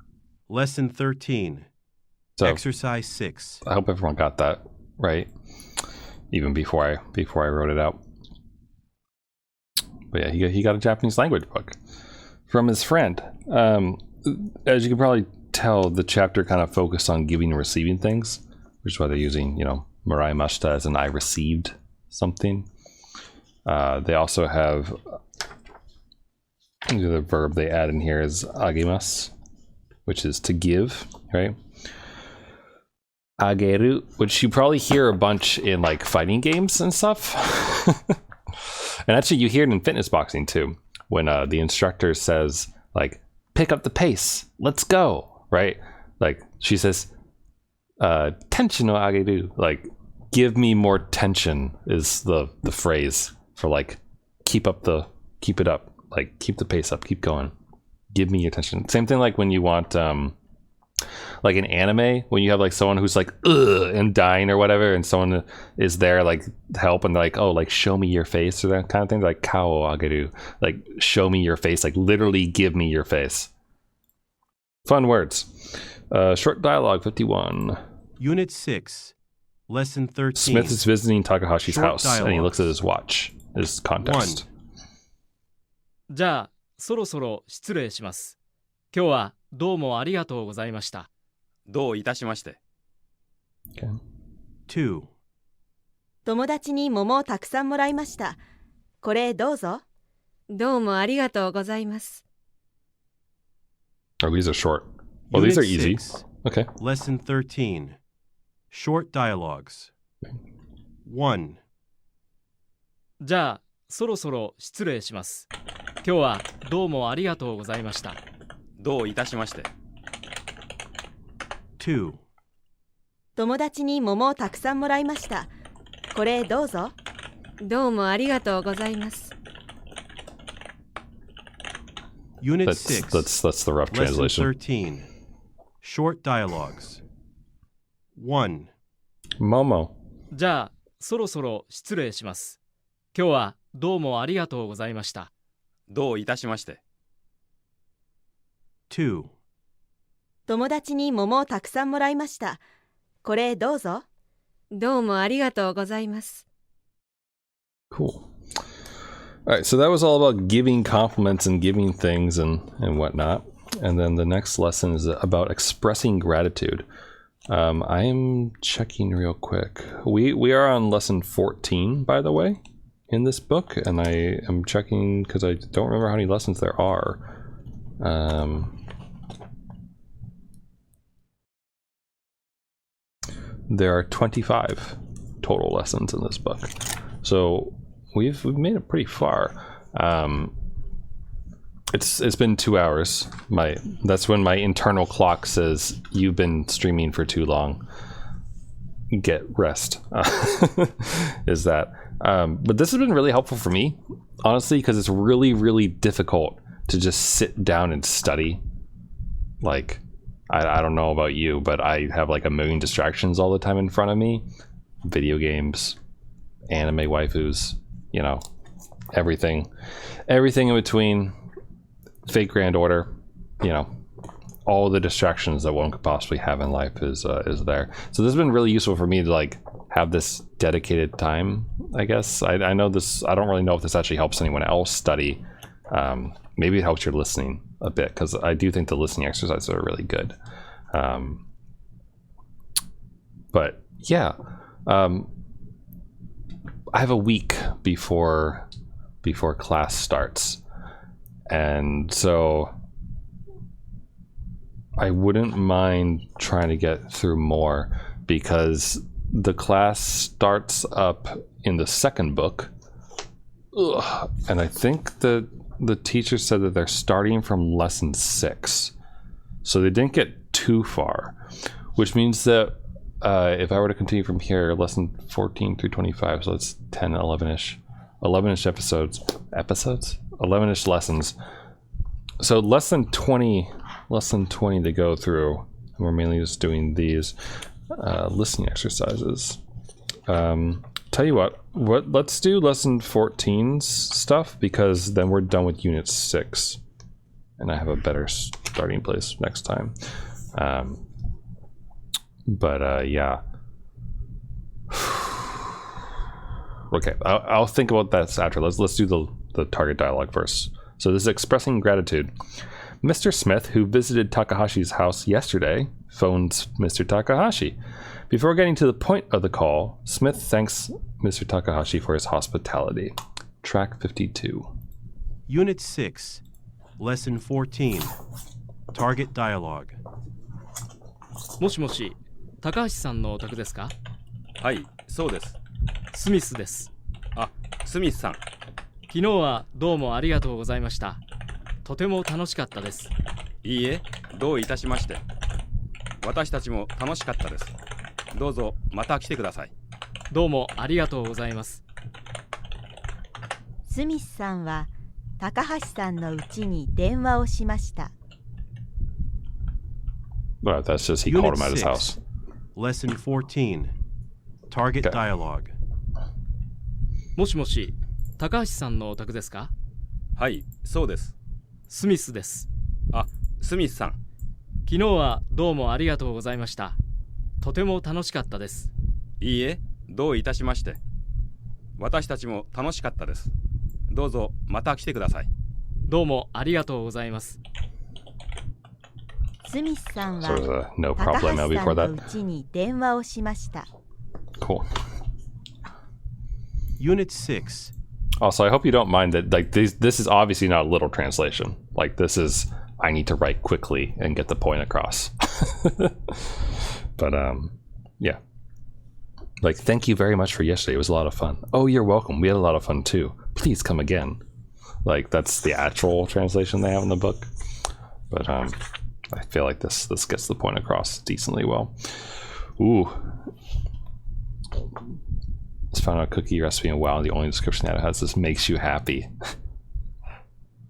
Lesson 13. So Exercise 6. I hope everyone got that right, even before I wrote it out. But yeah, he got a Japanese language book from his friend. As you can probably tell, the chapter kind of focused on giving and receiving things, which is why they're using, moraimashita as an I received something. They also have the verb they add in here is agimasu, which is to give, right? Ageru, which you probably hear a bunch in like fighting games and stuff. And actually you hear it in fitness boxing too, when the instructor says like, pick up the pace, let's go, right? Like she says, tension no ageru, like give me more tension is the phrase for like keep it up, like keep the pace up, keep going, give me your tension. Same thing like when you want like in anime, when you have like someone who's like ugh and dying or whatever, and someone is there like help and they're like, oh, like show me your face or that kind of thing, like kao ageru, like show me your face, like literally give me your face. Fun words. Short dialogue 51. Unit 6. Lesson 13. Smith is visiting Takahashi's Short house and he dialogues. looks at his watch. His context. じゃあそろそろ失礼します。今日はどうもありがとうございました。どういたしまして。Okay. 2. 友達に桃をたくさんもらいました。これどうぞ。どうもありがとうございます。Oh, these are short. Well, these Unit are easy. 6. Okay. Lesson 13. Short dialogues. 1. じゃあそろそろ失礼します。今日はどうもありがとうございました。どういたしまして。 2. 友達に桃をたくさんもらいました。これどうぞ。どうもありがとうございます。Unit That's 6. that's the rough Lesson translation. 13. Short dialogues. 1. Momo. じゃあ、そろそろ失礼します。今日はどうもありがとうございました。どういたしまして。2. 友達に桃をたくさんもらいました。これどうぞ。どうもありがとうございます。 Cool. All right, so that was all about giving compliments and giving things and whatnot. And then the next lesson is about expressing gratitude. I am checking real quick. We are on lesson 14, by the way, in this book, and I am checking because I don't remember how many lessons there are. There are 25 total lessons in this book, so we've made it pretty far. It's been 2 hours. That's when my internal clock says you've been streaming for too long. Get rest. Is that? But this has been really helpful for me, honestly, because it's really, really difficult to just sit down and study. Like, I don't know about you, but I have like a million distractions all the time in front of me. Video games, anime waifus, you know, everything in between. Fake Grand Order, you know, all the distractions that one could possibly have in life is there. So this has been really useful for me to like have this dedicated time, I guess. I know this, I don't really know if this actually helps anyone else study. Maybe it helps your listening a bit, because I do think the listening exercises are really good. But yeah, I have a week before class starts. And so I wouldn't mind trying to get through more, because the class starts up in the second book. Ugh. And I think the teacher said that they're starting from lesson 6. So they didn't get too far, which means that if I were to continue from here, lesson 14 through 25, so that's 10, 11-ish episodes, 11-ish lessons. So less than 20 to go through, and we're mainly just doing these listening exercises. Tell you what, let's do lesson 14's stuff, because then we're done with unit 6, and I have a better starting place next time. Yeah. Okay, I'll think about that after. Let's do the target dialogue first. So this is expressing gratitude. Mr. Smith, who visited Takahashi's house yesterday, phones Mr. Takahashi. Before getting to the point of the call, Smith thanks Mr. Takahashi for his hospitality. Track 52. Unit 6, Lesson 14, Target Dialogue. もしもし、高橋さんのお宅ですか？はい、そうです。スミスです。あ、スミスさん。昨日はどうもありがとうございました。とても楽しかったです。いいえ、どういたしまして。私たちも楽しかったです。どうぞまた来てください。どうもありがとうございます。スミスさんは高橋さんの家に電話をしました。Well, that's just he called him at his Unit house. 6, Lesson 14, Target Okay. Dialogue. もしもし、高橋さんのお宅ですか？はい、そうです。スミスです。あ、スミスさん。昨日はどうもありがとうございました。とても楽しかったです。いいえ、どういたしまして。私たちも楽しかったです。どうぞまた来てください。どうもありがとうございます。スミスさん So は no 高橋 problem さ now ん before の that. 家に電話をしました。Cool. Unit 6, Also, I hope you don't mind that like this is obviously not a literal translation. Like this is I need to write quickly and get the point across. But yeah. Like thank you very much for yesterday. It was a lot of fun. Oh, you're welcome. We had a lot of fun too. Please come again. Like that's the actual translation they have in the book. But I feel like this gets the point across decently well. Ooh. Just found out a cookie recipe and wow, the only description that it has is makes you happy.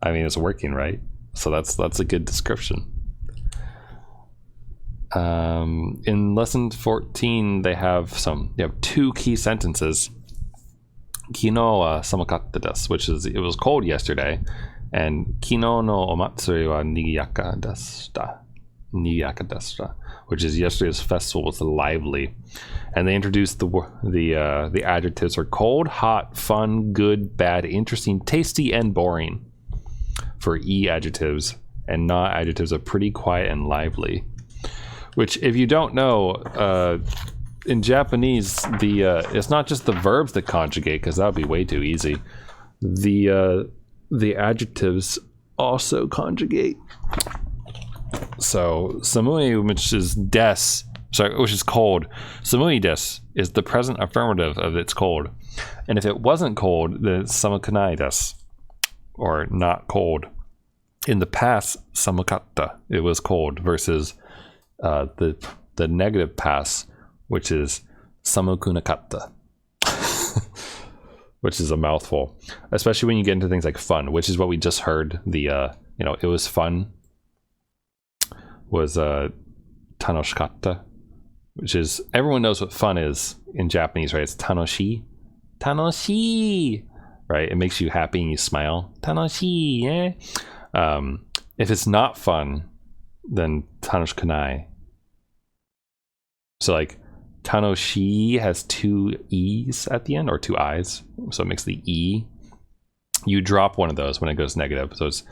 I mean, it's working, right? So that's a good description. In lesson 14, they have two key sentences. Kino wa samakatta desu, which is it was cold yesterday, and kino no omatsuri wa nigiyaka deshita. Nigiyaka deshita, which is yesterday's festival was lively. And they introduced the adjectives are cold, hot, fun, good, bad, interesting, tasty, and boring for adjectives, and not adjectives are pretty quiet and lively. Which, if you don't know, in Japanese, it's not just the verbs that conjugate, because that would be way too easy. The adjectives also conjugate. So samui, which is which is cold. Samui desu is the present affirmative of it's cold, and if it wasn't cold, then it's samukunai desu, or not cold. In the past, samukatta, it was cold, versus the negative past, which is samukunakatta, which is a mouthful, especially when you get into things like fun, which is what we just heard. It was fun was tanoshikatta, which is, everyone knows what fun is in Japanese, right? It's tanoshi, right? It makes you happy and you smile. Tanoshi, yeah. If it's not fun, then tanoshikunai. So like tanoshi has two e's at the end, or two i's, so it makes the e. You drop one of those when it goes negative, so it's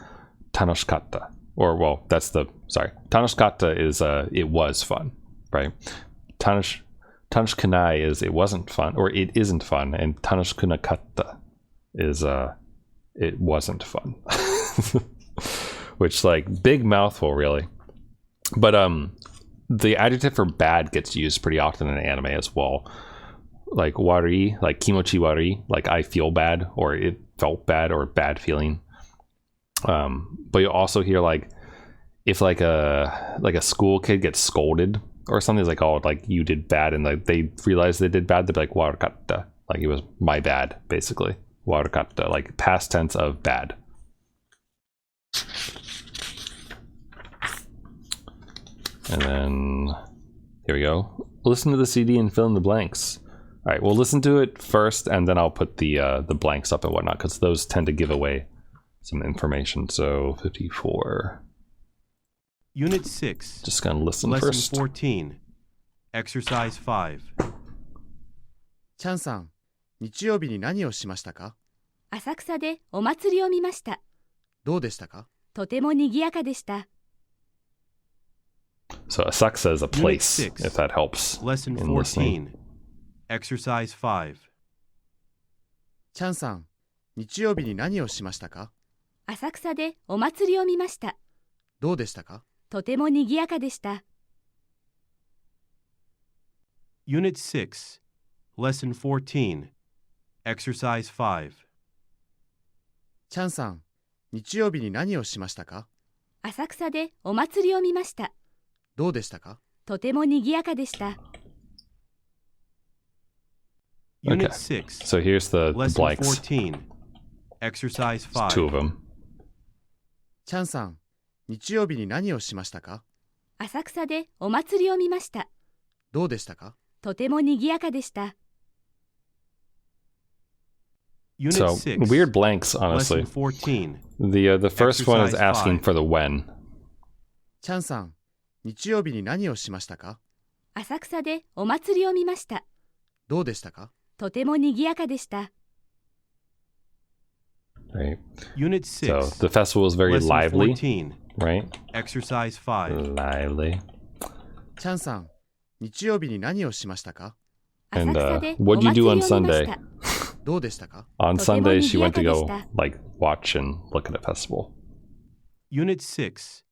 tanoshikatta. Or, well, tanoshikatta is it was fun, right? Tanoshikunai is it wasn't fun, or it isn't fun, and tanoshikunakatta is it wasn't fun. Which, like, big mouthful, really. But the adjective for bad gets used pretty often in anime as well. Like wari, like kimochi wari, like I feel bad, or it felt bad, or bad feeling. But you also hear, like, if like a school kid gets scolded or something, it's like, oh, like you did bad, and like they realize they did bad, they'd be like warakatta, like it was my bad, basically. Warakatta, like past tense of bad. And then here we go. Listen to the CD and fill in the blanks. All right, we'll listen to it first, and then I'll put the blanks up and whatnot, because those tend to give away some information. So 54. Unit 6. Just gonna listen Lesson first. 14. Exercise 5. チャンさん、日曜日に何をしましたか？浅草でお祭りを見ました。どうでしたか？とても賑やかでした。So Asakusa is a place, Unit 6. if that helps. Lesson in listening. 14. Exercise 5. チャンさん、日曜日に何をしましたか？浅草でお祭りを見ました。どうでしたか？とても賑やかでした。Unit 6. Lesson 14. Exercise 5. チャンさん、日曜日に何をしましたか？浅草でお祭りを見ました。どうでしたか？とても賑やかでした。Unit Okay. 6. So here's the Lesson blanks. 14. Exercise It's two 5. of them. チャンさん、日曜日に何をしましたか？浅草でお祭りを見ました。どうでしたか？とても賑やかでした。Unit So 6. weird blanks, honestly. Lesson 14. The first one is Exercise asking 5. for the when. チャンさん、日曜日に何をしましたか？浅草でお祭りを見ました。どうでしたか？とても賑やかでした。Right. Unit So 6. the festival is very Lesson lively, 14. right? Exercise 5. Lively. チャンさん、日曜日に何をしましたか？ And 浅草で what'd you do お on 祭りを見まし Sunday? た。どうでしたか？ On とても Sunday, she went to 賑や go かでした。 like watch and look at a festival. Unit 6.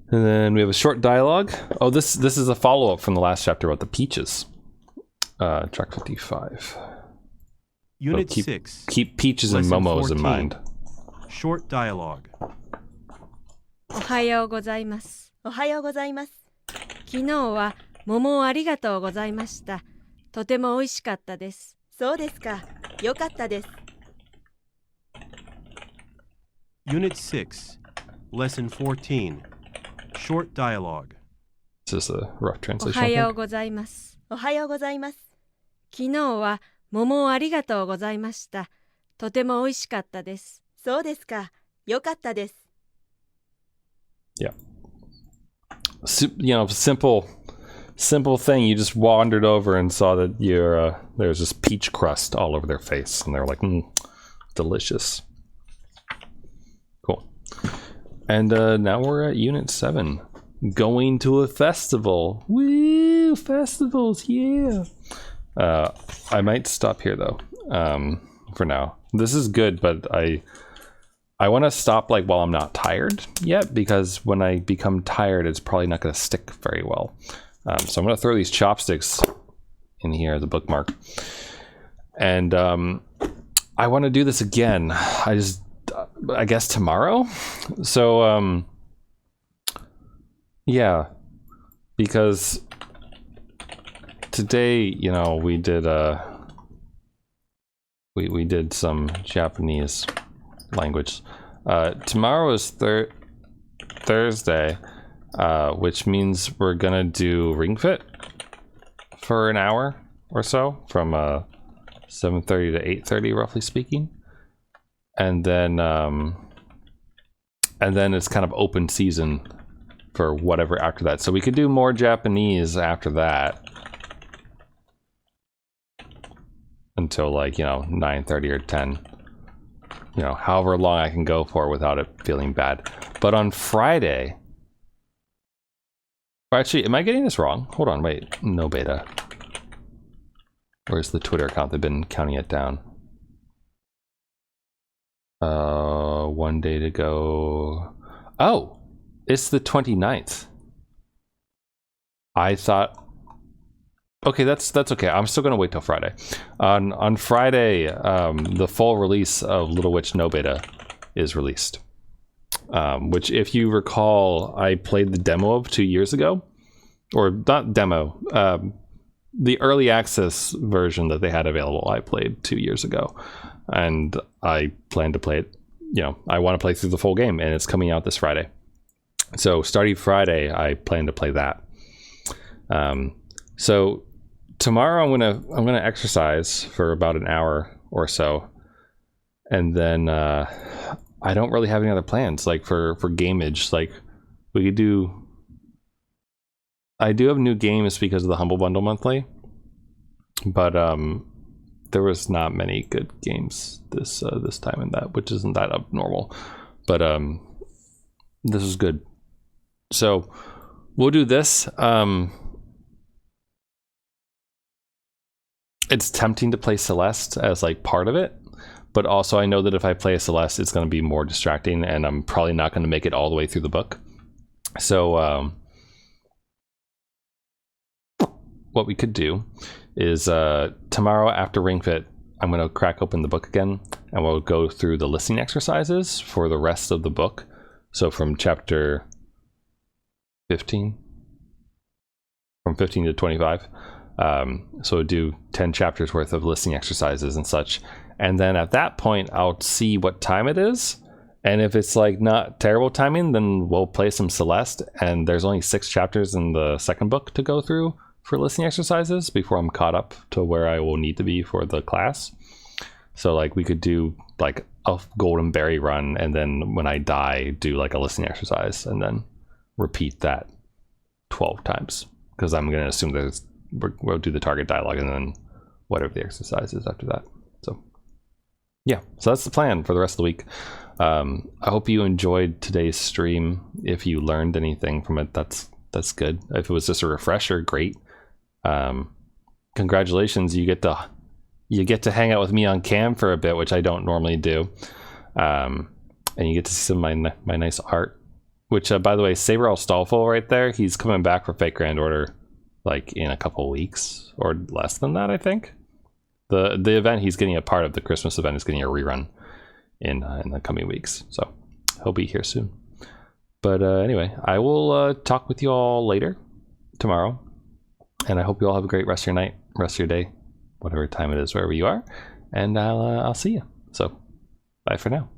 And then we have a short dialogue. Oh, this is a follow up from the last chapter about the peaches. Track 55. Unit keep- 6. Keep peaches and Lesson momos in 14. mind. Short dialogue. おはようございます。おはようございます。昨日は桃をありがとうございました。とても美味しかったです。そうですか。よかったです。 Unit 6. Lesson 14. Short dialogue. This is a rough お translation. は I よう think. ございます。おはようございます。昨日は桃をありがとうございました。とても美味しかったです。そうですか。よかったです。You know, simple thing. You just wandered over and saw that there's this peach crust all over their face, and they're like, delicious. Cool. And now we're at Unit 7. Going to a festival. Woo! Festivals, yeah! I might stop here, though, for now. This is good, but I want to stop like while I'm not tired yet, because when I become tired, it's probably not going to stick very well. So I'm going to throw these chopsticks in here as a bookmark. And I want to do this again. I guess tomorrow? So, yeah. Because today, you know, we did we did some Japanese language. Tomorrow is Thursday, which means we're gonna do Ring Fit for an hour or so, from 7:30 to 8:30, roughly speaking, and then it's kind of open season for whatever after that. So we could do more Japanese after that until, like, you know, 9:30 or 10. You know, however long I can go for without it feeling bad. But on Friday, or actually, am I getting this wrong? Hold on, wait, no beta. Where's the Twitter account? They've been counting it down. 1 day to go. Oh, it's the 29th. I thought, okay, that's okay. I'm still gonna wait till Friday. On Friday, the full release of Little Witch No Beta is released. Which, if you recall, I played the demo of 2 years ago, or not demo, the early access version that they had available. I played 2 years ago, and I plan to play it. You know, I want to play through the full game, and it's coming out this Friday. So starting Friday, I plan to play that. So tomorrow I'm gonna exercise for about an hour or so, and then I don't really have any other plans, like for gameage. Like, we could do, I do have new games because of the Humble Bundle monthly, but there was not many good games this time in that, which isn't that abnormal, but this is good. So we'll do this. It's tempting to play Celeste as like part of it, but also I know that if I play a Celeste, it's going to be more distracting, and I'm probably not going to make it all the way through the book. So what we could do is tomorrow after Ring Fit, I'm going to crack open the book again, and we'll go through the listening exercises for the rest of the book. So from chapter 15, from 15 to 25. So we'll do 10 chapters worth of listening exercises and such. And then at that point, I'll see what time it is. And if it's like not terrible timing, then we'll play some Celeste. And there's only 6 chapters in the second book to go through for listening exercises before I'm caught up to where I will need to be for the class. So like we could do like a golden berry run, and then when I die, do like a listening exercise, and then repeat that 12 times. Because I'm going to assume we'll do the target dialogue and then whatever the exercise is after that. So yeah, so that's the plan for the rest of the week. I hope you enjoyed today's stream. If you learned anything from it, that's good. If it was just a refresher, great. Congratulations, you get to hang out with me on cam for a bit, which I don't normally do, and you get to see some of my nice art. Which, by the way, Saber Stallful right there, he's coming back for Fate Grand Order like in a couple weeks or less than that, I think. The event he's getting a part of, the Christmas event, is getting a rerun in the coming weeks, so he'll be here soon. But anyway, I will talk with you all later tomorrow, and I hope you all have a great rest of your night, rest of your day, whatever time it is, wherever you are, and I'll see you. So bye for now.